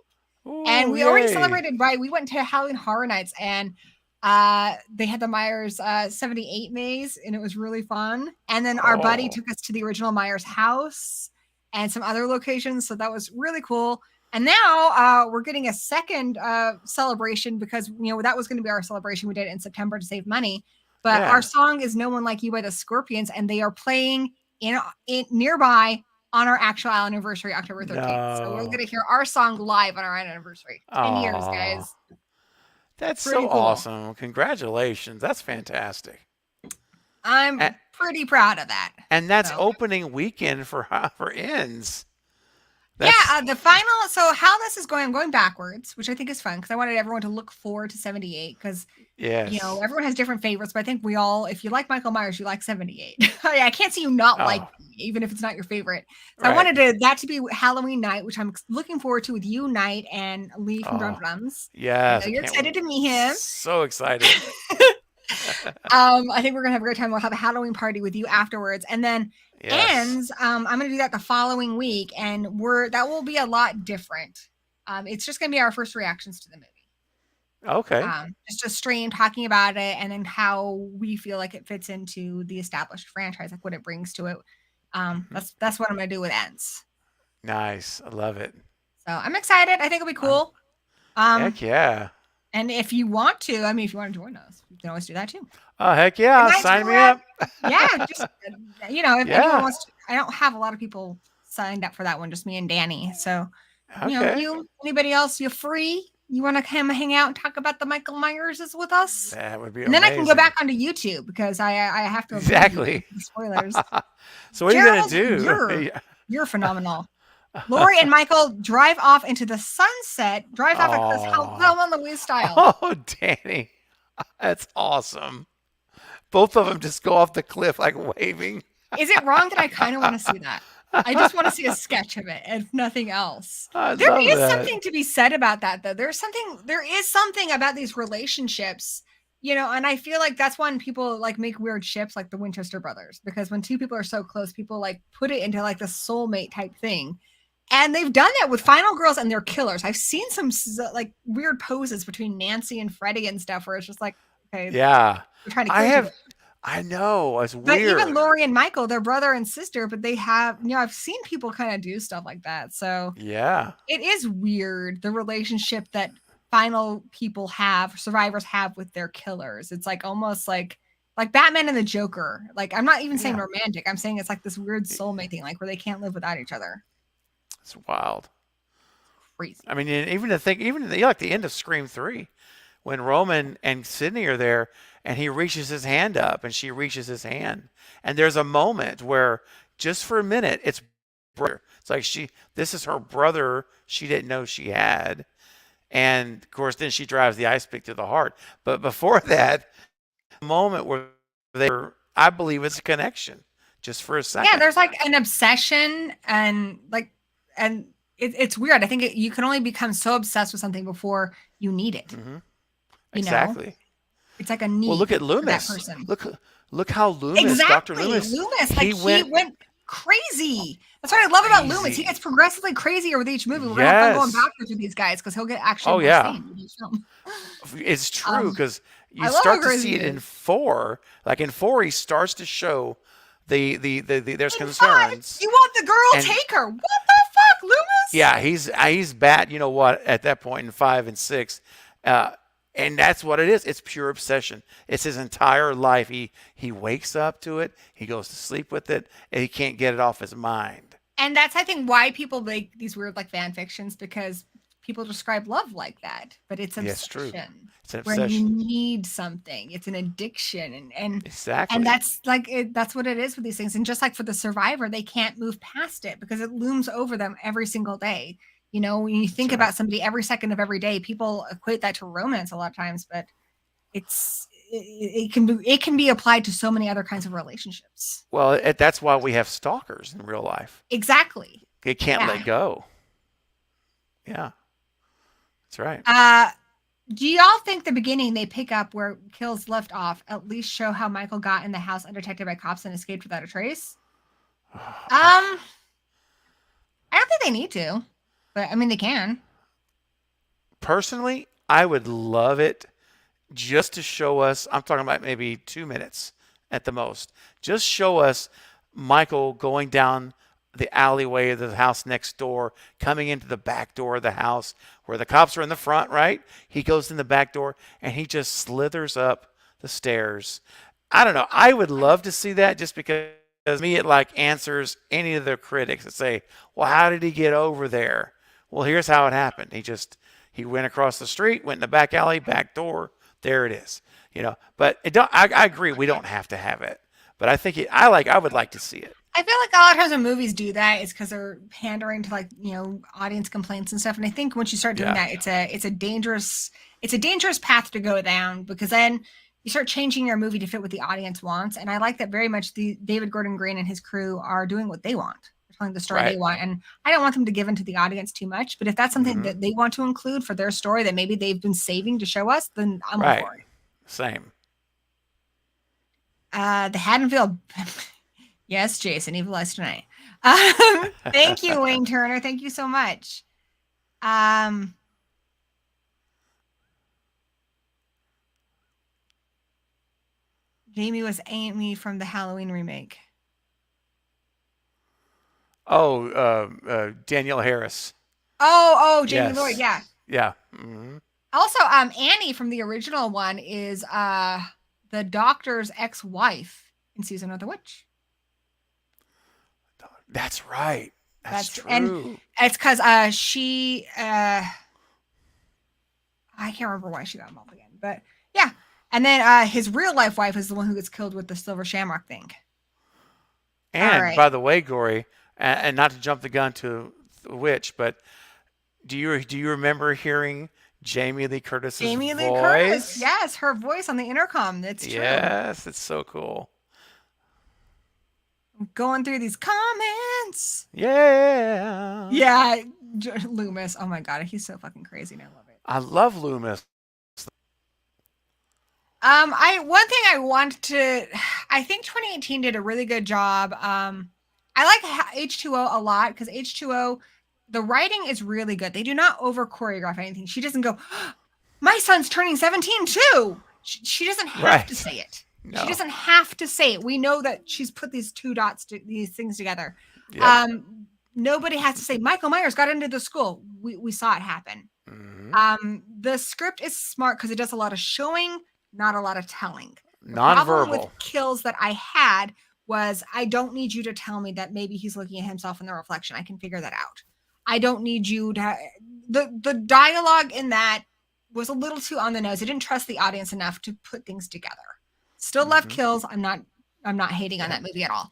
Ooh, and we already celebrated, right? We went to Halloween Horror Nights, and they had the Myers 78 maze, and it was really fun. And then our buddy took us to the original Myers house and some other locations. So that was really cool. And now we're getting a second celebration because, that was going to be our celebration. We did it in September to save money. But our song is No One Like You by the Scorpions, and they are playing in nearby on our actual anniversary, October 13th. No. So we're going to hear our song live on our anniversary. 10 years, guys. That's pretty so cool. Awesome. Congratulations. That's fantastic. I'm pretty proud of that. And that's opening weekend for Ends. The final. So how this is going, I'm going backwards, which I think is fun because I wanted everyone to look forward to 78 because, everyone has different favorites. But I think we all, if you like Michael Myers, you like 78. I can't see you not like me, even if it's not your favorite. So I wanted that to be Halloween night, which I'm looking forward to with you, Knight, and Lee from Drum Drums. Yeah. You're excited to meet him. So excited. I think we're gonna have a great time. We'll have a Halloween party with you afterwards, and then Ends. I'm gonna do that the following week, and that will be a lot different. It's just gonna be our first reactions to the movie. Okay. Just a stream talking about it, and then how we feel like it fits into the established franchise, like what it brings to it. That's what I'm gonna do with Ends. Nice, I love it. So I'm excited. I think it'll be cool. Heck yeah. And if you want to, if you want to join us, you can always do that too. Oh, heck yeah. Sign me up. Yeah. Just, if anyone wants to, I don't have a lot of people signed up for that one, just me and Danny. So, anybody else, you're free. You want to come hang out and talk about the Michael Myers with us? That would be amazing. And then I can go back onto YouTube because I have to. Exactly. Spoilers. So what are you going to do? You're phenomenal. Lori and Michael drive off into the sunset. Drive off like this Thelma and Louise style. Oh, Danny. That's awesome. both of them just go off the cliff like waving. Is it wrong that I kind of want to see that? I just want to see a sketch of it, if nothing else. I There love is that. something to be said about that, though. There is something about these relationships, and I feel like that's when people like make weird ships, like the Winchester brothers, because when two people are so close, people like put it into like the soulmate type thing. And they've done that with Final Girls and their killers. I've seen some like weird poses between Nancy and Freddie and stuff where it's just like, okay, Yeah. we're trying to kill each other. I know. It's But weird. even Lori and Michael, they're brother and sister, but they have, I've seen people kind of do stuff like that. So Yeah. it is weird, the relationship that final people have, survivors have with their killers. It's like almost like Batman and the Joker. Like, I'm not even saying romantic. I'm saying it's like this weird soulmate thing, like where they can't live without each other. It's wild. Crazy. I mean, even to think, like the end of Scream 3, when Roman and Sydney are there, and he reaches his hand up, and she reaches his hand, and there's a moment where, just for a minute, it's brother. It's like this is her brother she didn't know she had, and of course, then she drives the ice pick to the heart. But before that, a moment where I believe it's a connection, just for a second. Yeah, there's like an obsession, and it's weird. I think you can only become so obsessed with something before you need it. Mm-hmm. Exactly. It's like a need. Well, look at Loomis. For that person. Look how Loomis, exactly. Dr. Loomis. He went crazy. That's what I love about Loomis. He gets progressively crazier with each movie. We're gonna have fun going backwards with these guys because he'll get actually more sane with each film. It's true because you start to see it in 4. Like in 4, he starts to show there's in concerns. 5, you want the girl, take her. What the fuck, Loomis? Yeah, he's bad. You know what? At that point in 5 and 6, and that's what it is. It's pure obsession. It's his entire life. He wakes up to it. He goes to sleep with it, and he can't get it off his mind. And that's, I think, why people make these weird like fan fictions, because people describe love like that. But it's obsession. Yes, true. It's an obsession. Where you need something. It's an addiction, and exactly. And that's like that's what it is with these things. And just like for the survivor, they can't move past it because it looms over them every single day. When you think about somebody every second of every day, people equate that to romance a lot of times, but it can be applied to so many other kinds of relationships. Well, that's why we have stalkers in real life. Exactly. They can't let go. Yeah, that's right. Do y'all think the beginning they pick up where kills left off at least show how Michael got in the house undetected by cops and escaped without a trace? I don't think they need to. But, I mean, they can. Personally, I would love it just to show us, I'm talking about maybe 2 minutes at the most, just show us Michael going down the alleyway of the house next door, coming into the back door of the house where the cops are in the front, right? He goes in the back door, and he just slithers up the stairs. I don't know. I would love to see that just because to me it like answers any of the critics that say, well, how did he get over there? Well, here's how it happened. He went across the street, went in the back alley, back door. There it is. But I agree. We don't have to have it, but I think I would like to see it. I feel like a lot of times when movies do that, it's because they're pandering to like audience complaints and stuff. And I think once you start doing that, it's a dangerous path to go down, because then you start changing your movie to fit what the audience wants. And I like that very much. David Gordon Green and his crew are doing what they want. Telling the story they want, and I don't want them to give into the audience too much, but if that's something that they want to include for their story that maybe they've been saving to show us, then I'm all for it. Same. The Haddonfield yes, Jason, Evil Eyes Tonight. Thank you, Wayne Turner, thank you so much. Jamie was Amy from the Halloween remake. Oh, Danielle Harris. Jamie Lloyd, yeah. Yeah. Mm-hmm. Also, Annie from the original one is the doctor's ex-wife in season of The Witch. That's right. That's true. And it's because she I can't remember why she got involved again, but yeah. And then his real life wife is the one who gets killed with the silver shamrock thing. And by the way, Gory, and not to jump the gun to The Witch, but do you remember hearing Jamie Lee Curtis's Jamie Lee Curtis. voice. Yes, her voice on the intercom. That's true. Yes, it's so cool. Going through these comments. Yeah. Yeah, Loomis. Oh my god, he's so fucking crazy and I love it. I love Loomis. I one thing I want to I think 2018 did a really good job. I like H2O a lot because H2O, the writing is really good. They do not over choreograph anything. She doesn't go, my son's turning 17 too. She doesn't have to say it. No. She doesn't have to say it. We know that she's put these two dots, these things together. Yep. Nobody has to say Michael Myers got into the school. We saw it happen. Mm-hmm. The script is smart because it does a lot of showing, not a lot of telling. The Nonverbal. problem with kills that I had was I don't need you to tell me that maybe he's looking at himself in the reflection. I can figure that out. I don't need you to the dialogue in that was a little too on the nose. I didn't trust the audience enough to put things together. Still love kills. I'm not hating on that movie at all.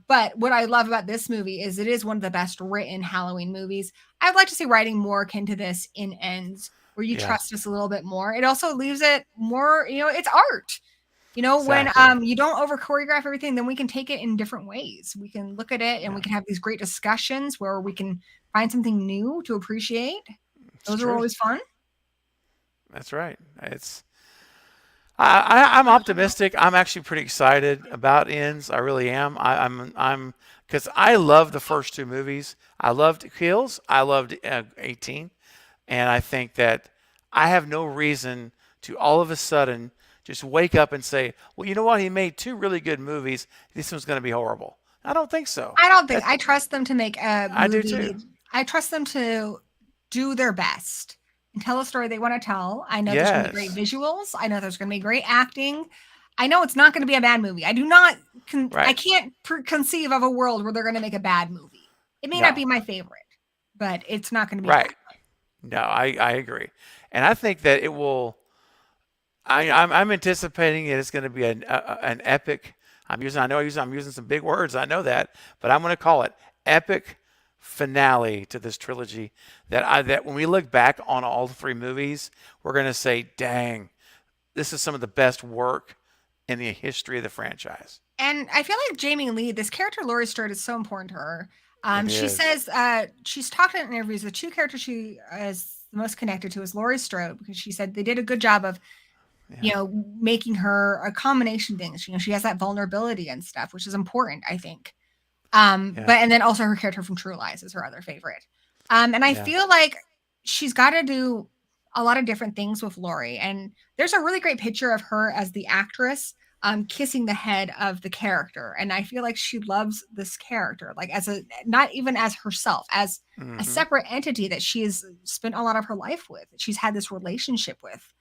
But what I love about this movie is it is one of the best written Halloween movies. I'd like to see writing more akin to this in Ends, where you trust us a little bit more. It also leaves it more, it's art. Exactly. When you don't over choreograph everything, then we can take it in different ways. We can look at it and we can have these great discussions where we can find something new to appreciate. Those are always fun. That's right. I'm optimistic. I'm actually pretty excited about Ends. I really am. I'm because I love the first two movies. I loved Kills. I loved 18, and I think that I have no reason to all of a sudden just wake up and say, well, you know what? He made two really good movies. This one's going to be horrible. I don't think so. I trust them to make a movie. I do too. I trust them to do their best and tell a story they want to tell. I know there's going to be great visuals. I know there's going to be great acting. I know it's not going to be a bad movie. I do not. I can't conceive of a world where they're going to make a bad movie. It may not be my favorite, but it's not going to be right. Bad. No, I agree, and I think that it will. I'm anticipating it's going to be an epic. I'm using some big words. I know that, but I'm going to call it epic finale to this trilogy. That when we look back on all the three movies, we're going to say, "Dang, this is some of the best work in the history of the franchise." And I feel like Jamie Lee, this character Laurie Strode, is so important to her. She says she's talked in interviews. The two characters she is the most connected to is Laurie Strode because she said they did a good job of. Making her a combination things. She has that vulnerability and stuff, which is important, I think. But and then also her character from True Lies is her other favorite. And I feel like she's got to do a lot of different things with Laurie. And there's a really great picture of her as the actress kissing the head of the character. And I feel like she loves this character, like not even as herself, as a separate entity that she has spent a lot of her life with. She's had this relationship with.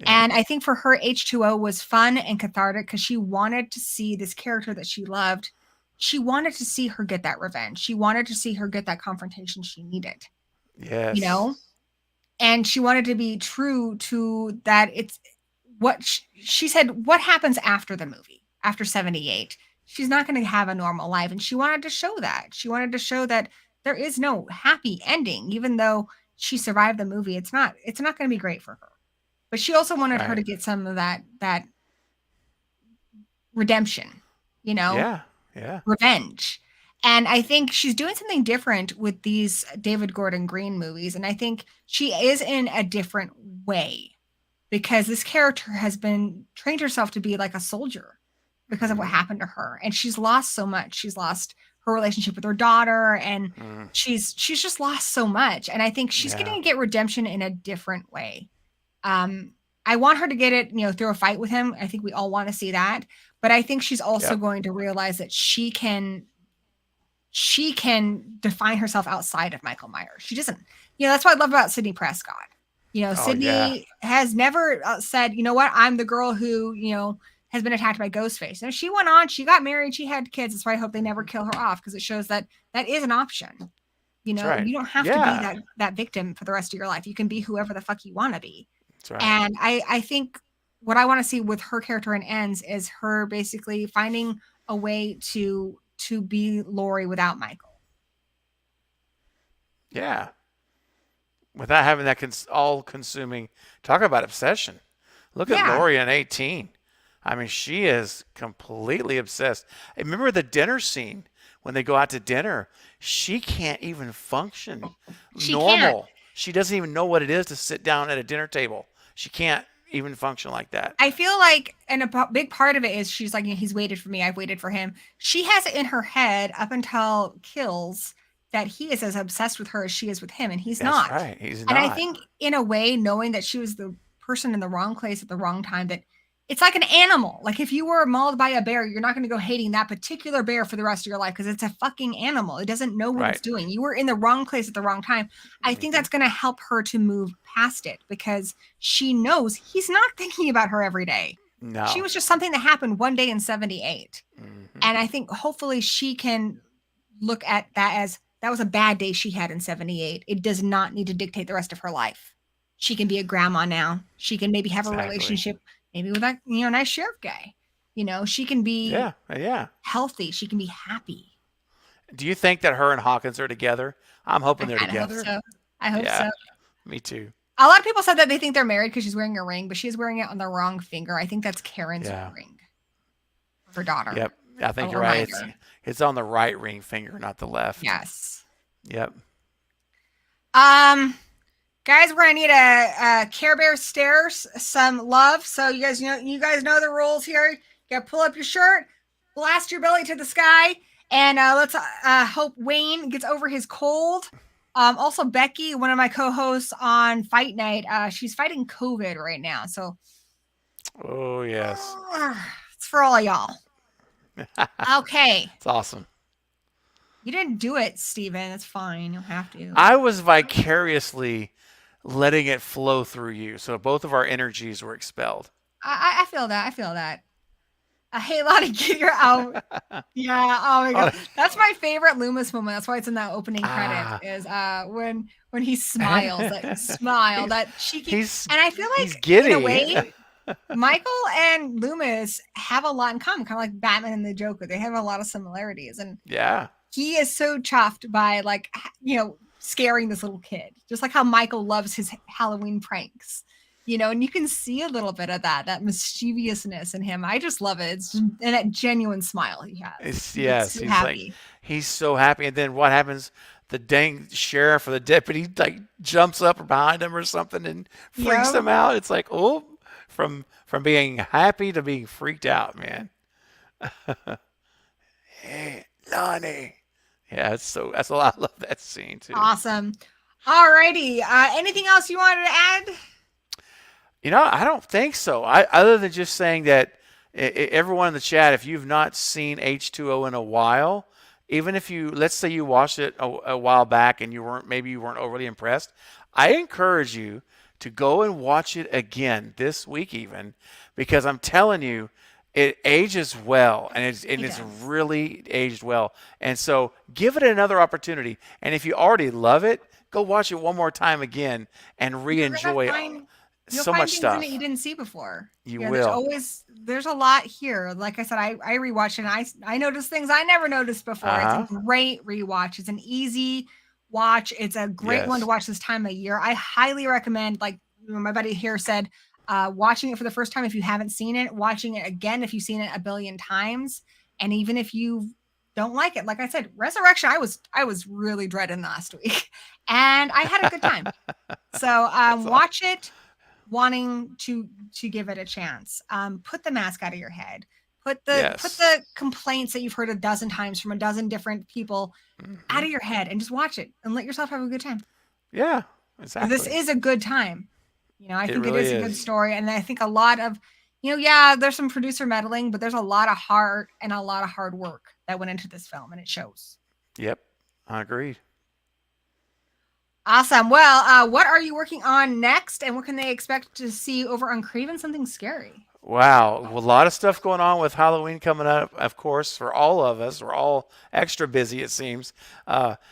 And I think for her, H2O was fun and cathartic because she wanted to see this character that she loved. She wanted to see her get that revenge. She wanted to see her get that confrontation she needed. Yes. And she wanted to be true to that. It's what she said, what happens after the movie, after 78? She's not going to have a normal life. And she wanted to show that. She wanted to show that there is no happy ending, even though she survived the movie. It's not going to be great for her. But she also wanted her to get some of that redemption, revenge. And I think she's doing something different with these David Gordon Green movies. And I think she is in a different way because this character has been trained herself to be like a soldier because of what happened to her. And she's lost so much. She's lost her relationship with her daughter and she's just lost so much. And I think she's going to get redemption in a different way. I want her to get it, through a fight with him. I think we all want to see that. But I think she's also going to realize that she can define herself outside of Michael Myers. She doesn't, that's what I love about Sidney Prescott. Sidney has never said, you know what, I'm the girl who, has been attacked by Ghostface. And she went on, she got married, she had kids. That's why I hope they never kill her off because it shows that is an option. You don't have to be that victim for the rest of your life. You can be whoever the fuck you want to be. Right. And I think what I want to see with her character in Ends is her basically finding a way to be Laurie without Michael. Yeah. without having that all-consuming. Talk about obsession. Look at Yeah. Lori in 18. I mean, she is completely obsessed. I remember the dinner scene when they go out to dinner. She can't even function She can't. normal. She doesn't even know what it is to sit down at a dinner table. She can't even function like that. I feel like, and big part of it is she's like, he's waited for me, I've waited for him. She has it in her head up until Kills that he is as obsessed with her as she is with him, and he's That's not. right. He's And not. I think, in a way, knowing that she was the person in the wrong place at the wrong time, that it's like an animal. Like if you were mauled by a bear, you're not going to go hating that particular bear for the rest of your life because it's a fucking animal. It doesn't know what it's doing. You were in the wrong place at the wrong time. I think that's going to help her to move past it because she knows he's not thinking about her every day. No. She was just something that happened one day in 78. And I think hopefully she can look at that as that was a bad day she had in 78. It does not need to dictate the rest of her life. She can be a grandma now. She can maybe have a relationship maybe with that, nice sheriff guy. She can be healthy. She can be happy. Do you think that her and Hawkins are together? I'm hoping they're together. I hope so. Me too. A lot of people said that they think they're married because she's wearing a ring, but she's wearing it on the wrong finger. I think that's Karen's ring. Her daughter. Yep. I think you're right. It's on the right ring finger, not the left. Yes. Yep. Guys, we're gonna need a Care Bear stairs, some love. So you guys know the rules here. You gotta pull up your shirt, blast your belly to the sky, and let's hope Wayne gets over his cold. Also Becky, one of my co-hosts on Fight Night, she's fighting COVID right now. So oh yes. It's for all of y'all. Okay. It's awesome. You didn't do it, Steven. It's fine. You'll have to. I was vicariously letting it flow through you. So both of our energies were expelled. I feel that. Hey, Lottie, get your out. Yeah. Oh my god. That's my favorite Loomis moment. That's why it's in that opening credit. Is when he smiles, that smile, that cheeky. And I feel like he's giddy. In a way, Michael and Loomis have a lot in common, kind of like Batman and the Joker. They have a lot of similarities, and he is so chuffed by scaring this little kid, just like how Michael loves his Halloween pranks. And you can see a little bit of that mischievousness in him. I just love it. It's just, and that genuine smile he has. He's happy. He's so happy. And then what happens? The dang sheriff or the deputy jumps up behind him or something and freaks him out. It's like, from being happy to being freaked out, man. Hey, Lonnie. Yeah, that's a lot. I love that scene too. Awesome. Alrighty. Anything else you wanted to add? I don't think so. Other than just saying that everyone in the chat, if you've not seen H2O in a while, even if let's say you watched it a while back and you weren't overly impressed, I encourage you to go and watch it again this week even, because I'm telling you, it ages well, and it's really aged well. And so give it another opportunity. And if you already love it, go watch it one more time again and re-enjoy it. So much stuff that you didn't see before. You will. There's a lot here. Like I said, I rewatched and I noticed things I never noticed before. It's a great rewatch. It's an easy watch. It's a great one to watch this time of year. I highly recommend, like my buddy here said, watching it for the first time if you haven't seen it, watching it again if you've seen it a billion times, and even if you don't like it, like I said, Resurrection, I was really dreading last week, and I had a good time. So watch it, wanting to give it a chance. Put the mask out of your head. Put the complaints that you've heard a dozen times from a dozen different people out of your head, and just watch it and let yourself have a good time. Yeah, exactly. This is a good time. I think it is a good story. And I think a lot of, there's some producer meddling, but there's a lot of heart and a lot of hard work that went into this film, and it shows. Yep, I agree. Awesome. Well, what are you working on next, and what can they expect to see over on Craven Something Scary? Wow, a lot of stuff going on with Halloween coming up, of course, for all of us. We're all extra busy, it seems.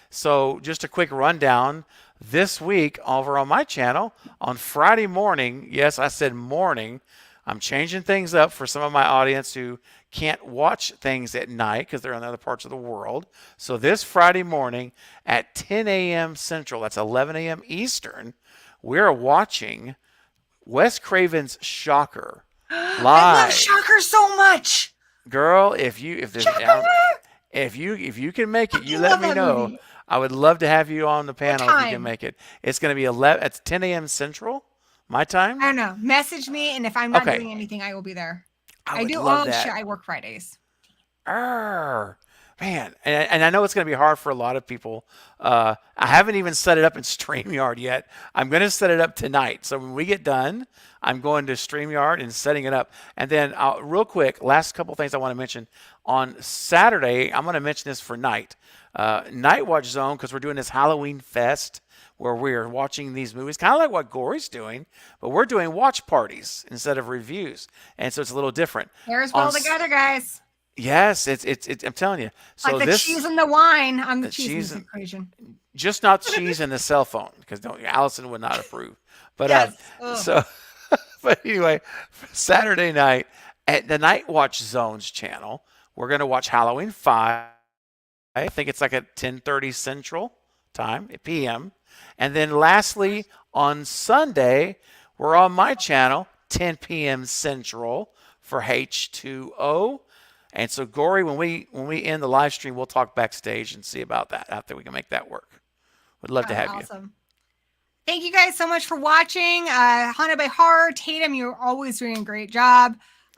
So just a quick rundown. This week, over on my channel, on Friday morning, yes, I said morning, I'm changing things up for some of my audience who can't watch things at night because they're in other parts of the world. So this Friday morning at 10 a.m. Central, that's 11 a.m. Eastern, we're watching Wes Craven's Shocker I love live. Shocker so much. Girl, if there's Shocker! if you can make it, you I let love me that know. movie. I would love to have you on the panel if you can time? make it. It's going to be 11. It's 10 a.m. Central, my time. I don't know. Message me, and if I'm not Okay. doing anything, I will be there. I I would do. love Oh that. shit! I work Fridays. Man, and I know it's going to be hard for a lot of people. I haven't even set it up in StreamYard yet. I'm going to set it up tonight. So when we get done, I'm going to StreamYard and setting it up. And then real quick, last couple things I want to mention. On Saturday, I'm going to mention this for Night Watch Zone, because we're doing this Halloween Fest where we're watching these movies, kind of like what Gory's doing, but we're doing watch parties instead of reviews. And so it's a little different. There's well together, guys. Yes, it's I'm telling you. So Like the cheese and the wine. I'm the cheese in the equation. Just not cheese and the cell phone, because Allison would not approve. But Yes. but anyway, Saturday night at the Night Watch Zones channel, we're going to watch Halloween 5. I think it's like at 10:30 Central time, p.m. And then lastly, on Sunday, we're on my channel, 10 p.m. Central for H20. And so, Gory, when we end the live stream, we'll talk backstage and see about that. I think we can make that work. Would love to have you. Awesome. Thank you guys so much for watching. Haunted by Horror, Tatum, you're always doing a great job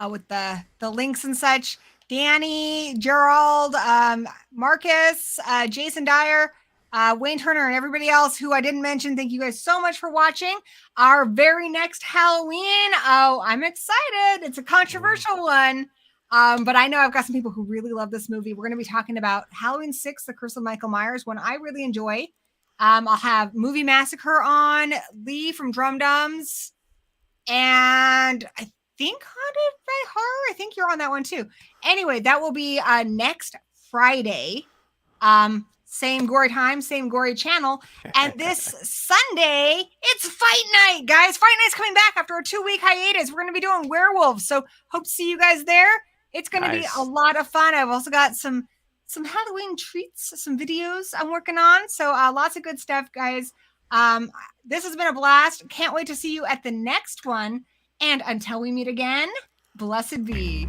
with the links and such. Danny, Gerald, Marcus, Jason Dyer, Wayne Turner, and everybody else who I didn't mention. Thank you guys so much for watching. Our very next Halloween. Oh, I'm excited. It's a controversial one. But I know I've got some people who really love this movie. We're going to be talking about Halloween 6, The Curse of Michael Myers, one I really enjoy. I'll have Movie Massacre on, Lee from Drum Dums, and I think Haunted by Horror. I think you're on that one too. Anyway, that will be next Friday. Same gory time, same gory channel. And this Sunday, it's Fight Night, guys. Fight Night's coming back after a 2-week hiatus. We're going to be doing werewolves. So hope to see you guys there. It's going to be a lot of fun. I've also got some Halloween treats, some videos I'm working on. So lots of good stuff, guys. This has been a blast. Can't wait to see you at the next one. And until we meet again, blessed be.